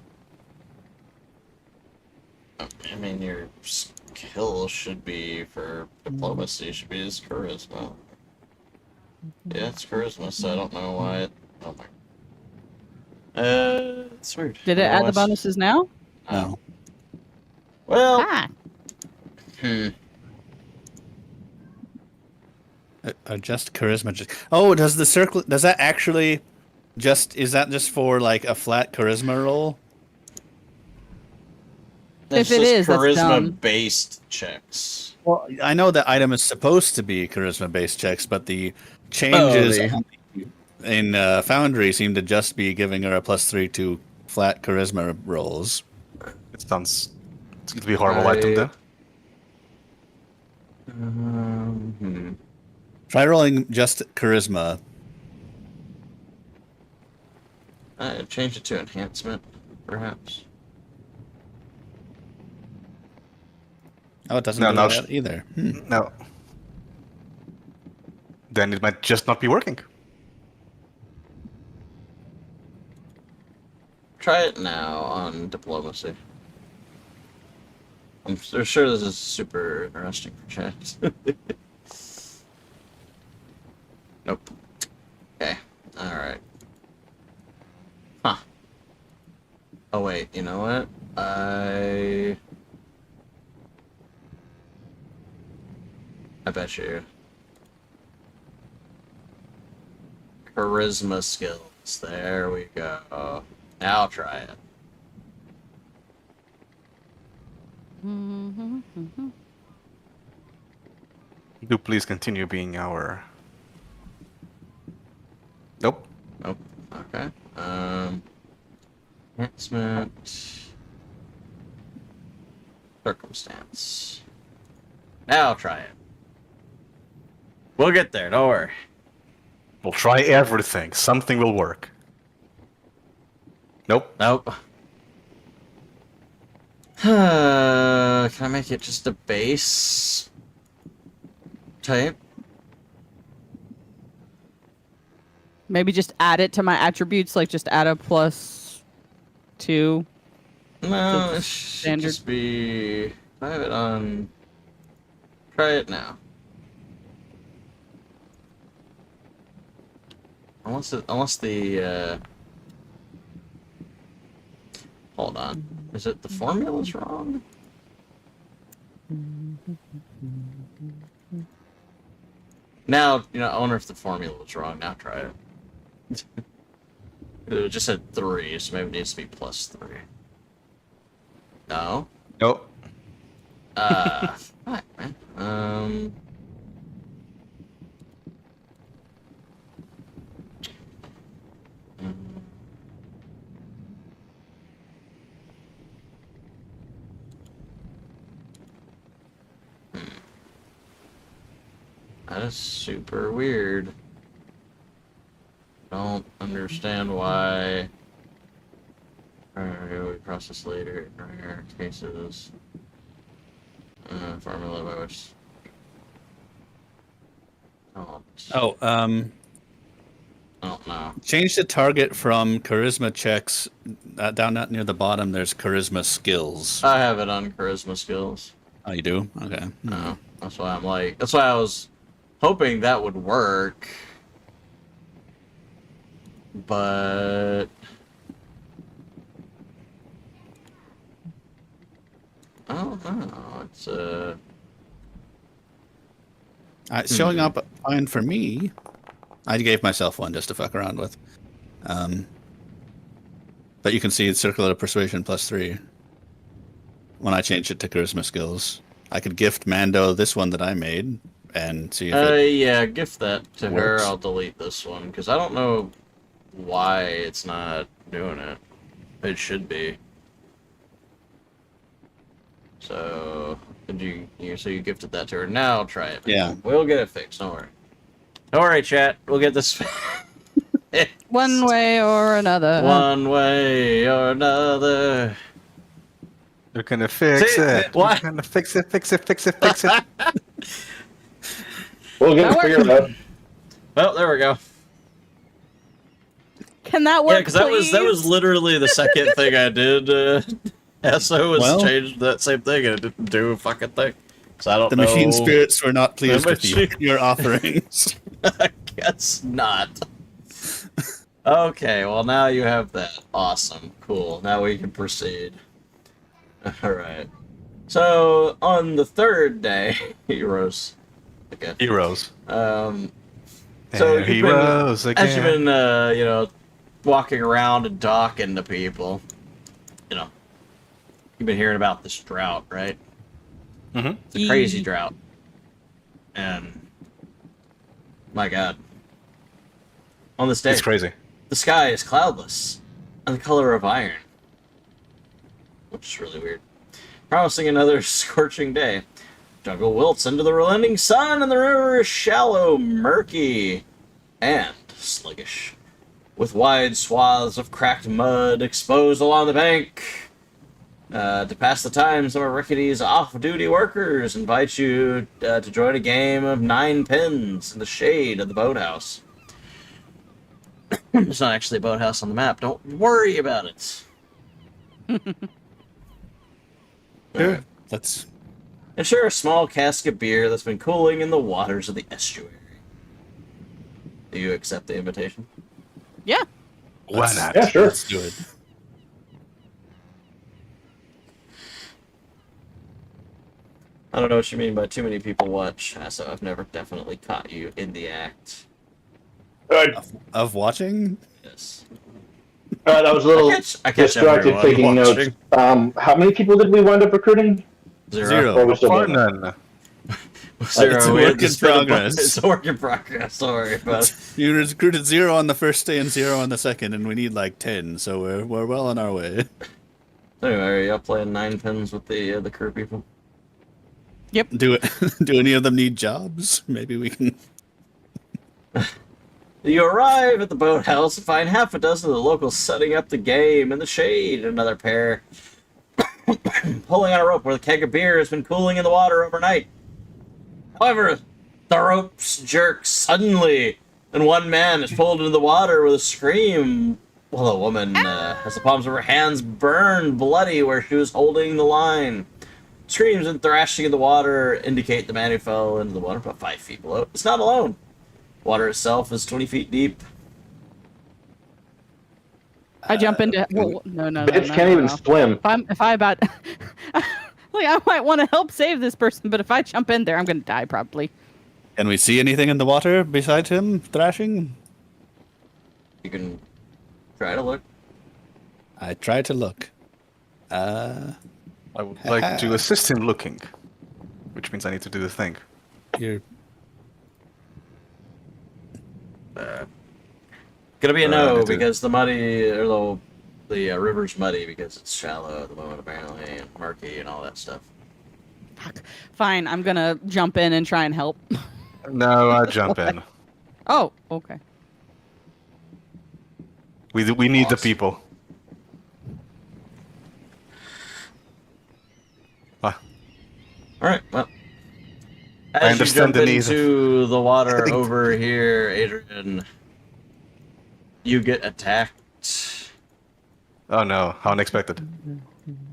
[SPEAKER 1] mean, your skill should be for diplomacy. Should be his charisma. Yeah, it's charisma. So I don't know why it. Oh my. It's weird.
[SPEAKER 3] Did it add the
[SPEAKER 1] Otherwise-
[SPEAKER 3] bonuses now?
[SPEAKER 5] No.
[SPEAKER 1] Well,
[SPEAKER 3] Ah,
[SPEAKER 5] Just charisma. Oh, does the circle? Does that actually? Is that just for like a flat charisma roll?
[SPEAKER 1] it's
[SPEAKER 3] If it
[SPEAKER 1] just
[SPEAKER 3] is, that's dumb.
[SPEAKER 1] charisma-based checks.
[SPEAKER 5] Well, I know the item is supposed to be charisma-based checks, but the changes in Foundry seem to just be giving her a +3 to flat charisma rolls.
[SPEAKER 2] It sounds. It's going to be a horrible item then.
[SPEAKER 5] Try rolling just charisma.
[SPEAKER 1] Change it to enhancement, perhaps.
[SPEAKER 5] Oh, it doesn't
[SPEAKER 2] No,
[SPEAKER 5] do
[SPEAKER 2] no,
[SPEAKER 5] that either.
[SPEAKER 2] No. Then it might just not be working.
[SPEAKER 1] Try it now on diplomacy. I'm sure this is super interesting for chat. Nope. Okay. Alright. Huh. Oh wait, you know what? I bet you. Charisma skills. There we go. Now I'll try it.
[SPEAKER 2] Do please continue being our. Nope.
[SPEAKER 1] Nope. Advancement. Circumstance. Now try it. We'll get there, don't worry.
[SPEAKER 2] We'll try everything. Something will work. Nope.
[SPEAKER 1] Nope. Can I make it just a base type?
[SPEAKER 3] Maybe just add it to my attributes, like just add a +2.
[SPEAKER 1] No,
[SPEAKER 3] The
[SPEAKER 1] it should
[SPEAKER 3] standard.
[SPEAKER 1] just be... I have it on... Try it now. Unless the hold on. Is it the formula's wrong? Now, I wonder if the formula was wrong. Now try it. It just said 3, so maybe it needs to be +3. No?
[SPEAKER 2] Nope.
[SPEAKER 1] Fuck, man. That is super weird. Don't understand why. Alright, we process later. Rare cases. Formula by which. Oh no.
[SPEAKER 5] Change the target from charisma checks down near the bottom. There's charisma skills.
[SPEAKER 1] I have it on charisma skills.
[SPEAKER 5] Oh, you do? Okay.
[SPEAKER 1] No, that's why I'm like. That's why I was hoping that would work. But I don't know.
[SPEAKER 5] It's showing up fine for me. I gave myself one just to fuck around with. But you can see it's circular persuasion +3. When I changed it to charisma skills, I could gift Mando this one that I made and see if
[SPEAKER 1] yeah, gift that to her.
[SPEAKER 5] works.
[SPEAKER 1] I'll delete this one because I don't know why it's not doing it. It should be. So, so you gifted that to her. Now try it.
[SPEAKER 5] Yeah.
[SPEAKER 1] We'll get it fixed. Don't worry. Don't worry, chat. We'll get this
[SPEAKER 3] One way or another.
[SPEAKER 1] one way or another.
[SPEAKER 2] You're gonna fix
[SPEAKER 1] See,
[SPEAKER 2] it.
[SPEAKER 1] what?
[SPEAKER 2] You're gonna fix it.
[SPEAKER 4] We'll get it
[SPEAKER 3] That
[SPEAKER 4] figured out.
[SPEAKER 1] Well, there we go.
[SPEAKER 3] Can that
[SPEAKER 1] Yeah,
[SPEAKER 3] work,
[SPEAKER 1] because that was literally the second thing I did. SO was
[SPEAKER 5] Well-
[SPEAKER 1] changed that same thing and it didn't do a fucking thing. So I don't
[SPEAKER 5] the
[SPEAKER 1] know.
[SPEAKER 5] machine spirits were not pleased with
[SPEAKER 1] machine-
[SPEAKER 5] your offerings.
[SPEAKER 1] I guess not. Okay, well now you have that. Awesome. Cool. Now we can proceed. Alright. So, on the third day, heroes. Again.
[SPEAKER 2] Heroes.
[SPEAKER 1] So
[SPEAKER 2] There
[SPEAKER 1] you've
[SPEAKER 2] he
[SPEAKER 1] been,
[SPEAKER 2] rose again.
[SPEAKER 1] as you've been, walking around and talking to people, you've been hearing about this drought, right?
[SPEAKER 2] Mhm.
[SPEAKER 1] It's a crazy drought. And, my god. On this day,
[SPEAKER 2] It's crazy.
[SPEAKER 1] the sky is cloudless and the color of iron. Which is really weird. Promising another scorching day. Jungle wilts into the relenting sun, and the river is shallow, murky, and sluggish, with wide swaths of cracked mud exposed along the bank. To pass the time, some of Rickety's off-duty workers invite you to join a game of 9 pins in the shade of the boathouse. There's not actually a boathouse on the map. Don't worry about it.
[SPEAKER 5] Sure. That's
[SPEAKER 1] And share a small cask of beer that's been cooling in the waters of the estuary. Do you accept the invitation?
[SPEAKER 3] Yeah.
[SPEAKER 2] Why not?
[SPEAKER 4] Yeah, sure.
[SPEAKER 5] Let's do it.
[SPEAKER 1] I don't know what you mean by too many people watch, so I've never definitely caught you in the act.
[SPEAKER 5] Of watching?
[SPEAKER 1] Yes.
[SPEAKER 4] I was a little
[SPEAKER 1] I catch
[SPEAKER 4] distracted
[SPEAKER 1] everyone
[SPEAKER 4] taking
[SPEAKER 1] watching.
[SPEAKER 4] notes. How many people did we wind up recruiting?
[SPEAKER 1] Zero.
[SPEAKER 5] Zero.
[SPEAKER 4] Or we still
[SPEAKER 2] Far
[SPEAKER 4] don't know?
[SPEAKER 2] none.
[SPEAKER 1] Zero,
[SPEAKER 5] It's a
[SPEAKER 1] we had
[SPEAKER 5] work
[SPEAKER 1] to
[SPEAKER 5] in
[SPEAKER 1] spin a bu-
[SPEAKER 5] progress.
[SPEAKER 1] It's a work in progress. Sorry, but
[SPEAKER 5] You recruited 0 on the first day and 0 on the second, and we need like 10, so we're well on our way.
[SPEAKER 1] anyway, are you up playing 9 pins with the crew people?
[SPEAKER 5] Do it. Do any of them need jobs? Maybe we can.
[SPEAKER 1] You arrive at the boathouse and find half a dozen of the locals setting up the game in the shade. Another pair pulling on a rope where the keg of beer has been cooling in the water overnight. However, the ropes jerk suddenly, and one man is pulled into the water with a scream, while a woman has the palms of her hands burned bloody where she was holding the line. Screams and thrashing in the water indicate the man who fell into the water about 5 feet below. It's not alone. Water itself is 20 feet deep.
[SPEAKER 3] I jump into. Well, no.
[SPEAKER 4] Bitch can't even swim.
[SPEAKER 3] If I about. Like, I might want to help save this person, but if I jump in there, I'm going to die probably.
[SPEAKER 5] Can we see anything in the water besides him thrashing?
[SPEAKER 1] You can try to look.
[SPEAKER 5] I tried to look.
[SPEAKER 2] I would like to assist him looking, which means I need to do the thing.
[SPEAKER 5] You're
[SPEAKER 1] Gonna be a no
[SPEAKER 2] need to-
[SPEAKER 1] because the muddy or the river's muddy because it's shallow at the moment apparently and murky and all that stuff.
[SPEAKER 3] Fuck. Fine, I'm going to jump in and try and help.
[SPEAKER 2] No, I jump in.
[SPEAKER 3] Oh, okay.
[SPEAKER 2] We need the
[SPEAKER 1] Awesome.
[SPEAKER 2] people. Ah,
[SPEAKER 1] All right, well.
[SPEAKER 2] I
[SPEAKER 1] As you
[SPEAKER 2] understand
[SPEAKER 1] jump
[SPEAKER 2] the need.
[SPEAKER 1] into the water over here, Adrian, you get attacked
[SPEAKER 2] oh no, how unexpected.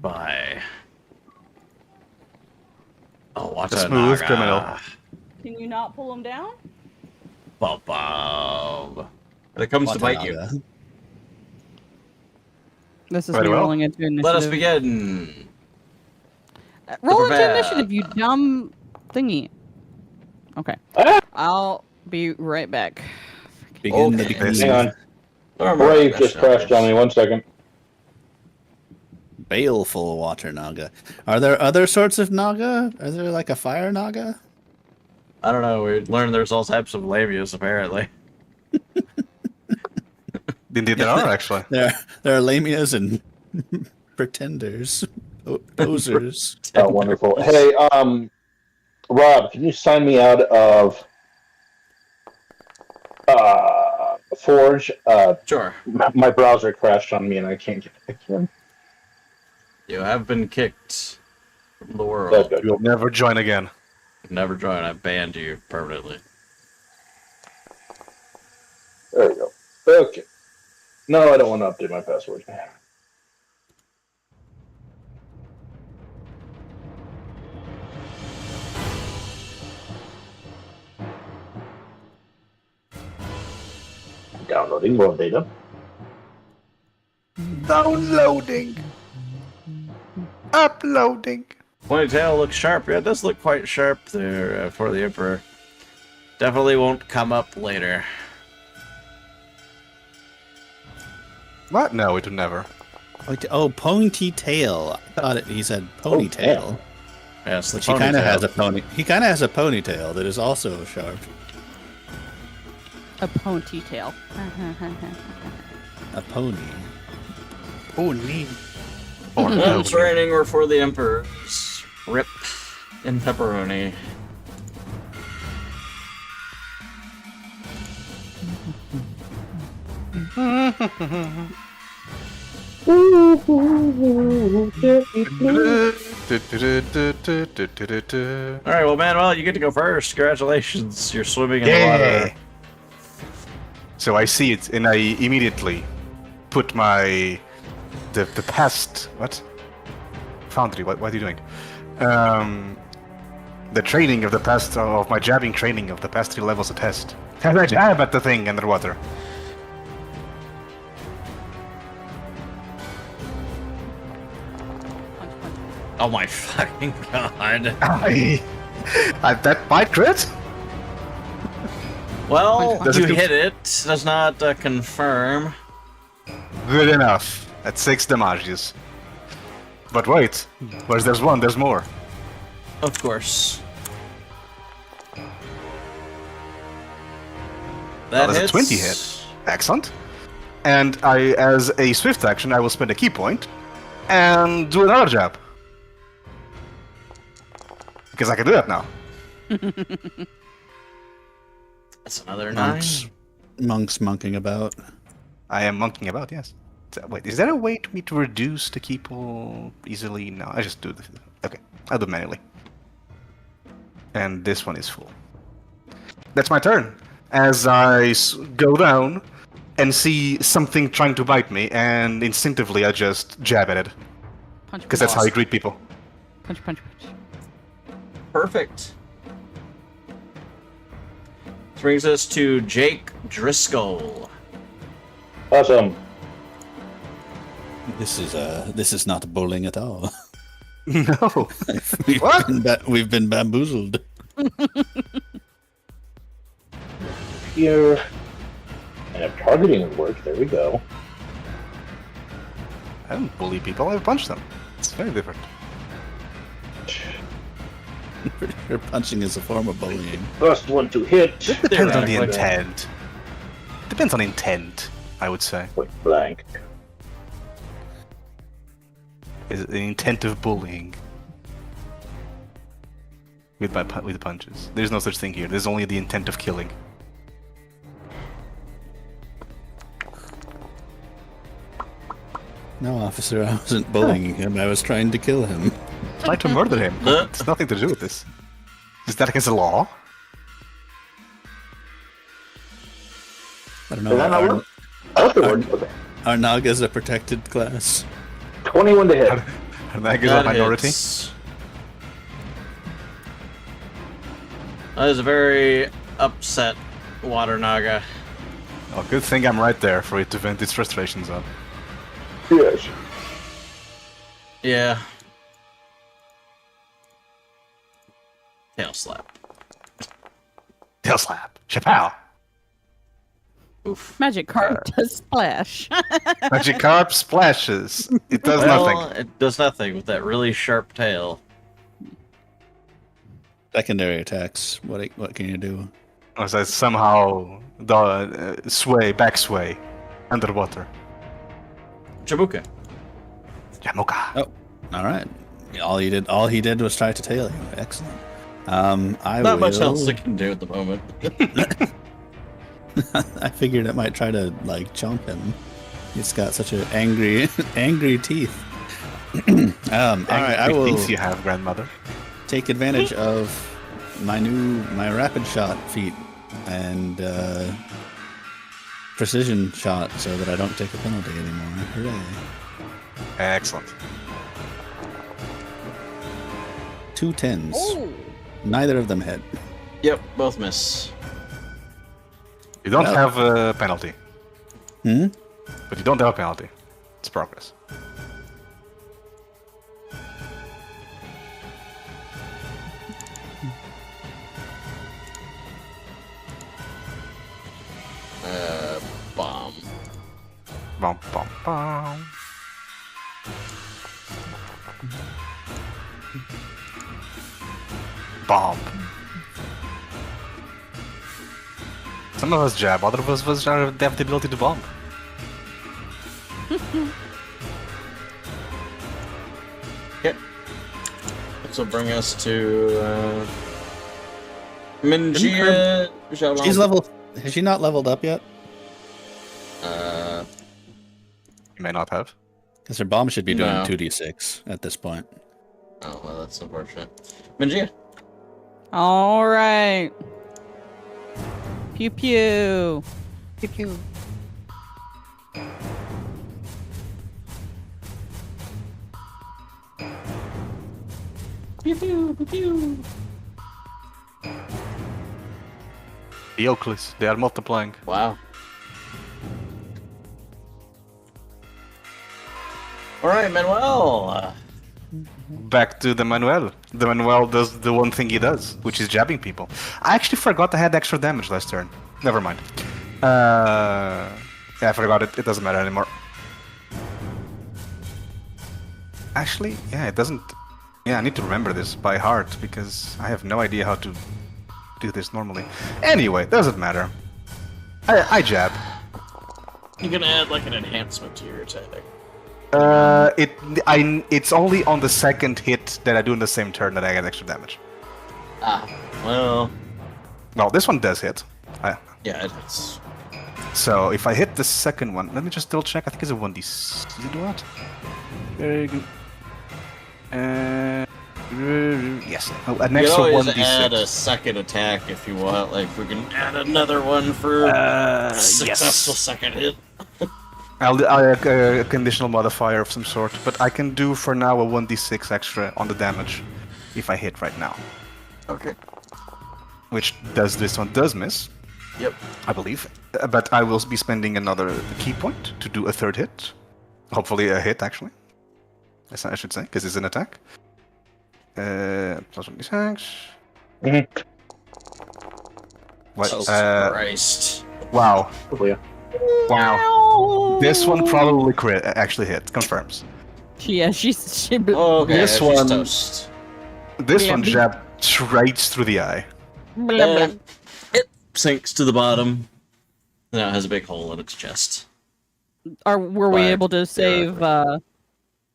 [SPEAKER 1] by what
[SPEAKER 2] A
[SPEAKER 1] a
[SPEAKER 2] smooth
[SPEAKER 1] naga.
[SPEAKER 2] criminal.
[SPEAKER 3] Can you not pull him down?
[SPEAKER 1] Bob. And it comes to bite you.
[SPEAKER 5] Watanabe.
[SPEAKER 3] This is
[SPEAKER 2] Very
[SPEAKER 3] me
[SPEAKER 2] well.
[SPEAKER 3] rolling into initiative.
[SPEAKER 1] Let us begin.
[SPEAKER 3] Roll into
[SPEAKER 1] Prepare.
[SPEAKER 3] initiative, you dumb thingy. Okay.
[SPEAKER 4] Ah!
[SPEAKER 3] I'll be right back.
[SPEAKER 5] Begin the
[SPEAKER 1] Okay.
[SPEAKER 5] beginning.
[SPEAKER 4] Hang on.
[SPEAKER 1] Or
[SPEAKER 4] Brave
[SPEAKER 1] more
[SPEAKER 4] just crashed on me. 1 second.
[SPEAKER 5] Baleful water naga. Are there other sorts of naga? Are there like a fire naga?
[SPEAKER 1] I don't know. We learned there's all types of labias apparently.
[SPEAKER 2] Indeed, there are actually.
[SPEAKER 5] There are lamias and pretenders, posers.
[SPEAKER 4] Oh, wonderful. Hey, Rob, can you sign me out of Forge?
[SPEAKER 1] Sure.
[SPEAKER 4] My browser crashed on me and I can't get back in.
[SPEAKER 1] You have been kicked from the world.
[SPEAKER 4] That's good.
[SPEAKER 2] You'll never join again.
[SPEAKER 1] Never join. I banned you permanently.
[SPEAKER 4] There we go. Okay. No, I don't want to update my password. Downloading world data.
[SPEAKER 2] Downloading. Uploading.
[SPEAKER 1] Ponytail looks sharp. Yeah, it does look quite sharp there for the Emperor. Definitely won't come up later.
[SPEAKER 2] What? No, it would never.
[SPEAKER 5] Oh, pointy tail. I thought he said ponytail.
[SPEAKER 1] Yes, the
[SPEAKER 5] Which he kind of
[SPEAKER 1] ponytail.
[SPEAKER 5] has a pony. He kind of has a ponytail that is also sharp.
[SPEAKER 3] A ponytail.
[SPEAKER 5] A pony.
[SPEAKER 2] Oh, neat.
[SPEAKER 1] It's raining or for the Emperor's. Rip in pepperoni. Alright, well, Manuel, you get to go first. Congratulations. You're swimming in the water.
[SPEAKER 2] So I see it, and I immediately put my the past what foundry. What are you doing? The training of the past of my jabbing training of the past 3 levels of test. Can I jab at the thing underwater?
[SPEAKER 1] Oh my fucking god.
[SPEAKER 2] That might crit.
[SPEAKER 1] Well,
[SPEAKER 2] Does
[SPEAKER 1] you
[SPEAKER 2] it
[SPEAKER 1] hit it. Does not confirm.
[SPEAKER 2] Good enough. At 6 damages. But wait, there's one. There's more.
[SPEAKER 1] Of course. That
[SPEAKER 2] Well,
[SPEAKER 1] hits.
[SPEAKER 2] that's a 20 hit. Excellent. And I, as a swift action, I will spend a key point and do another jab. Because I can do that now.
[SPEAKER 1] That's another 9.
[SPEAKER 5] Monks monking about.
[SPEAKER 2] I am monkeying about, yes. Wait, is there a way to me to reduce the key pool easily? No, I just do the... Okay, I'll do it manually. And this one is full. That's my turn. As I go down and see something trying to bite me, and instinctively I just jab at it.
[SPEAKER 3] Punch,
[SPEAKER 2] Because that's how you greet people.
[SPEAKER 3] punch, punch, punch.
[SPEAKER 1] Perfect. This brings us to Jake Driscoll.
[SPEAKER 4] Awesome.
[SPEAKER 5] This is not bowling at all.
[SPEAKER 2] No.
[SPEAKER 5] What? We've been bamboozled.
[SPEAKER 4] Here. And if targeting would work, there we go.
[SPEAKER 2] I don't bully people, I punch them. It's very different.
[SPEAKER 5] Pretty sure punching is a form of bullying.
[SPEAKER 4] First one to hit.
[SPEAKER 2] Depends on the
[SPEAKER 1] Theoretically.
[SPEAKER 2] intent. Depends on intent, I would say.
[SPEAKER 4] Point blank.
[SPEAKER 2] Is the intent of bullying. With punches. There's no such thing here. There's only the intent of killing.
[SPEAKER 5] No, officer, I wasn't bullying him. I was trying to kill him.
[SPEAKER 2] Try to murder him. It's nothing to do with this. Is that against the law?
[SPEAKER 5] I don't
[SPEAKER 4] Does that not
[SPEAKER 5] know.
[SPEAKER 4] work? I hope it worked. Okay.
[SPEAKER 5] Our Naga is a protected class.
[SPEAKER 4] 21 to hit.
[SPEAKER 2] And that gives a minority.
[SPEAKER 1] hits. That is a very upset Water Naga.
[SPEAKER 2] Oh, good thing I'm right there for it to vent its frustrations on.
[SPEAKER 4] Yes.
[SPEAKER 1] Yeah. Tail slap.
[SPEAKER 2] Tail slap. Chapow.
[SPEAKER 1] Oof.
[SPEAKER 3] Magic card does splash.
[SPEAKER 2] Magikarp splashes. It does
[SPEAKER 1] Well,
[SPEAKER 2] nothing.
[SPEAKER 1] it does nothing with that really sharp tail.
[SPEAKER 5] Secondary attacks. What can you do?
[SPEAKER 2] As I somehow back sway, underwater.
[SPEAKER 1] Jabuka.
[SPEAKER 2] Yamoka.
[SPEAKER 5] Oh, all right. All he did was try to tail you. Excellent. I
[SPEAKER 1] Not
[SPEAKER 5] will...
[SPEAKER 1] much else it can do at the moment.
[SPEAKER 5] I figured it might try to like chomp him. He's got such an angry, angry teeth. All right, I will
[SPEAKER 2] Thinks you have, grandmother.
[SPEAKER 5] take advantage of my rapid shot feat and precision shot so that I don't take a penalty anymore. Hooray!
[SPEAKER 2] Excellent.
[SPEAKER 5] 2 10s.
[SPEAKER 3] Oh.
[SPEAKER 5] Neither of them hit.
[SPEAKER 1] Yep, both miss.
[SPEAKER 2] You don't
[SPEAKER 5] Well-
[SPEAKER 2] have a penalty,
[SPEAKER 5] Hmm.
[SPEAKER 2] but you don't have a penalty. It's progress.
[SPEAKER 1] Bomb.
[SPEAKER 2] Bum, bum, bum. Bomb. Some of us jab, other of us have the ability to bomb.
[SPEAKER 1] Yep. This will bring us to Minjia Xiaolong.
[SPEAKER 5] She's level. Has she not leveled up yet?
[SPEAKER 2] You may not have.
[SPEAKER 5] Because her bomb should be doing
[SPEAKER 1] No.
[SPEAKER 5] 2d6 at this point.
[SPEAKER 1] Oh, well, that's unfortunate. Minjia.
[SPEAKER 3] All right. Pew pew. Pew pew.
[SPEAKER 1] Pew pew pew pew.
[SPEAKER 2] The Oakleys, they are multiplying.
[SPEAKER 1] Wow. All right, Manuel.
[SPEAKER 2] Back to the Manuel. The Manuel does the one thing he does, which is jabbing people. I actually forgot I had extra damage last turn. Never mind. Yeah, I forgot it. It doesn't matter anymore. Actually, yeah, it doesn't... Yeah, I need to remember this by heart, because I have no idea how to do this normally. Anyway, doesn't matter. I jab.
[SPEAKER 1] You can add like an enhancement to your attack.
[SPEAKER 2] It's only on the second hit that I do in the same turn that I get extra damage.
[SPEAKER 1] Well,
[SPEAKER 2] No, this one does hit.
[SPEAKER 1] yeah, it's
[SPEAKER 2] So if I hit the second one, let me just double check. I think it's a 1d. Is it what? Very good. Yes. Oh, an
[SPEAKER 1] you can
[SPEAKER 2] extra
[SPEAKER 1] always
[SPEAKER 2] 1d6.
[SPEAKER 1] add a second attack if you want. Like we can add another one for successful second hit.
[SPEAKER 2] I'll add a conditional modifier of some sort, but I can do for now a 1d6 extra on the damage if I hit right now.
[SPEAKER 1] Okay.
[SPEAKER 2] Which this one does miss.
[SPEAKER 1] Yep.
[SPEAKER 2] I believe. But I will be spending another key point to do a third hit. Hopefully a hit, actually. I should say, because it's an attack. Plus 1d6.
[SPEAKER 4] Mhm.
[SPEAKER 2] What?
[SPEAKER 1] Jesus Christ.
[SPEAKER 2] Wow.
[SPEAKER 4] Oh, yeah.
[SPEAKER 2] Wow. This one probably actually hit. Confirms.
[SPEAKER 3] Yeah, she.
[SPEAKER 1] Oh, okay,
[SPEAKER 2] This
[SPEAKER 1] she's
[SPEAKER 2] one-
[SPEAKER 1] toast.
[SPEAKER 2] This
[SPEAKER 3] Yeah.
[SPEAKER 2] one jabbed straight through the eye.
[SPEAKER 1] And it sinks to the bottom. Now it has a big hole in its chest.
[SPEAKER 3] Were we
[SPEAKER 1] Fire.
[SPEAKER 3] able to save?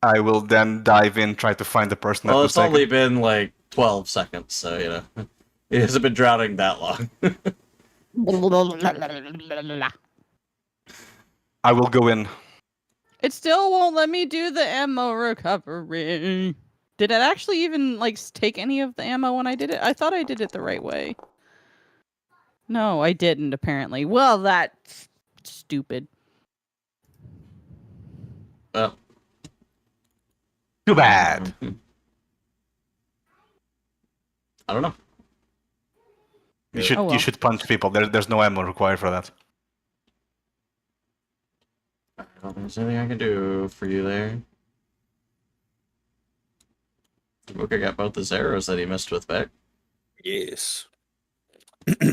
[SPEAKER 2] I will then dive in, try to find the person that
[SPEAKER 1] Well,
[SPEAKER 2] was
[SPEAKER 1] it's only
[SPEAKER 2] taken.
[SPEAKER 1] been like 12 seconds, so you know. It hasn't been drowning that long.
[SPEAKER 2] I will go in.
[SPEAKER 3] It still won't let me do the ammo recovery. Did it actually even like take any of the ammo when I did it? I thought I did it the right way. No, I didn't apparently. Well, that's stupid.
[SPEAKER 1] Well,
[SPEAKER 2] Too bad.
[SPEAKER 1] I don't know.
[SPEAKER 2] You should
[SPEAKER 3] Oh, well.
[SPEAKER 2] you should punch people. There's no ammo required for that.
[SPEAKER 1] I don't think there's anything I can do for you there. Booker got both his arrows that he missed with back.
[SPEAKER 5] Yes.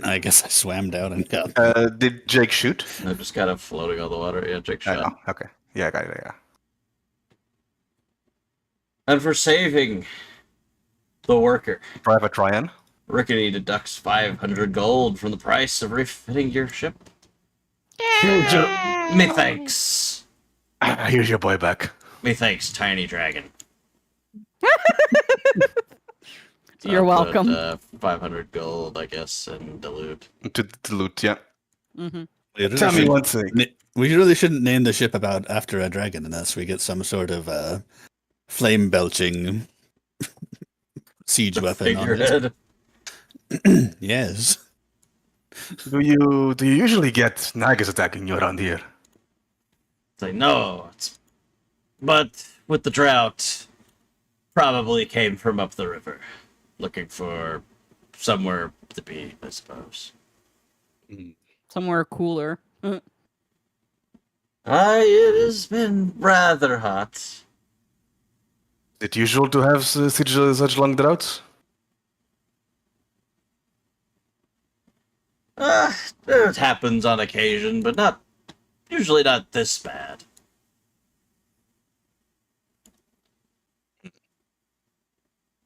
[SPEAKER 5] I guess I swam down and got.
[SPEAKER 2] Did Jake shoot?
[SPEAKER 1] They're just kind of floating on the water. Yeah, Jake
[SPEAKER 2] I
[SPEAKER 1] shot.
[SPEAKER 2] know. Okay. Yeah, I got it. Yeah.
[SPEAKER 1] And for saving the worker,
[SPEAKER 2] Private Ryan.
[SPEAKER 1] Rickety deducts 500 gold from the price of refitting your ship. Methinks.
[SPEAKER 2] Here's your boy back.
[SPEAKER 1] Methinks, Tiny Dragon. So
[SPEAKER 3] You're
[SPEAKER 1] I'll put,
[SPEAKER 3] welcome.
[SPEAKER 1] 500 gold, I guess, and dilute.
[SPEAKER 2] To loot, yeah.
[SPEAKER 3] Mm-hmm.
[SPEAKER 5] We really
[SPEAKER 2] Tell me
[SPEAKER 5] shouldn't-
[SPEAKER 2] one thing.
[SPEAKER 5] We really shouldn't name the ship after a dragon unless we get some sort of flame belching siege weapon on it.
[SPEAKER 1] Figurehead.
[SPEAKER 5] Yes.
[SPEAKER 2] Do you usually get Nagas attacking you around here?
[SPEAKER 1] It's like, no. But with the drought, probably came from up the river. Looking for somewhere to be, I suppose.
[SPEAKER 3] Somewhere cooler.
[SPEAKER 1] It has been rather hot.
[SPEAKER 2] Is it usual to have such long droughts?
[SPEAKER 1] It happens on occasion, but usually not this bad.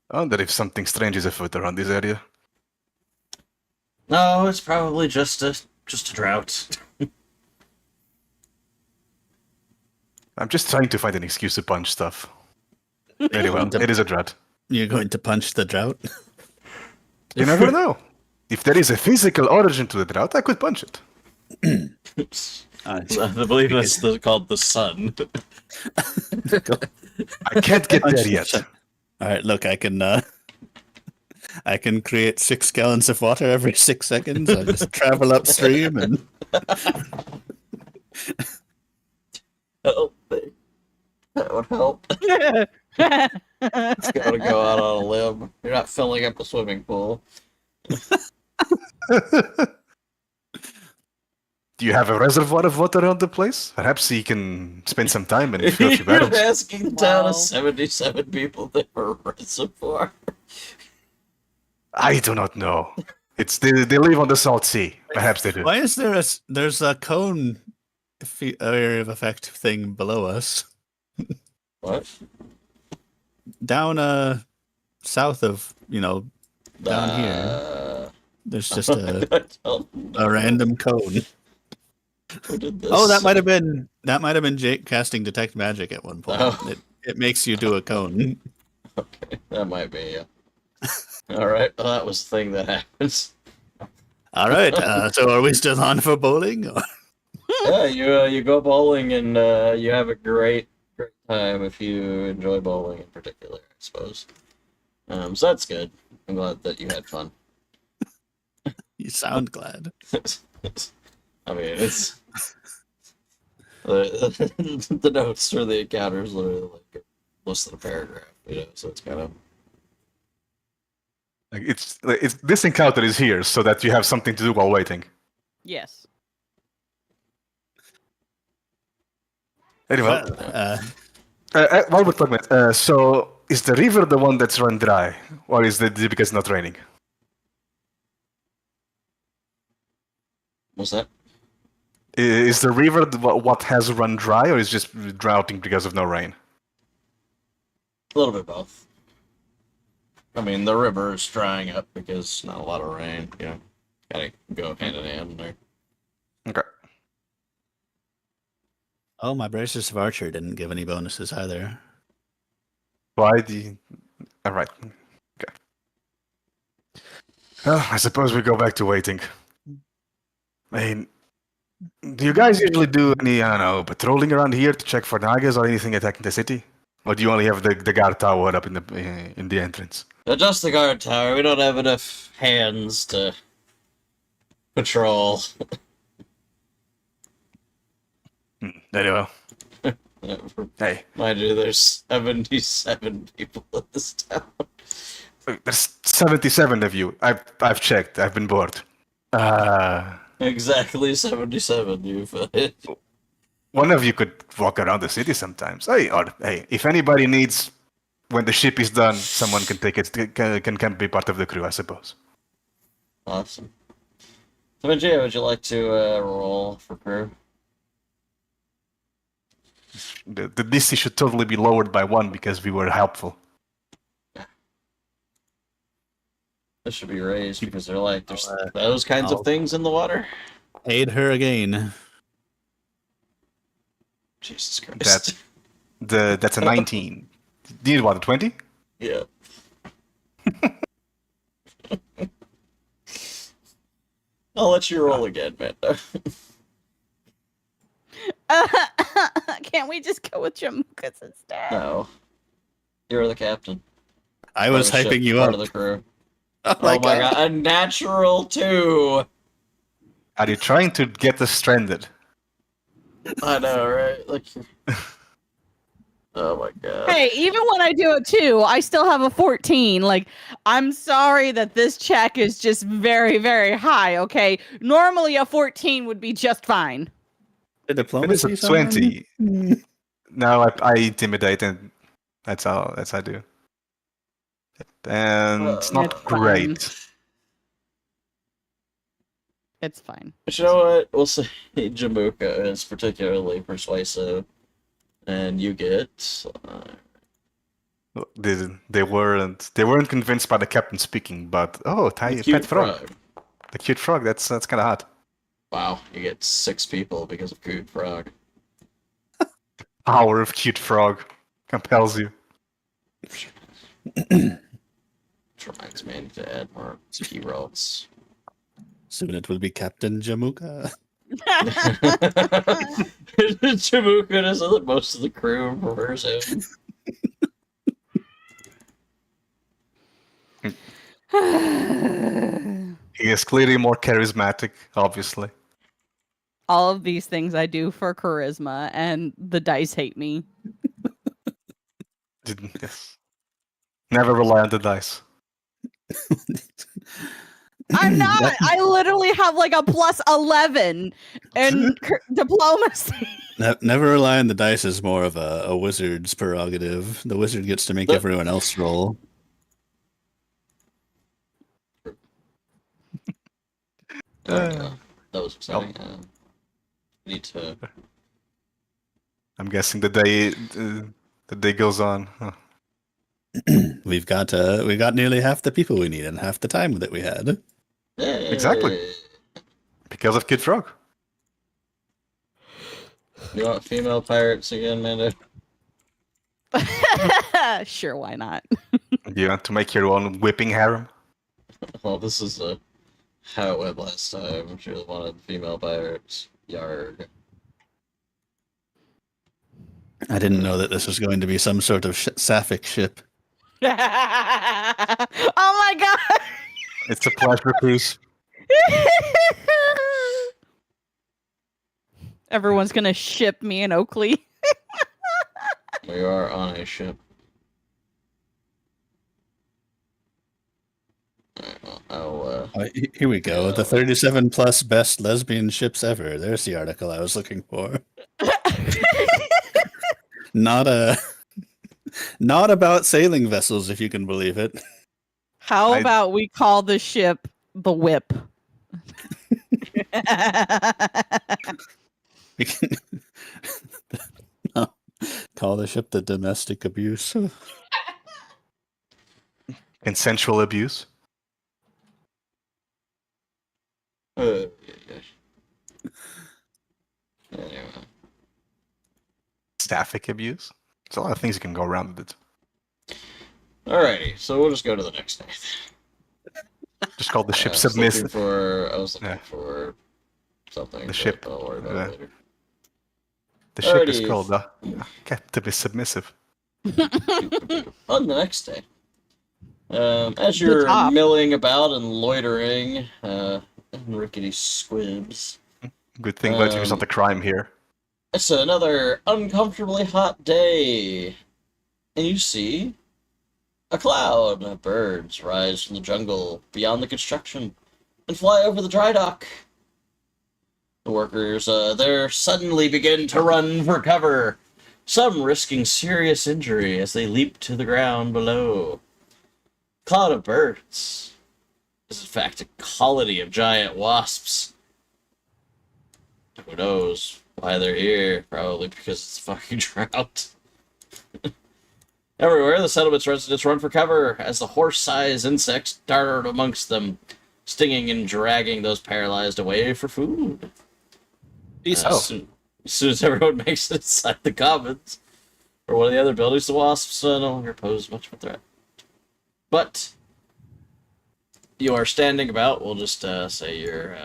[SPEAKER 2] I wonder if something strange is afoot around this area.
[SPEAKER 1] No, it's probably just a drought.
[SPEAKER 2] I'm just trying to find an excuse to punch stuff. Very well. It is a drought.
[SPEAKER 5] You're going to punch the drought?
[SPEAKER 2] You never know. If there is a physical origin to the drought, I could punch it.
[SPEAKER 1] I believe that's called the sun.
[SPEAKER 2] I can't get there yet.
[SPEAKER 5] All right, look, I can create 6 gallons of water every 6 seconds. I just travel upstream and
[SPEAKER 1] Help me. That would help. It's gotta go out on a limb. You're not filling up a swimming pool.
[SPEAKER 2] Do you have a reservoir of water around the place? Perhaps you can spend some time and fill a few
[SPEAKER 1] You're
[SPEAKER 2] barrels.
[SPEAKER 1] asking the town
[SPEAKER 3] Wow.
[SPEAKER 1] of 77 people they were a reservoir.
[SPEAKER 2] I do not know. They live on the Salt Sea. Perhaps they do.
[SPEAKER 5] why is there's a cone area of effect thing below us
[SPEAKER 1] What?
[SPEAKER 5] down south of down here? There's just a random cone.
[SPEAKER 1] Who did this?
[SPEAKER 5] Oh, that might have been Jake casting detect magic at one point.
[SPEAKER 1] Oh.
[SPEAKER 5] It makes you do a cone.
[SPEAKER 1] Okay, that might be. All right. Well, that was the thing that happens.
[SPEAKER 5] All right. So are we still on for bowling? Or-
[SPEAKER 1] Yeah, you go bowling and you have a great time if you enjoy bowling in particular, I suppose. So that's good. I'm glad that you had fun.
[SPEAKER 5] You sound glad.
[SPEAKER 1] I mean, it's the notes for the encounters literally like less than a paragraph, so it's kind of
[SPEAKER 2] Like it's this encounter is here so that you have something to do while waiting.
[SPEAKER 3] Yes.
[SPEAKER 2] Anyway,
[SPEAKER 5] Well,
[SPEAKER 2] while we're talking about, so is the river the one that's run dry, or is it because it's not raining?
[SPEAKER 1] what's that?
[SPEAKER 2] Is the river what has run dry, or is just droughting because of no rain?
[SPEAKER 1] A little bit both. I mean, the river is drying up because not a lot of rain. Gotta go hand in hand there.
[SPEAKER 2] Okay.
[SPEAKER 5] oh, my Braces of Archer didn't give any bonuses either.
[SPEAKER 2] Why the? All right. Okay. Well, I suppose we go back to waiting. I mean, do you guys usually do any, I don't know, patrolling around here to check for Nagas or anything attacking the city? Or do you only have the guard tower up in the entrance?
[SPEAKER 1] Just the guard tower. We don't have enough hands to patrol.
[SPEAKER 2] Anyway, hey,
[SPEAKER 1] Mind you, there's 77 people in this town.
[SPEAKER 2] there's 77 of you. I've checked. I've been bored.
[SPEAKER 1] Exactly 77.
[SPEAKER 2] One of you could walk around the city sometimes. Hey, if anybody needs, when the ship is done, someone can take it. Can be part of the crew, I suppose.
[SPEAKER 1] Awesome. So, Jay, would you like to roll for crew?
[SPEAKER 2] The DC should totally be lowered by 1 because we were helpful.
[SPEAKER 1] This should be raised because they're like, there's those kinds of things in the water.
[SPEAKER 5] Aid her again.
[SPEAKER 1] Jesus Christ.
[SPEAKER 2] That's a 19. Do you need what, a 20?
[SPEAKER 1] Yeah. I'll let you roll again, man.
[SPEAKER 3] Can't we just go with Jamukas instead?
[SPEAKER 1] No. You're the captain.
[SPEAKER 5] I was
[SPEAKER 1] Part of the
[SPEAKER 5] hyping
[SPEAKER 1] ship,
[SPEAKER 5] you
[SPEAKER 1] part
[SPEAKER 5] up.
[SPEAKER 1] of the crew.
[SPEAKER 5] Oh
[SPEAKER 1] Oh my god, a natural 2!
[SPEAKER 2] Are you trying to get us stranded?
[SPEAKER 1] I know, right? Like, oh my god.
[SPEAKER 3] Hey, even when I do it too, I still have a 14. Like, I'm sorry that this check is just very, very high, okay? Normally a 14 would be just fine.
[SPEAKER 5] The
[SPEAKER 2] It is
[SPEAKER 5] diplomacy.
[SPEAKER 2] a 20. No, I intimidate, and that's how I do. And it's not
[SPEAKER 3] It's fine.
[SPEAKER 2] great.
[SPEAKER 3] It's fine.
[SPEAKER 1] But you know what? We'll say Jamuka is particularly persuasive. And you get...
[SPEAKER 2] They weren't convinced by the captain speaking, but
[SPEAKER 1] the
[SPEAKER 2] pet frog. The cute frog. That's kind of hot.
[SPEAKER 1] Wow, you get 6 people because of cute frog.
[SPEAKER 2] Power of cute frog compels you.
[SPEAKER 1] Which reminds me, I need to add more key rolls.
[SPEAKER 5] Soon it will be Captain Jamuka.
[SPEAKER 1] Jamuka does that most of the crew prefers him.
[SPEAKER 2] He is clearly more charismatic, obviously.
[SPEAKER 3] All of these things I do for charisma, and the dice hate me.
[SPEAKER 2] Yes. Never rely on the dice.
[SPEAKER 3] I'm not. I literally have like a plus 11 in diplomacy.
[SPEAKER 5] Never rely on the dice is more of a wizard's prerogative. The wizard gets to make everyone else roll.
[SPEAKER 1] That was exciting. Need to...
[SPEAKER 2] I'm guessing the day goes on. Huh.
[SPEAKER 5] We've got nearly half the people we need and half the time that we had.
[SPEAKER 2] Exactly. Because of Kid Frog.
[SPEAKER 1] You want female pirates again, Mando?
[SPEAKER 3] Sure, why not?
[SPEAKER 2] Do you want to make your own whipping harem?
[SPEAKER 1] Well, this is how it went last time. She really wanted female pirates. Yarg.
[SPEAKER 5] I didn't know that this was going to be some sort of sapphic ship.
[SPEAKER 3] Oh my god!
[SPEAKER 2] It's a pleasure piece.
[SPEAKER 3] Everyone's gonna ship me and Oakley.
[SPEAKER 1] We are on a ship. Alright, well,
[SPEAKER 5] Here we go. The 37 plus best lesbian ships ever. There's the article I was looking for. Not about sailing vessels, if you can believe it.
[SPEAKER 3] How about we call the ship the Whip?
[SPEAKER 5] We can no, call the ship the domestic abuse.
[SPEAKER 2] Consensual abuse.
[SPEAKER 1] yeah. Anyway.
[SPEAKER 2] Sapphic abuse. There's a lot of things you can go around with it.
[SPEAKER 1] Alrighty, so we'll just go to the next day.
[SPEAKER 2] Just call the ship
[SPEAKER 1] I was
[SPEAKER 2] submissive.
[SPEAKER 1] I was looking
[SPEAKER 2] Yeah.
[SPEAKER 1] for something.
[SPEAKER 2] The
[SPEAKER 1] but
[SPEAKER 2] ship,
[SPEAKER 1] I'll worry about it later.
[SPEAKER 2] The ship is
[SPEAKER 1] Alrighty.
[SPEAKER 2] called the Captain is Submissive.
[SPEAKER 1] On the next day, as you're
[SPEAKER 3] top.
[SPEAKER 1] milling about and loitering, rickety squibs,
[SPEAKER 2] Good thing loitering is not a crime here.
[SPEAKER 1] it's another uncomfortably hot day, and you see a cloud of birds rise from the jungle beyond the construction and fly over the dry dock. The workers there suddenly begin to run for cover, some risking serious injury as they leap to the ground below. Cloud of birds is in fact a colony of giant wasps. Who knows why they're here? Probably because it's fucking drought. Everywhere, the settlement's residents run for cover as the horse-sized insects dart amongst them, stinging and dragging those paralyzed away for food. As soon as everyone makes it inside the commons or one of the other buildings, the wasps no longer pose much of a threat. But you are standing about. We'll just say you're,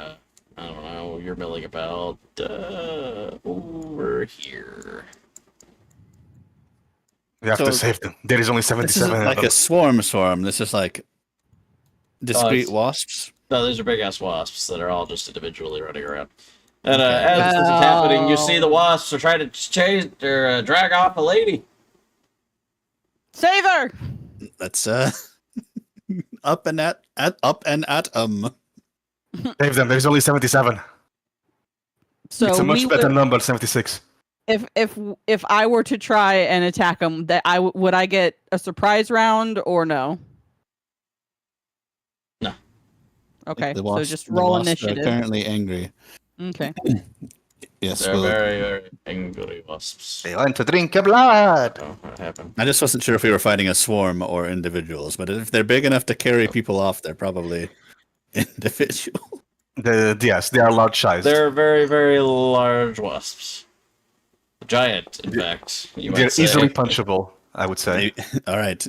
[SPEAKER 1] I don't know, you're milling about over here.
[SPEAKER 2] We have
[SPEAKER 5] So-
[SPEAKER 2] to save them. There is only
[SPEAKER 5] This
[SPEAKER 2] 77
[SPEAKER 5] isn't
[SPEAKER 2] of
[SPEAKER 5] like
[SPEAKER 2] them.
[SPEAKER 5] a swarm. This is like discrete
[SPEAKER 1] it's-
[SPEAKER 5] wasps.
[SPEAKER 1] No, these are big-ass wasps that are all just individually running around. And
[SPEAKER 5] Okay.
[SPEAKER 1] as this is happening, you see the wasps are trying to chase or drag off a lady.
[SPEAKER 3] Save her!
[SPEAKER 5] Let's up and at.
[SPEAKER 2] Save them. There's only 77.
[SPEAKER 3] So
[SPEAKER 2] It's a much
[SPEAKER 3] we
[SPEAKER 2] better
[SPEAKER 3] would-
[SPEAKER 2] number, 76.
[SPEAKER 3] if I were to try and attack them, that would I get a surprise round or no?
[SPEAKER 1] No.
[SPEAKER 3] Okay,
[SPEAKER 5] The
[SPEAKER 3] so
[SPEAKER 5] wasps-
[SPEAKER 3] just
[SPEAKER 5] the
[SPEAKER 3] roll
[SPEAKER 5] wasps
[SPEAKER 3] initiative.
[SPEAKER 5] Are currently angry.
[SPEAKER 3] Okay.
[SPEAKER 5] Yes,
[SPEAKER 1] They're
[SPEAKER 5] well,
[SPEAKER 1] very, very angry wasps.
[SPEAKER 2] They want to drink your blood.
[SPEAKER 1] Oh, what happened?
[SPEAKER 5] I just wasn't sure if we were fighting a swarm or individuals, but if they're big enough to carry people off, they're probably individual.
[SPEAKER 2] Yes, they are large sized.
[SPEAKER 1] They're very, very large wasps. Giant, in fact. You
[SPEAKER 2] They're
[SPEAKER 1] might say.
[SPEAKER 2] easily punchable, I would say.
[SPEAKER 5] All right,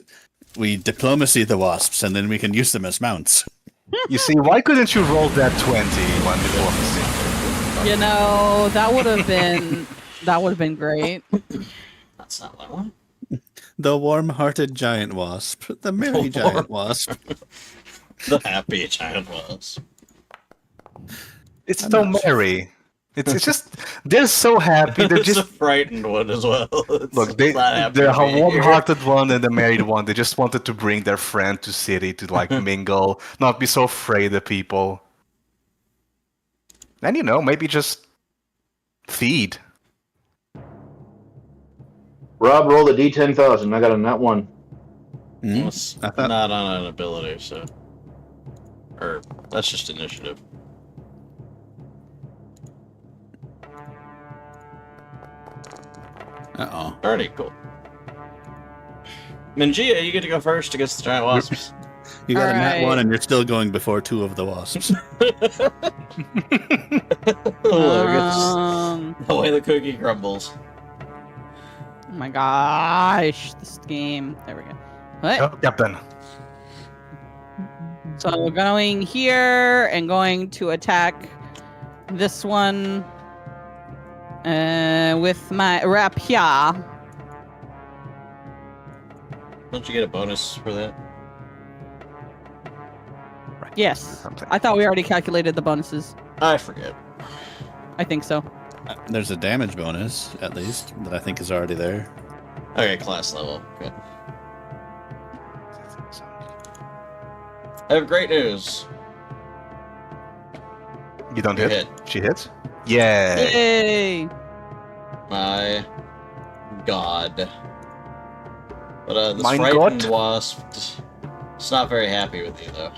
[SPEAKER 5] we diplomacy the wasps, and then we can use them as mounts.
[SPEAKER 2] You see, why couldn't you roll that 20 on diplomacy?
[SPEAKER 3] You know, that would have been great.
[SPEAKER 1] That's not what I want.
[SPEAKER 5] The warm-hearted giant wasp, the merry giant wasp.
[SPEAKER 1] The happy giant wasp.
[SPEAKER 2] It's
[SPEAKER 5] I'm
[SPEAKER 2] so
[SPEAKER 5] not sure.
[SPEAKER 2] merry. It's just, they're so happy. They're
[SPEAKER 1] It's a
[SPEAKER 2] just,
[SPEAKER 1] frightened one as well. It's
[SPEAKER 2] look, they're
[SPEAKER 1] not happy
[SPEAKER 2] a
[SPEAKER 1] to be here.
[SPEAKER 2] warm-hearted one and the married one. They just wanted to bring their friend to city to like mingle, not be so afraid of people. And you know, maybe just feed.
[SPEAKER 4] Rob, roll the D10,000. I got a nat 1.
[SPEAKER 5] Hmm?
[SPEAKER 1] It's
[SPEAKER 5] I thought-
[SPEAKER 1] not on an ability, so. Or, that's just initiative.
[SPEAKER 5] Uh-oh.
[SPEAKER 1] Alrighty, cool. Mingia, you get to go first against the giant wasps.
[SPEAKER 5] You got a nat
[SPEAKER 3] Alright.
[SPEAKER 5] 1, and you're still going before 2 of the wasps.
[SPEAKER 1] Oh, I guess
[SPEAKER 3] Um,
[SPEAKER 1] the way the cookie crumbles.
[SPEAKER 3] Oh my gosh, this game. There we go. What?
[SPEAKER 2] Oh, Captain.
[SPEAKER 3] So going here and going to attack this one with my rapier.
[SPEAKER 1] Don't you get a bonus for that?
[SPEAKER 3] Yes.
[SPEAKER 2] Something.
[SPEAKER 3] I thought we already calculated the bonuses.
[SPEAKER 1] I forget.
[SPEAKER 3] I think so.
[SPEAKER 5] There's a damage bonus, at least, that I think is already there.
[SPEAKER 1] Okay, class level. Good. I have great news.
[SPEAKER 2] You don't
[SPEAKER 1] You
[SPEAKER 2] hit. She hits. Yeah.
[SPEAKER 3] Yay!
[SPEAKER 1] My God. But this
[SPEAKER 2] Mein
[SPEAKER 1] frightened
[SPEAKER 2] Gott.
[SPEAKER 1] wasp, it's not very happy with you though.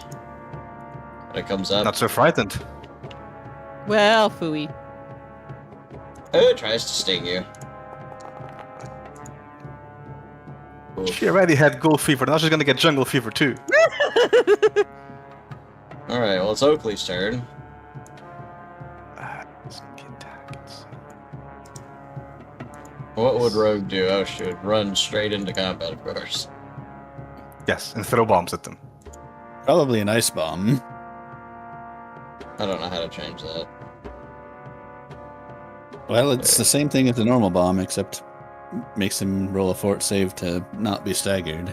[SPEAKER 1] When it comes up,
[SPEAKER 2] Not so frightened.
[SPEAKER 3] Well, phooey.
[SPEAKER 1] oh, it tries to sting you. Oof.
[SPEAKER 2] She already had ghoul fever. Now she's gonna get jungle fever too.
[SPEAKER 1] All right, well it's Oakley's turn. What would Rogue do? Oh, she would run straight into combat, of course.
[SPEAKER 2] Yes, and throw bombs at them.
[SPEAKER 5] Probably an ice bomb.
[SPEAKER 1] I don't know how to change that.
[SPEAKER 5] Well, it's the same thing as a normal bomb, except makes him roll a fort save to not be staggered.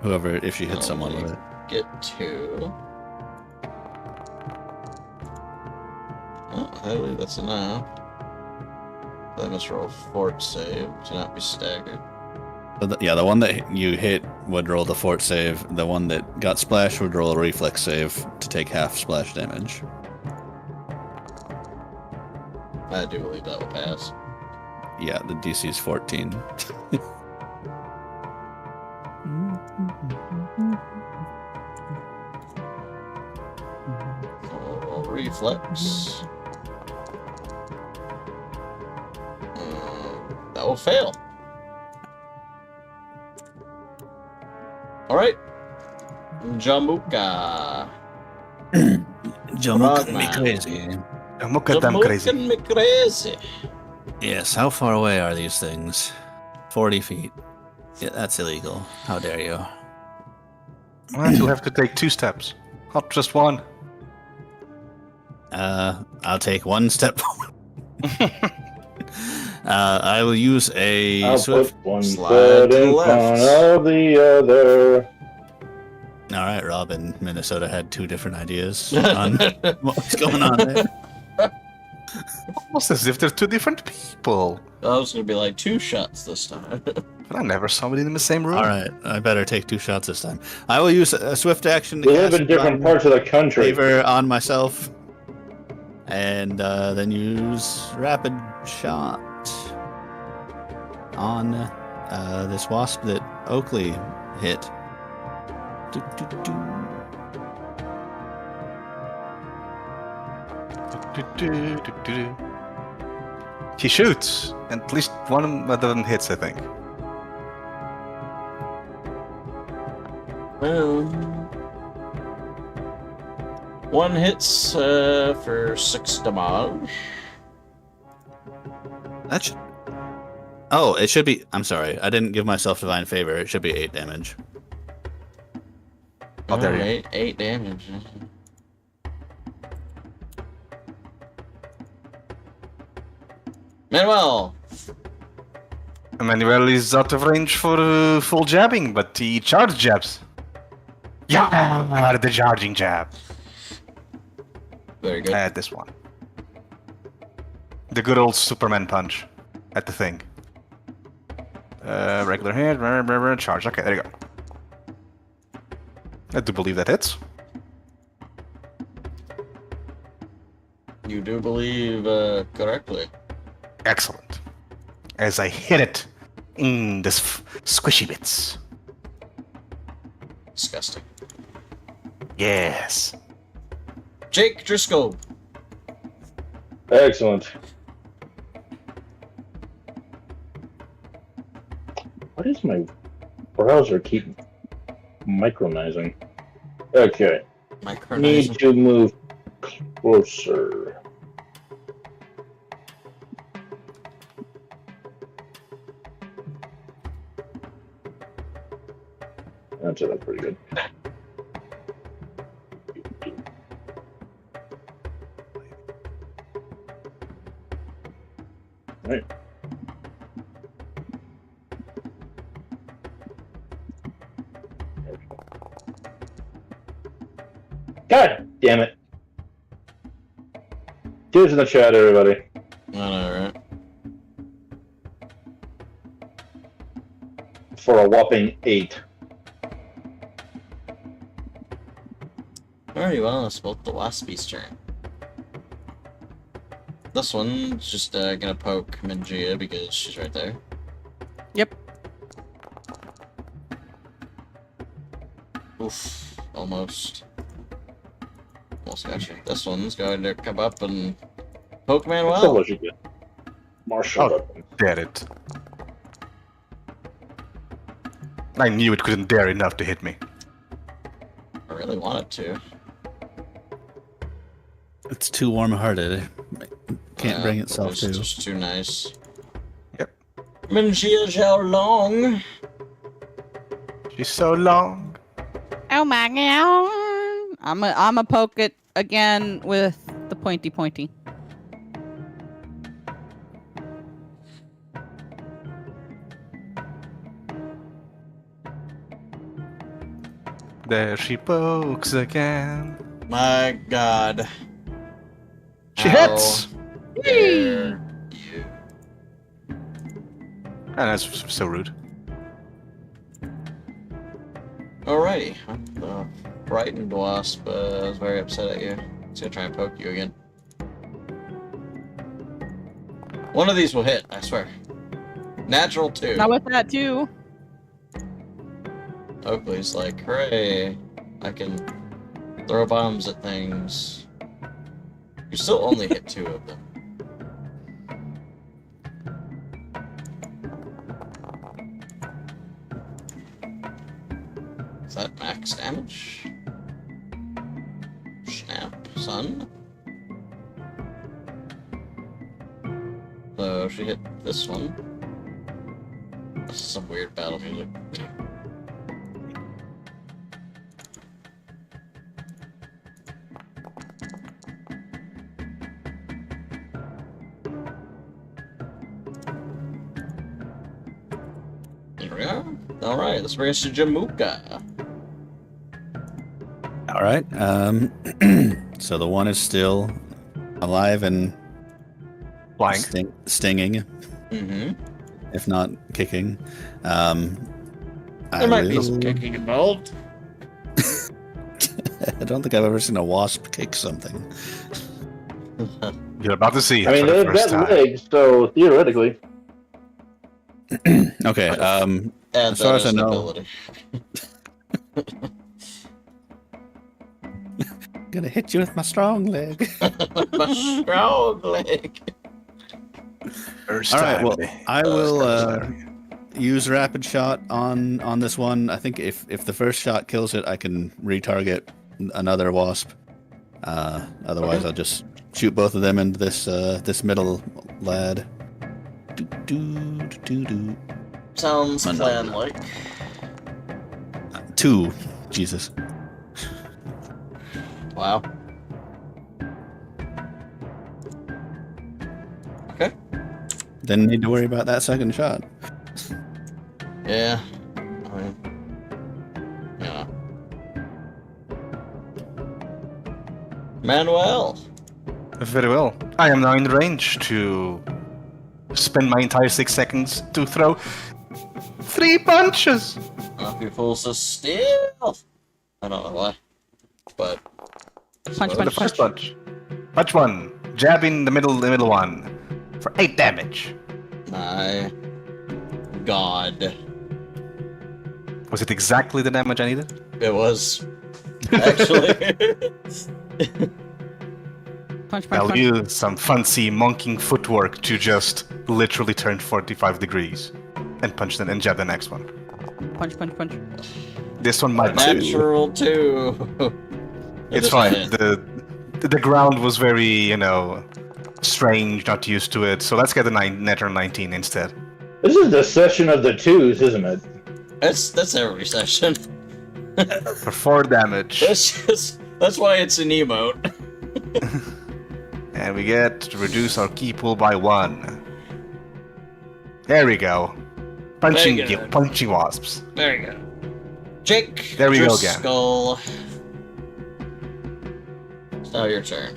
[SPEAKER 5] Whoever, if she hits someone with it.
[SPEAKER 1] Get two. Oh, I believe that's enough. I must roll fort save to not be staggered.
[SPEAKER 5] So yeah, the one that you hit would roll the fort save. The one that got splashed would roll a reflex save to take half splash damage.
[SPEAKER 1] I do believe that will pass.
[SPEAKER 5] Yeah, the DC is 14.
[SPEAKER 1] Roll reflex. That will fail. All right, Jamuka.
[SPEAKER 5] Jamuka
[SPEAKER 1] me
[SPEAKER 5] crazy.
[SPEAKER 2] Look at them crazy.
[SPEAKER 1] Me crazy.
[SPEAKER 5] Yes, how far away are these things? 40 feet. Yeah, that's illegal. How dare you?
[SPEAKER 2] Well, you'll have to take 2 steps, not just 1.
[SPEAKER 5] I'll take 1 step forward. I will use a
[SPEAKER 4] I'll
[SPEAKER 5] swift.
[SPEAKER 4] put one
[SPEAKER 1] slide
[SPEAKER 4] foot
[SPEAKER 1] to the
[SPEAKER 4] in
[SPEAKER 1] left.
[SPEAKER 4] front of the other.
[SPEAKER 5] All right, Rob in Minnesota had 2 different ideas on what's going on there.
[SPEAKER 2] Almost as if they're 2 different people.
[SPEAKER 1] I was gonna be like 2 shots this time.
[SPEAKER 2] But I never saw them in the same room.
[SPEAKER 5] All right, I better take 2 shots this time. I will use a swift action to
[SPEAKER 4] We live
[SPEAKER 5] cast
[SPEAKER 4] in different
[SPEAKER 5] Divine
[SPEAKER 4] parts of the country.
[SPEAKER 5] favor on myself, and then use rapid shot on this wasp that Oakley hit. Do, do, do.
[SPEAKER 2] He shoots, and at least one of them hits, I think.
[SPEAKER 1] One hits for 6 damage.
[SPEAKER 5] That should... Oh, it should be... I'm sorry, I didn't give myself divine favor. It should be 8 damage.
[SPEAKER 2] Oh, there you go.
[SPEAKER 1] Alright, 8 damage. Manuel!
[SPEAKER 2] Emmanuel is out of range for full jabbing, but he charge jabs. Yeah, the charging jab.
[SPEAKER 1] Very good.
[SPEAKER 2] At this one. The good old Superman punch at the thing. Regular hit, charge. Okay, there you go. I do believe that hits.
[SPEAKER 1] You do believe correctly.
[SPEAKER 2] Excellent. As I hit it in the squishy bits.
[SPEAKER 1] Disgusting.
[SPEAKER 2] Yes.
[SPEAKER 1] Jake Driscoll.
[SPEAKER 4] Excellent. Why does my browser keep micronizing? Okay. Need to move closer. so that's pretty good. Alright. God damn it. Cheers in the chat, everybody.
[SPEAKER 1] I know, right?
[SPEAKER 4] For a whopping 8.
[SPEAKER 1] Very well, it's about the Waspy's turn. This one's just gonna poke Mingia because she's right there.
[SPEAKER 3] Yep.
[SPEAKER 1] Oof, almost. Almost got you. This one's going to come up and poke
[SPEAKER 4] So
[SPEAKER 1] Manuel.
[SPEAKER 4] what you get? Martial
[SPEAKER 2] Oh.
[SPEAKER 4] weapon.
[SPEAKER 2] Dare it. I knew it couldn't dare enough to hit me.
[SPEAKER 1] I really wanted to.
[SPEAKER 5] It's too warm-hearted. Can't bring itself
[SPEAKER 1] it's
[SPEAKER 5] to.
[SPEAKER 1] just too nice.
[SPEAKER 2] Yep.
[SPEAKER 1] Mingia Zhao Long.
[SPEAKER 2] She's so long.
[SPEAKER 3] Oh my god. I'm a poke it again with the pointy.
[SPEAKER 2] There she pokes again.
[SPEAKER 1] My god.
[SPEAKER 2] She
[SPEAKER 1] How
[SPEAKER 2] hits!
[SPEAKER 1] dare you.
[SPEAKER 2] And that's so rude.
[SPEAKER 1] Alrighty. The frightened wasp is very upset at you. It's gonna try and poke you again. One of these will hit, I swear. Natural 2.
[SPEAKER 3] Not with that too.
[SPEAKER 1] Oakley's like, hooray, I can throw bombs at things. You still only hit 2 of them. Is that max damage? Snap, son. So she hit this one. This is some weird battle music. Here we are. Alright, let's bring us to Jamuka.
[SPEAKER 5] All right. So the one is still alive and
[SPEAKER 2] Flying.
[SPEAKER 5] stinging,
[SPEAKER 1] Mm-hmm.
[SPEAKER 5] if not kicking.
[SPEAKER 1] There might be some kicking involved.
[SPEAKER 5] I don't think I've ever seen a wasp kick something.
[SPEAKER 2] You're about to see it
[SPEAKER 4] I mean,
[SPEAKER 2] for the
[SPEAKER 4] they've
[SPEAKER 2] first
[SPEAKER 4] got
[SPEAKER 2] time.
[SPEAKER 4] legs, so theoretically.
[SPEAKER 5] Okay.
[SPEAKER 1] And
[SPEAKER 5] As far as I
[SPEAKER 1] an
[SPEAKER 5] know-
[SPEAKER 1] ability.
[SPEAKER 5] Gonna hit you with my strong leg.
[SPEAKER 1] My strong leg.
[SPEAKER 2] First
[SPEAKER 5] All right.
[SPEAKER 2] time.
[SPEAKER 5] Well, I will
[SPEAKER 2] Sorry.
[SPEAKER 5] use rapid shot on this one. I think if the first shot kills it, I can retarget another wasp. Otherwise,
[SPEAKER 1] Okay.
[SPEAKER 5] I'll just shoot both of them into this middle lad. Do.
[SPEAKER 1] Sounds
[SPEAKER 5] No.
[SPEAKER 1] plan-like.
[SPEAKER 5] 2. Jesus.
[SPEAKER 1] Wow. Okay.
[SPEAKER 5] Didn't need to worry about that second shot.
[SPEAKER 1] Yeah. I mean, yeah. Manuel.
[SPEAKER 2] Very well. I am now in range to spend my entire 6 seconds to throw 3 punches.
[SPEAKER 1] If he pulls a steal. I don't know why. But.
[SPEAKER 3] Punch,
[SPEAKER 2] The
[SPEAKER 3] punch,
[SPEAKER 2] first
[SPEAKER 3] punch.
[SPEAKER 2] punch. Punch 1. Jab in the middle one. For 8 damage.
[SPEAKER 1] My god.
[SPEAKER 2] Was it exactly the damage I needed?
[SPEAKER 1] It was. Actually.
[SPEAKER 3] Punch, punch,
[SPEAKER 2] I'll
[SPEAKER 3] punch.
[SPEAKER 2] use some fancy monking footwork to just literally turn 45 degrees. And punch and jab the next one.
[SPEAKER 3] Punch, punch, punch.
[SPEAKER 2] This one might not.
[SPEAKER 1] Natural 2.
[SPEAKER 2] It's fine. The ground was very, strange, not used to it. So let's get the natural 19 instead.
[SPEAKER 4] This is the session of the 2s, isn't it?
[SPEAKER 1] That's every session.
[SPEAKER 2] For 4 damage.
[SPEAKER 1] That's why it's an emote.
[SPEAKER 2] And we get to reduce our key pool by 1. There we go. Punching
[SPEAKER 1] Very good.
[SPEAKER 2] punching wasps.
[SPEAKER 1] There you go. Jake,
[SPEAKER 2] There we
[SPEAKER 1] your
[SPEAKER 2] go again.
[SPEAKER 1] skull. It's now your turn.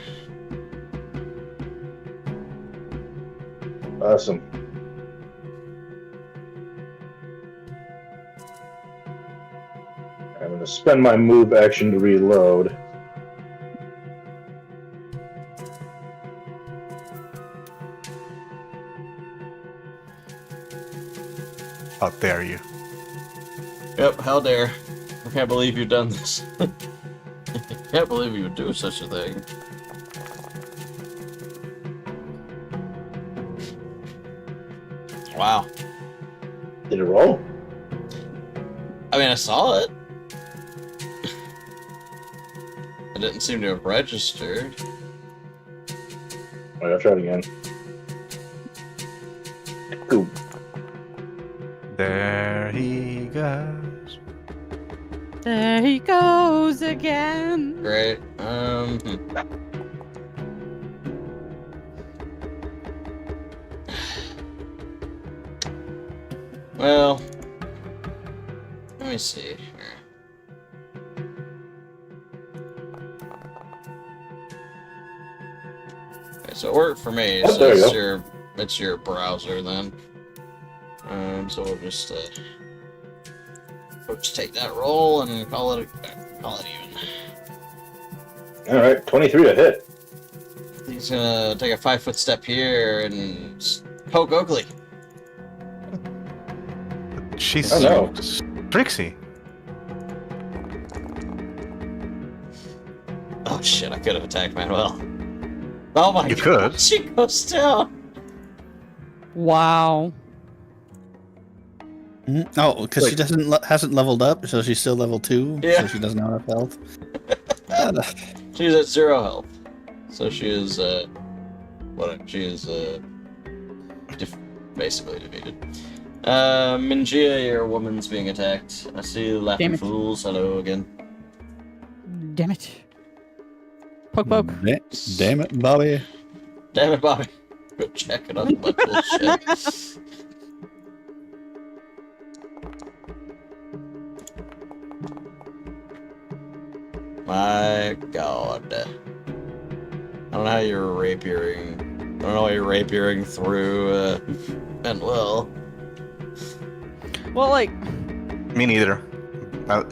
[SPEAKER 4] Awesome. I'm going to spend my move action to reload.
[SPEAKER 2] How dare you.
[SPEAKER 1] Yep, how dare. I can't believe you've done this. Can't believe you would do such a thing. Wow.
[SPEAKER 4] Did it roll?
[SPEAKER 1] I mean, I saw it. It didn't seem to have registered.
[SPEAKER 4] Alright, I'll try it again. Ooh.
[SPEAKER 2] There he goes.
[SPEAKER 3] There he goes again.
[SPEAKER 1] Great. Well, let me see here. Okay, so it worked for me.
[SPEAKER 4] Oh,
[SPEAKER 1] So
[SPEAKER 4] there you
[SPEAKER 1] it's
[SPEAKER 4] go.
[SPEAKER 1] it's your browser then. So we'll just take that roll and call it even.
[SPEAKER 4] Alright, 23 to hit.
[SPEAKER 1] He's gonna take a 5-foot step here and poke Oakley.
[SPEAKER 2] She's
[SPEAKER 4] Oh, no.
[SPEAKER 2] Trixie.
[SPEAKER 1] Oh shit! I could have attacked Manuel. Oh my
[SPEAKER 2] You
[SPEAKER 1] god!
[SPEAKER 2] could.
[SPEAKER 1] She goes down.
[SPEAKER 3] Wow.
[SPEAKER 5] Oh, because she hasn't leveled up, so she's still level 2,
[SPEAKER 1] Yeah.
[SPEAKER 5] so she doesn't have enough health.
[SPEAKER 1] She's at 0 health, so she is she is basically defeated. Mingia, your woman's being attacked. I see you laughing
[SPEAKER 3] Damn it.
[SPEAKER 1] fools. Hello again.
[SPEAKER 3] Damn it. Poke, poke.
[SPEAKER 5] Damn it, Bobby.
[SPEAKER 1] Damn it, Bobby. Go check it on my bullshit. My god. I don't know how you're rapiering. I don't know how you're rapiering through, Manuel.
[SPEAKER 3] Well, like,
[SPEAKER 2] Me neither. I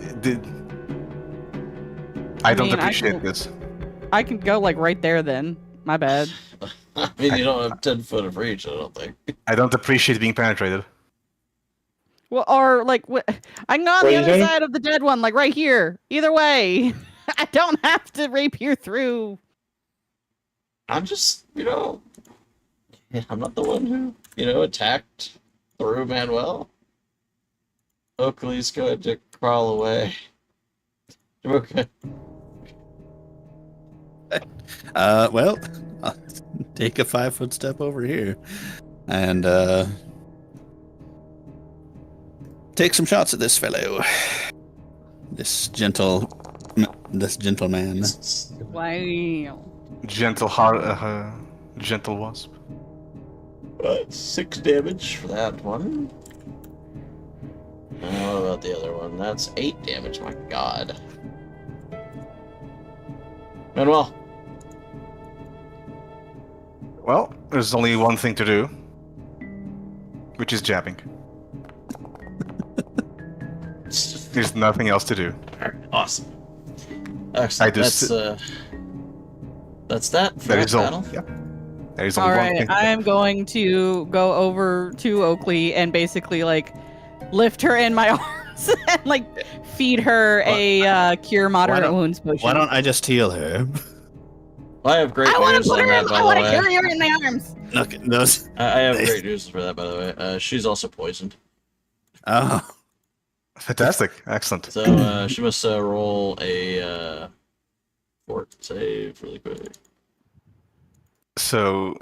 [SPEAKER 2] don't
[SPEAKER 3] mean, I
[SPEAKER 2] appreciate
[SPEAKER 3] can-
[SPEAKER 2] this.
[SPEAKER 3] I can go, like, right there then. My bad.
[SPEAKER 1] I mean, you don't have 10 foot of reach, I don't think.
[SPEAKER 2] I don't appreciate being penetrated.
[SPEAKER 3] Well, or, like, I can go on
[SPEAKER 4] What
[SPEAKER 3] the
[SPEAKER 4] are you
[SPEAKER 3] other
[SPEAKER 4] saying?
[SPEAKER 3] side of the dead one, like, right here. Either way. I don't have to rapier through.
[SPEAKER 1] I'm just, I'm not the one who, attacked through Manuel. Oakley's going to crawl away. Okay.
[SPEAKER 5] Well, I'll take a 5-foot step over here and take some shots at this fellow. This gentleman.
[SPEAKER 3] Wow.
[SPEAKER 2] Gentle wasp.
[SPEAKER 1] 6 damage for that one. And what about the other one? That's 8 damage, my god. Manuel.
[SPEAKER 2] Well, there's only one thing to do, which is jabbing. There's nothing else to do.
[SPEAKER 1] Awesome. Excellent.
[SPEAKER 2] I just-
[SPEAKER 1] That's that for
[SPEAKER 2] That
[SPEAKER 1] that
[SPEAKER 2] is all.
[SPEAKER 1] battle.
[SPEAKER 2] Yeah. There is
[SPEAKER 3] All
[SPEAKER 2] only one
[SPEAKER 3] right,
[SPEAKER 2] thing.
[SPEAKER 3] I am going to go over to Oakley and basically, like, lift her in my arms and, like, feed her a cure moderate
[SPEAKER 5] don't-
[SPEAKER 3] wounds potion.
[SPEAKER 5] Why don't I just heal her?
[SPEAKER 1] I have great
[SPEAKER 3] I want
[SPEAKER 1] news
[SPEAKER 3] to put
[SPEAKER 1] on
[SPEAKER 3] her
[SPEAKER 1] that,
[SPEAKER 3] in,
[SPEAKER 1] by
[SPEAKER 3] I
[SPEAKER 1] the
[SPEAKER 3] want to
[SPEAKER 1] way.
[SPEAKER 3] carry her in my arms.
[SPEAKER 5] Look at those.
[SPEAKER 1] I have great news for that, by the way. She's also poisoned.
[SPEAKER 5] Oh,
[SPEAKER 2] Fantastic. Excellent.
[SPEAKER 1] So she must roll a fort save really quick.
[SPEAKER 2] So,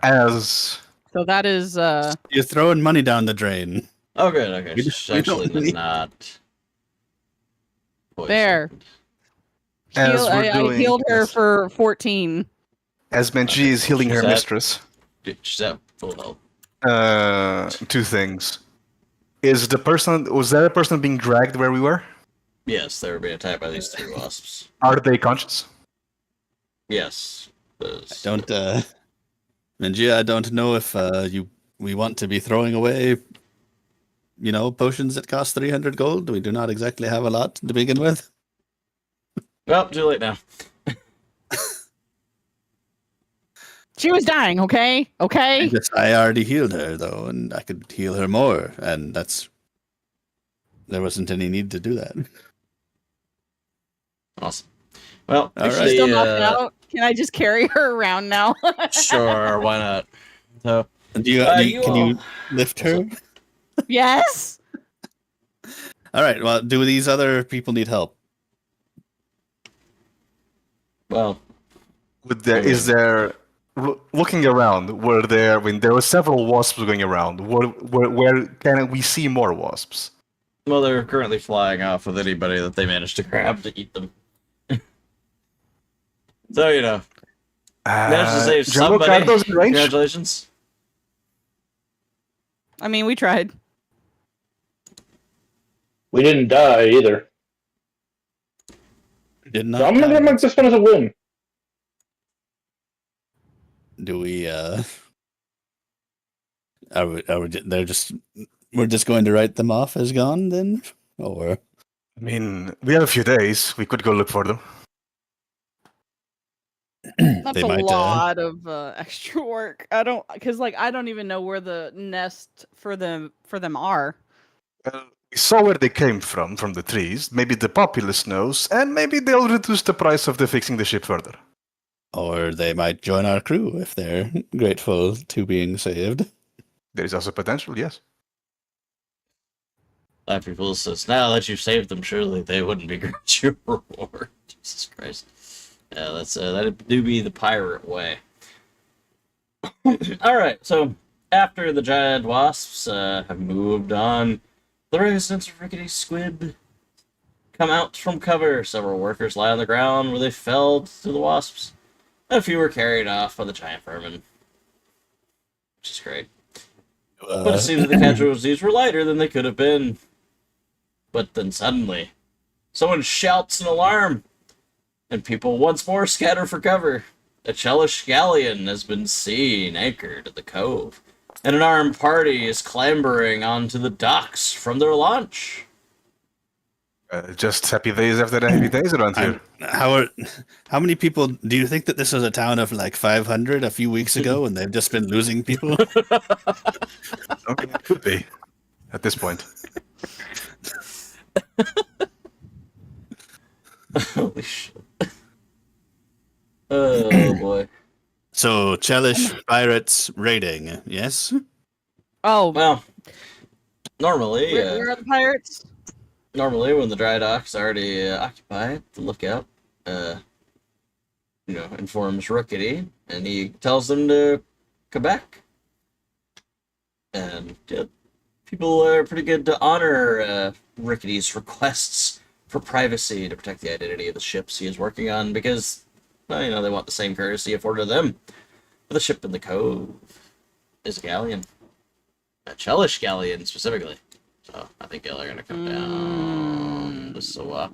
[SPEAKER 2] as
[SPEAKER 3] So that is,
[SPEAKER 5] you're throwing money down the drain.
[SPEAKER 1] Oh, good. Okay.
[SPEAKER 5] You
[SPEAKER 1] She
[SPEAKER 5] don't
[SPEAKER 1] actually
[SPEAKER 5] need-
[SPEAKER 1] does not.
[SPEAKER 3] There.
[SPEAKER 2] As we're
[SPEAKER 3] I
[SPEAKER 2] doing-
[SPEAKER 3] healed her
[SPEAKER 2] yes.
[SPEAKER 3] for 14.
[SPEAKER 2] As Menchie is healing her
[SPEAKER 1] She's at-
[SPEAKER 2] mistress,
[SPEAKER 1] She's at full health.
[SPEAKER 2] two things. Was there a person being dragged where we were?
[SPEAKER 1] Yes, they were being attacked by these 3 wasps.
[SPEAKER 2] Are they conscious?
[SPEAKER 1] Yes.
[SPEAKER 5] Don't, Minjia, I don't know if we want to be throwing away, potions that cost 300 gold. We do not exactly have a lot to begin with.
[SPEAKER 1] Well, too late now.
[SPEAKER 3] She was dying, okay? Okay?
[SPEAKER 5] I already healed her, though, and I could heal her more, and there wasn't any need to do that.
[SPEAKER 1] Awesome. Well,
[SPEAKER 5] All right.
[SPEAKER 3] She's
[SPEAKER 1] actually,
[SPEAKER 3] still knocked out. Can I just carry her around now?
[SPEAKER 1] sure, why not? So,
[SPEAKER 5] Can
[SPEAKER 1] you
[SPEAKER 5] you lift her?
[SPEAKER 3] Yes.
[SPEAKER 5] All right. Well, do these other people need help?
[SPEAKER 1] well,
[SPEAKER 2] Looking around, there were several wasps going around. Where can we see more wasps?
[SPEAKER 1] well, they're currently flying off with anybody that they managed to grab to eat them. So, managed to save
[SPEAKER 2] Jumbo
[SPEAKER 1] somebody.
[SPEAKER 2] Cardo's in range?
[SPEAKER 1] Congratulations.
[SPEAKER 3] I mean, we tried.
[SPEAKER 4] We didn't die either.
[SPEAKER 5] Did not.
[SPEAKER 4] So I'm gonna mark this one as a win.
[SPEAKER 5] Do we? We're just going to write them off as gone then, or?
[SPEAKER 2] I mean, we have a few days. We could go look for them.
[SPEAKER 3] That's
[SPEAKER 5] They
[SPEAKER 3] a
[SPEAKER 5] might,
[SPEAKER 3] lot of extra work. I don't even know where the nest for them are.
[SPEAKER 2] We saw where they came from the trees. Maybe the populace knows, and maybe they'll reduce the price of fixing the ship further.
[SPEAKER 5] Or they might join our crew if they're grateful to being saved.
[SPEAKER 2] There is also potential, yes.
[SPEAKER 1] Life People says, now that you've saved them, surely they wouldn't begrudge you a reward. Jesus Christ. Yeah, that'd do be the pirate way. Alright, so after the giant wasps have moved on, the residents of Rickety Squib come out from cover. Several workers lie on the ground where they fell to the wasps. A few were carried off by the giant vermin. Which is great. But it seems that the casualties were lighter than they could have been. But then suddenly, someone shouts an alarm, and people once more scatter for cover. A Chelish galleon has been seen anchored at the cove, and an armed party is clambering onto the docks from their launch.
[SPEAKER 2] Just happy days after the happy days around here.
[SPEAKER 5] How many people do you think that this was a town of like 500 a few weeks ago, and they've just been losing people?
[SPEAKER 2] Okay, it could be at this point.
[SPEAKER 1] Holy shit. Oh boy.
[SPEAKER 5] So Chelish pirates raiding, yes?
[SPEAKER 3] Oh,
[SPEAKER 1] Well, normally,
[SPEAKER 3] where are the pirates?
[SPEAKER 1] normally when the dry dock's already occupied, the lookout, informs Rickety, and he tells them to come back. And people are pretty good to honor Rickety's requests for privacy to protect the identity of the ships he is working on, because, well, they want the same courtesy afforded to them. But the ship in the cove is a galleon. A Chelish galleon, specifically. So I think y'all are gonna come down to Sawa.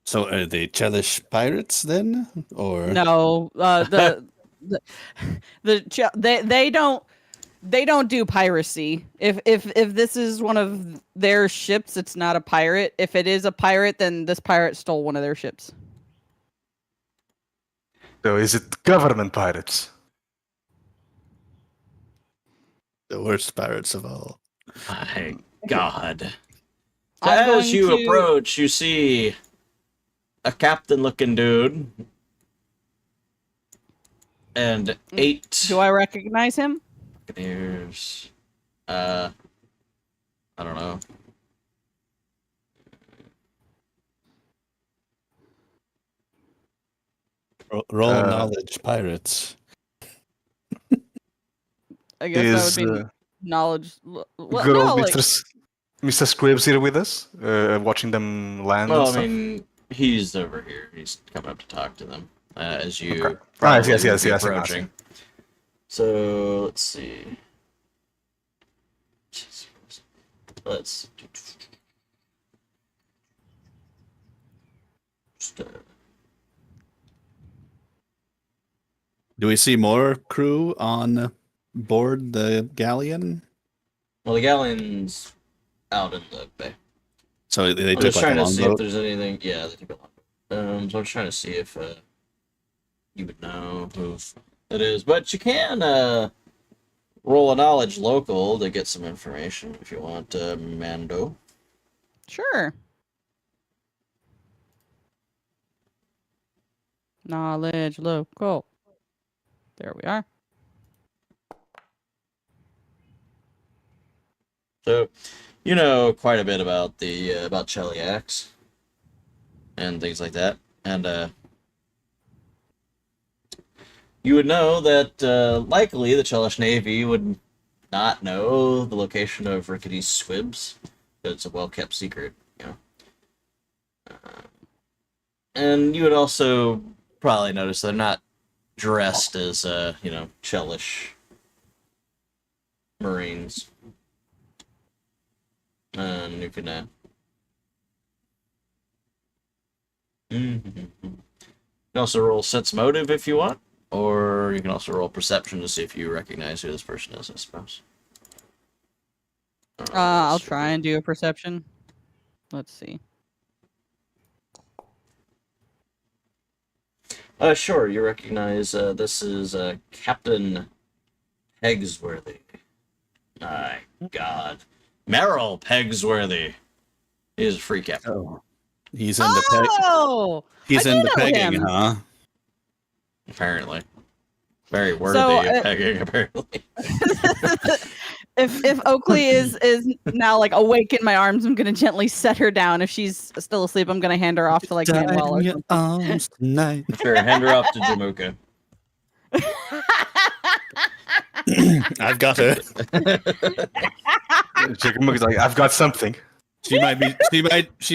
[SPEAKER 5] So are they Chelish pirates then, or
[SPEAKER 3] No, they don't do piracy. If this is one of their ships, it's not a pirate. If it is a pirate, then this pirate stole one of their ships.
[SPEAKER 2] So is it government pirates?
[SPEAKER 5] the worst pirates of all?
[SPEAKER 1] My God. So
[SPEAKER 3] I'm
[SPEAKER 1] as
[SPEAKER 3] going
[SPEAKER 1] you
[SPEAKER 3] to-
[SPEAKER 1] approach, you see a captain-looking dude and 8
[SPEAKER 3] Do I recognize him?
[SPEAKER 1] buccaneers. I don't know.
[SPEAKER 5] Roll knowledge pirates.
[SPEAKER 3] I guess that would be knowledge.
[SPEAKER 2] Good old Mr. Mr. Squibs here with us, watching them land and
[SPEAKER 1] Well, I
[SPEAKER 2] stuff?
[SPEAKER 1] mean, he's over here. He's coming up to talk to them as you
[SPEAKER 2] Okay.
[SPEAKER 1] probably
[SPEAKER 2] Yes,
[SPEAKER 1] would
[SPEAKER 2] yes,
[SPEAKER 1] be
[SPEAKER 2] yes, I see.
[SPEAKER 1] approaching. So let's see. Let's just,
[SPEAKER 5] Do we see more crew on board the galleon?
[SPEAKER 1] well, the galleon's out in the bay.
[SPEAKER 5] So they
[SPEAKER 1] I'm
[SPEAKER 5] took
[SPEAKER 1] just
[SPEAKER 5] like a
[SPEAKER 1] trying to see if
[SPEAKER 5] longboat.
[SPEAKER 1] there's anything. Yeah, they took a long. So I'm just trying to see if you would know who it is, but you can roll a knowledge local to get some information if you want, Mando.
[SPEAKER 3] Sure. Knowledge local. There we are.
[SPEAKER 1] So, you know quite a bit about the about Cheliacs and things like that, and you would know that likely the Chelish Navy would not know the location of Rickety's Squibs. It's a well-kept secret, you know. And you would also probably notice they're not dressed as, Chelish Marines. And you can, You can also roll sense motive if you want, or you can also roll perception to see if you recognize who this person is, I suppose.
[SPEAKER 3] I'll try and do a perception. Let's see.
[SPEAKER 1] Sure, you recognize this is Captain Pegsworthy. My God. Merrill Pegsworthy. He's a free captain.
[SPEAKER 5] Oh, he's into peg.
[SPEAKER 3] Oh,
[SPEAKER 5] He's
[SPEAKER 3] I do
[SPEAKER 5] into
[SPEAKER 3] know
[SPEAKER 5] pegging,
[SPEAKER 3] him.
[SPEAKER 5] huh?
[SPEAKER 1] Apparently. Very worthy
[SPEAKER 3] So,
[SPEAKER 1] of pegging, apparently.
[SPEAKER 3] if Oakley is now like awake in my arms, I'm gonna gently set her down. If she's still asleep, I'm gonna hand her off to like Manuel or something.
[SPEAKER 5] arms tonight.
[SPEAKER 1] Sure, hand her off to Jamuka.
[SPEAKER 5] I've got her.
[SPEAKER 2] Chickamauga's like, I've got something.
[SPEAKER 5] She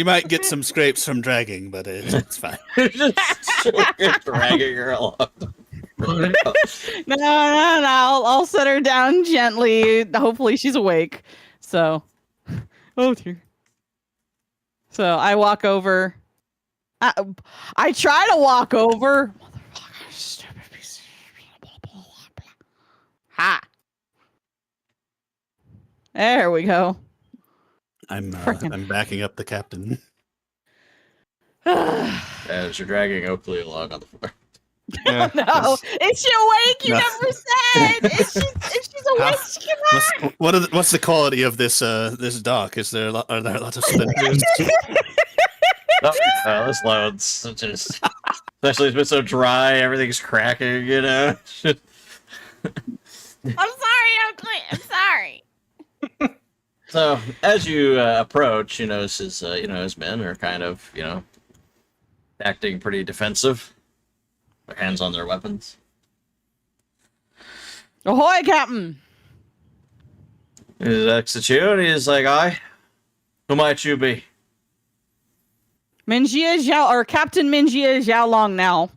[SPEAKER 5] might get some scrapes from dragging, but it's fine.
[SPEAKER 1] Just dragging her along.
[SPEAKER 3] No. I'll set her down gently. Hopefully she's awake. So, oh dear. So I walk over. I try to walk over. Motherfucker, stupid piece of- Ha. There we go.
[SPEAKER 5] I'm
[SPEAKER 3] Frickin'.
[SPEAKER 5] backing up the captain.
[SPEAKER 1] As you're dragging Oakley along on the floor.
[SPEAKER 2] Yeah,
[SPEAKER 3] No, is she awake? You
[SPEAKER 5] No.
[SPEAKER 3] never said. If she's awake, she can
[SPEAKER 5] What's the quality of this this dock? Are there a lot of splinters?
[SPEAKER 1] This loads. Just, especially it's been so dry, everything's cracking, you know?
[SPEAKER 3] I'm sorry, Oakley. I'm sorry.
[SPEAKER 1] So, as you approach, you notice his men are kind of, acting pretty defensive. Their hands on their weapons.
[SPEAKER 3] Ahoy, Captain.
[SPEAKER 1] He looks at you and he's like, "Aye, who might you be?"
[SPEAKER 3] Minjia Zhao, or Captain Minjia Zhao Long now.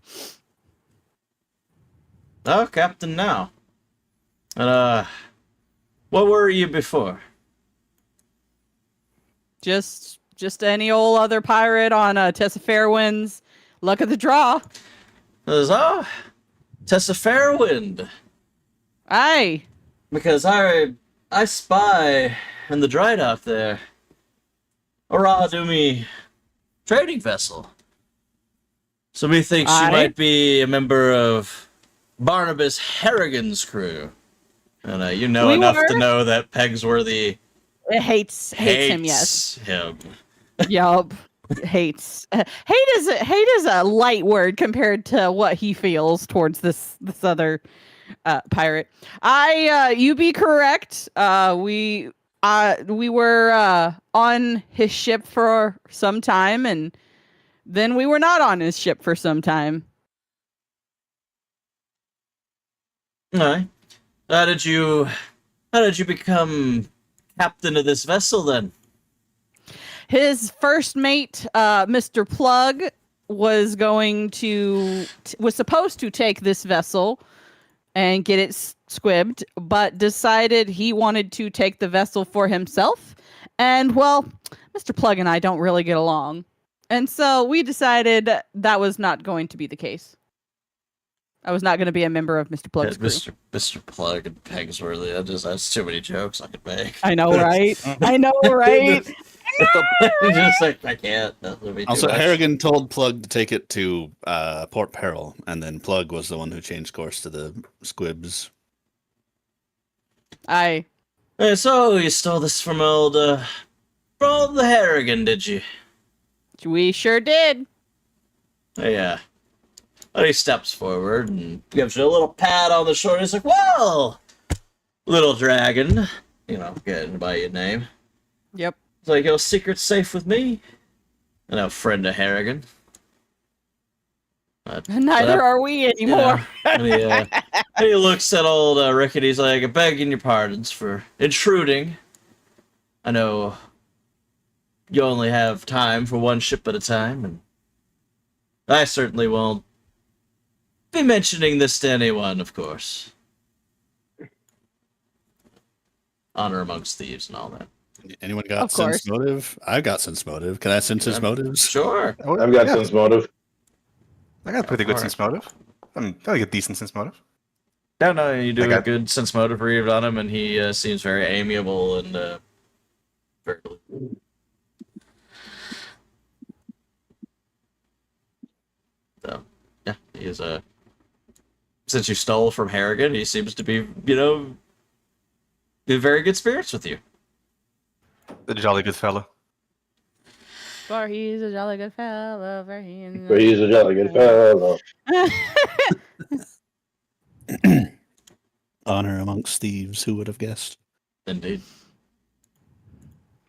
[SPEAKER 1] Oh, Captain now. And, what were you before?
[SPEAKER 3] Just any old other pirate on Tessa Fairwind's luck of the draw.
[SPEAKER 1] Oh, Tessa Fairwind.
[SPEAKER 3] Aye.
[SPEAKER 1] Because I spy in the dry dock there. A Dumi trading vessel. So methinks she
[SPEAKER 3] Aye.
[SPEAKER 1] might be a member of Barnabas Harrigan's crew. And you know
[SPEAKER 3] We
[SPEAKER 1] enough
[SPEAKER 3] were.
[SPEAKER 1] to know that Pegsworthy
[SPEAKER 3] It hates him, yes.
[SPEAKER 1] him.
[SPEAKER 3] Yup. Hates. Hate is a light word compared to what he feels towards this other pirate. You be correct. We were on his ship for some time, and then we were not on his ship for some time.
[SPEAKER 1] Aye. How did you become captain of this vessel then?
[SPEAKER 3] his first mate, Mr. Plug, was supposed to take this vessel and get it squibbed, but decided he wanted to take the vessel for himself. And well, Mr. Plug and I don't really get along. And so we decided that was not going to be the case. I was not going to be a member of Mr. Plug's crew.
[SPEAKER 1] Mr. Plug and Pegsworthy. That's too many jokes I could make.
[SPEAKER 3] I know, right? I know, right?
[SPEAKER 1] Just like I can't. That would be too
[SPEAKER 5] Also,
[SPEAKER 1] much.
[SPEAKER 5] Harrigan told Plug to take it to Port Peril, and then Plug was the one who changed course to the Squibs.
[SPEAKER 3] I
[SPEAKER 1] Hey, so you stole this from old the Harrigan, did you?
[SPEAKER 3] We sure did.
[SPEAKER 1] Yeah. Well, he steps forward and gives you a little pat on the shoulder. He's like, "Well, little dragon," getting by your name.
[SPEAKER 3] Yep.
[SPEAKER 1] It's like, your secret's safe with me. And a friend of Harrigan.
[SPEAKER 3] Neither are we anymore.
[SPEAKER 1] And he looks at old Rick and he's like, "I'm begging your pardons for intruding. I know you only have time for one ship at a time, and I certainly won't be mentioning this to anyone, of course. Honor amongst thieves and all that."
[SPEAKER 5] Anyone got
[SPEAKER 3] Of course.
[SPEAKER 5] sense motive? I've got sense motive. Can I sense his motives?
[SPEAKER 1] Sure.
[SPEAKER 4] I've got sense motive.
[SPEAKER 2] I got pretty good
[SPEAKER 1] Alright.
[SPEAKER 2] sense motive. I mean, I got a decent sense motive.
[SPEAKER 1] No, you do
[SPEAKER 2] I
[SPEAKER 1] a
[SPEAKER 2] got-
[SPEAKER 1] good sense motive read on him, and he seems very amiable and very. So, yeah, he is since you stole from Harrigan, he seems to be, in very good spirits with you.
[SPEAKER 2] A jolly good fella.
[SPEAKER 3] For he's a jolly good fellow. For
[SPEAKER 4] He's a jolly good fellow.
[SPEAKER 5] Honor amongst thieves. Who would have guessed?
[SPEAKER 1] Indeed.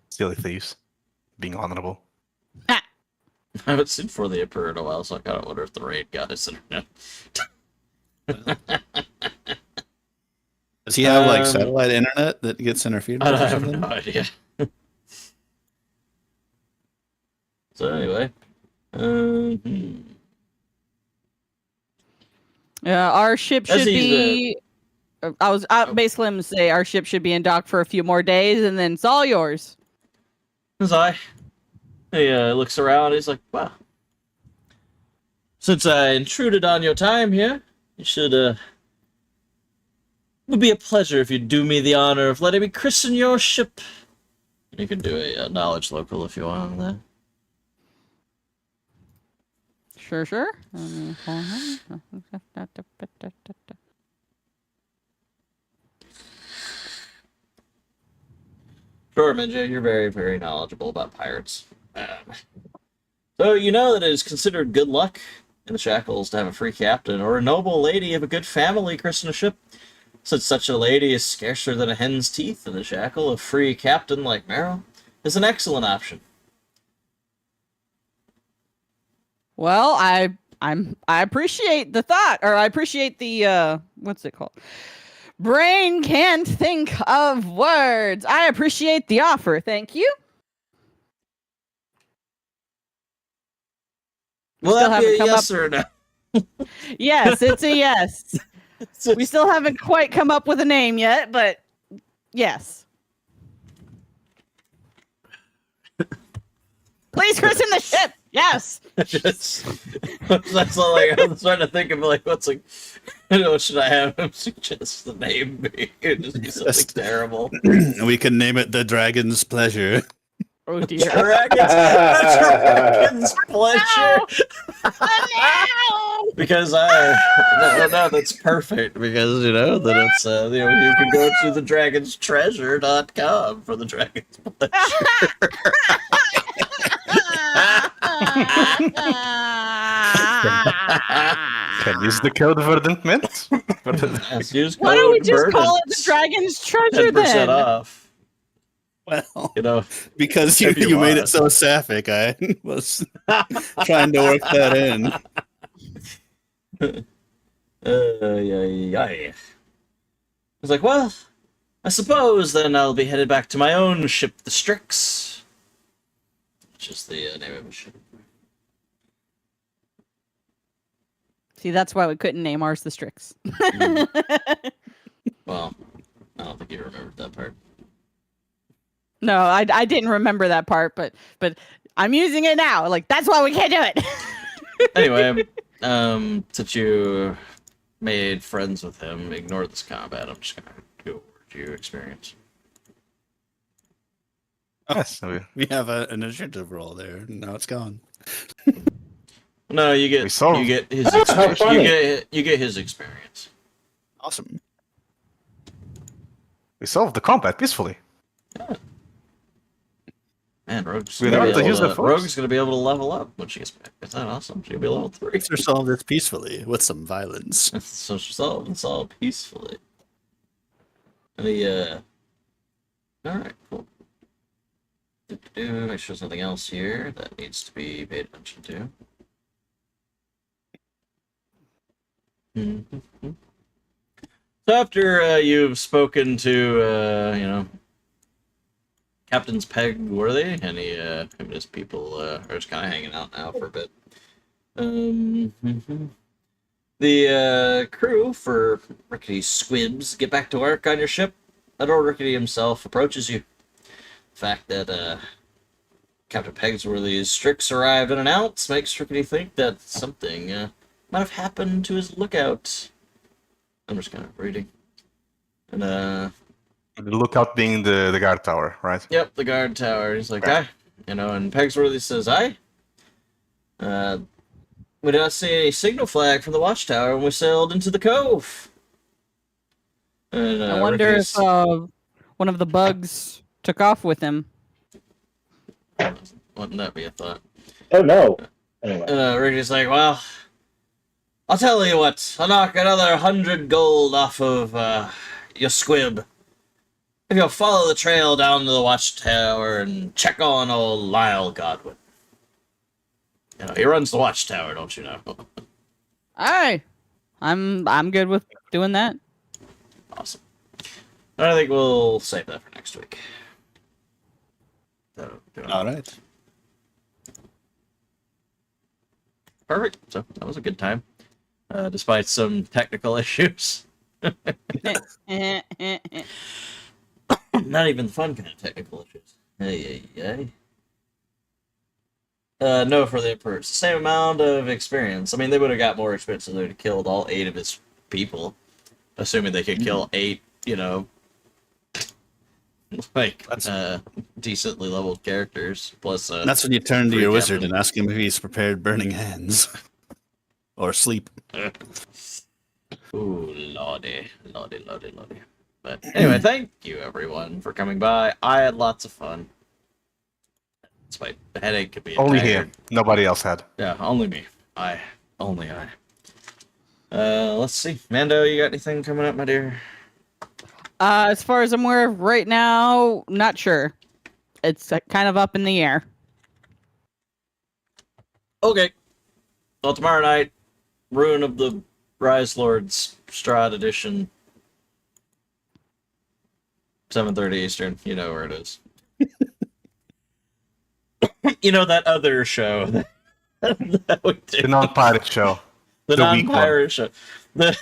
[SPEAKER 2] Silly thieves. Being honorable.
[SPEAKER 1] I haven't seen For the Emperor in a while, so I kind of wonder if the raid guys are now.
[SPEAKER 5] Does he have
[SPEAKER 1] Um,
[SPEAKER 5] satellite internet that gets interfered with
[SPEAKER 1] I
[SPEAKER 5] or
[SPEAKER 1] have
[SPEAKER 5] something?
[SPEAKER 1] no idea. So anyway,
[SPEAKER 3] our ship
[SPEAKER 1] As
[SPEAKER 3] should
[SPEAKER 1] he's,
[SPEAKER 3] be. I basically going to say our ship should be in dock for a few more days, and then it's all yours.
[SPEAKER 1] as he looks around, he's like, "Wow, since I intruded on your time here, you should it would be a pleasure if you'd do me the honor of letting me christen your ship." You can do a knowledge local if you want on that.
[SPEAKER 3] Sure.
[SPEAKER 1] Sure, Minja, you're very, very knowledgeable about pirates. So you know that it is considered good luck in the Shackles to have a free captain or a noble lady of a good family christen a ship. Since such a lady is scarcer than a hen's teeth in the Shackle, a free captain like Merrill is an excellent option.
[SPEAKER 3] Well, I appreciate the thought, or I appreciate the what's it called? Brain can't think of words. I appreciate the offer. Thank you.
[SPEAKER 1] Will
[SPEAKER 3] Still
[SPEAKER 1] that be a
[SPEAKER 3] haven't come
[SPEAKER 1] yes or no?
[SPEAKER 3] Yes, it's a yes. We still haven't quite come up with a name yet, but yes. Please christen the ship. Yes.
[SPEAKER 1] That's all I'm starting to think of, what should I have him suggest the name be? It'd just be something terrible.
[SPEAKER 5] We can name it the Dragon's Pleasure.
[SPEAKER 3] Oh dear.
[SPEAKER 1] Dragon's pleasure.
[SPEAKER 3] No!
[SPEAKER 1] Because no, that's perfect. Because that it's you can go to thedragonstreasure.com for the dragon's pleasure.
[SPEAKER 2] Can use the code verdant mint.
[SPEAKER 1] Yes, use
[SPEAKER 3] Why don't we
[SPEAKER 1] code
[SPEAKER 3] just call it the
[SPEAKER 1] Verdant.
[SPEAKER 3] Dragon's Treasure
[SPEAKER 1] 10%
[SPEAKER 3] then?
[SPEAKER 1] off.
[SPEAKER 5] Well, because you
[SPEAKER 1] if you
[SPEAKER 5] made
[SPEAKER 1] want.
[SPEAKER 5] it so sapphic, I was trying to work that in.
[SPEAKER 1] Yeah. I was like, well, I suppose then I'll be headed back to my own ship, the Strix. which is the name of the ship.
[SPEAKER 3] See, that's why we couldn't name ours the Strix.
[SPEAKER 1] Well, I don't think you remembered that part.
[SPEAKER 3] No, I didn't remember that part, but I'm using it now. Like, that's why we can't do it.
[SPEAKER 1] Anyway, since you made friends with him, ignore this combat. I'm just gonna go over to your experience.
[SPEAKER 2] Yes.
[SPEAKER 5] We have an initiative roll there. Now it's gone.
[SPEAKER 1] No, you get his
[SPEAKER 4] How
[SPEAKER 1] experience.
[SPEAKER 4] funny.
[SPEAKER 1] You get his experience.
[SPEAKER 5] Awesome.
[SPEAKER 2] We solved the combat peacefully.
[SPEAKER 1] Man, Rogue's
[SPEAKER 2] We
[SPEAKER 1] gonna,
[SPEAKER 2] learned
[SPEAKER 1] be
[SPEAKER 2] to use
[SPEAKER 1] able
[SPEAKER 2] the
[SPEAKER 1] to,
[SPEAKER 2] force.
[SPEAKER 1] Rogue's gonna be able to level up when she gets back. Isn't that awesome? She'll be level 3.
[SPEAKER 5] Let's resolve this peacefully with some violence.
[SPEAKER 1] So she's all peacefully. Alright, cool. Make sure there's nothing else here that needs to be paid attention to. So after you've spoken to, Captain's Pegworthy, and him and his people are just kind of hanging out now for a bit. The crew for Rickety Squibs get back to work on your ship. Admiral Rickety himself approaches you. The fact that Captain Pegsworthy's Strix arrived unannounced makes Rickety think that something might have happened to his lookout. I'm just kind of reading. And
[SPEAKER 2] The lookout being the guard tower, right?
[SPEAKER 1] Yep, the guard tower. He's like,
[SPEAKER 2] Right.
[SPEAKER 1] aye. And Pegsworthy says, aye. We did not see any signal flag from the watchtower when we sailed into the cove. And,
[SPEAKER 3] I wonder
[SPEAKER 1] Ricky's-
[SPEAKER 3] if one of the bugs took off with him.
[SPEAKER 1] Wouldn't that be a thought?
[SPEAKER 4] Oh no. Anyway.
[SPEAKER 1] Ricky's like, well, I'll tell you what. I'll knock another 100 gold off of your squib. If you'll follow the trail down to the watchtower and check on old Lyle Godwin. He runs the watchtower, don't you know?
[SPEAKER 3] Aye, I'm good with doing that.
[SPEAKER 1] Awesome. I think we'll save that for next week.
[SPEAKER 5] All right.
[SPEAKER 1] Perfect. So that was a good time, despite some technical issues. Not even the fun kind of technical issues. Hey. No, for the Emperor. It's the same amount of experience. I mean, they would have got more experience if they'd have killed all 8 of his people. Assuming they could kill 8, decently leveled characters. Plus,
[SPEAKER 5] That's when you turn to
[SPEAKER 1] 3
[SPEAKER 5] your wizard
[SPEAKER 1] captain.
[SPEAKER 5] and ask him if he's prepared burning hands. Or sleep.
[SPEAKER 1] Ooh, lordy. But anyway, thank you everyone for coming by. I had lots of fun. Despite the headache could be
[SPEAKER 2] Only
[SPEAKER 1] tired.
[SPEAKER 2] him. Nobody else had.
[SPEAKER 1] Yeah, only me. Only I. Let's see. Mando, you got anything coming up, my dear?
[SPEAKER 3] As far as I'm aware of right now, not sure. It's kind of up in the air.
[SPEAKER 1] Okay. Well, tomorrow night, Ruin of the Rise Lords Strahd edition. 7:30 Eastern. You know where it is. That other show that we do.
[SPEAKER 2] The non-pirate show.
[SPEAKER 1] The
[SPEAKER 2] the weak
[SPEAKER 1] non-pirate show. The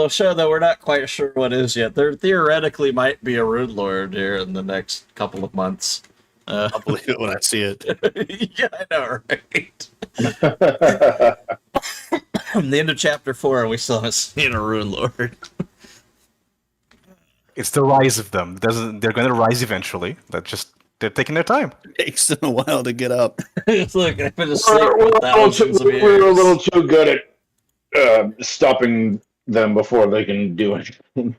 [SPEAKER 1] show that we're not quite sure what is yet. There theoretically might be a Rune Lord here in the next couple of months.
[SPEAKER 5] I'll believe it when I see it.
[SPEAKER 1] Yeah, I know, right? The end of chapter 4, and we still haven't seen a Rune Lord.
[SPEAKER 2] It's the rise of them. They're going to rise eventually. They're taking their time.
[SPEAKER 5] It takes them a while to get up.
[SPEAKER 1] Look, I've been asleep
[SPEAKER 4] We're
[SPEAKER 1] for thousands of years.
[SPEAKER 4] a little too good at stopping them before they can do anything.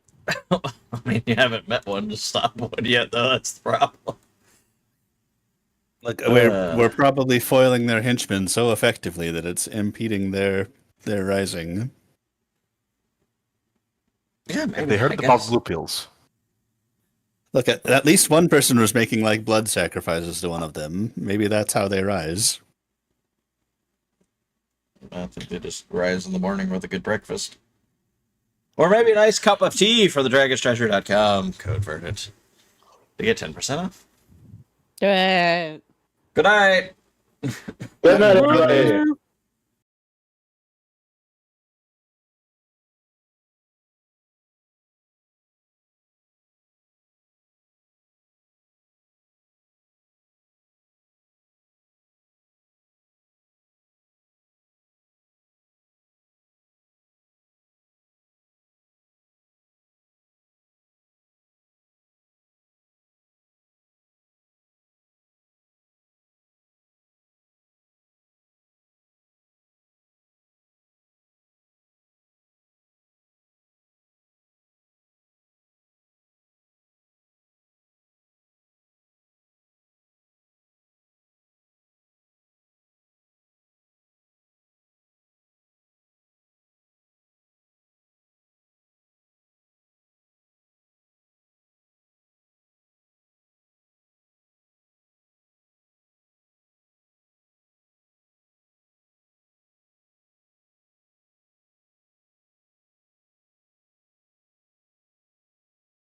[SPEAKER 1] I mean, you haven't met one to stop one yet, though. That's the problem.
[SPEAKER 5] Like we're probably foiling their henchmen so effectively that it's impeding their rising.
[SPEAKER 1] Yeah, maybe.
[SPEAKER 2] They heard
[SPEAKER 1] I
[SPEAKER 2] about
[SPEAKER 1] guess.
[SPEAKER 2] blue pills.
[SPEAKER 5] Look, at least one person was making like blood sacrifices to one of them. Maybe that's how they rise.
[SPEAKER 1] I think they just rise in the morning with a good breakfast. Or maybe a nice cup of tea for the dragonshtreasure.com code for it. To get 10% off.
[SPEAKER 3] Do it.
[SPEAKER 1] Good night.
[SPEAKER 4] Good night, everybody.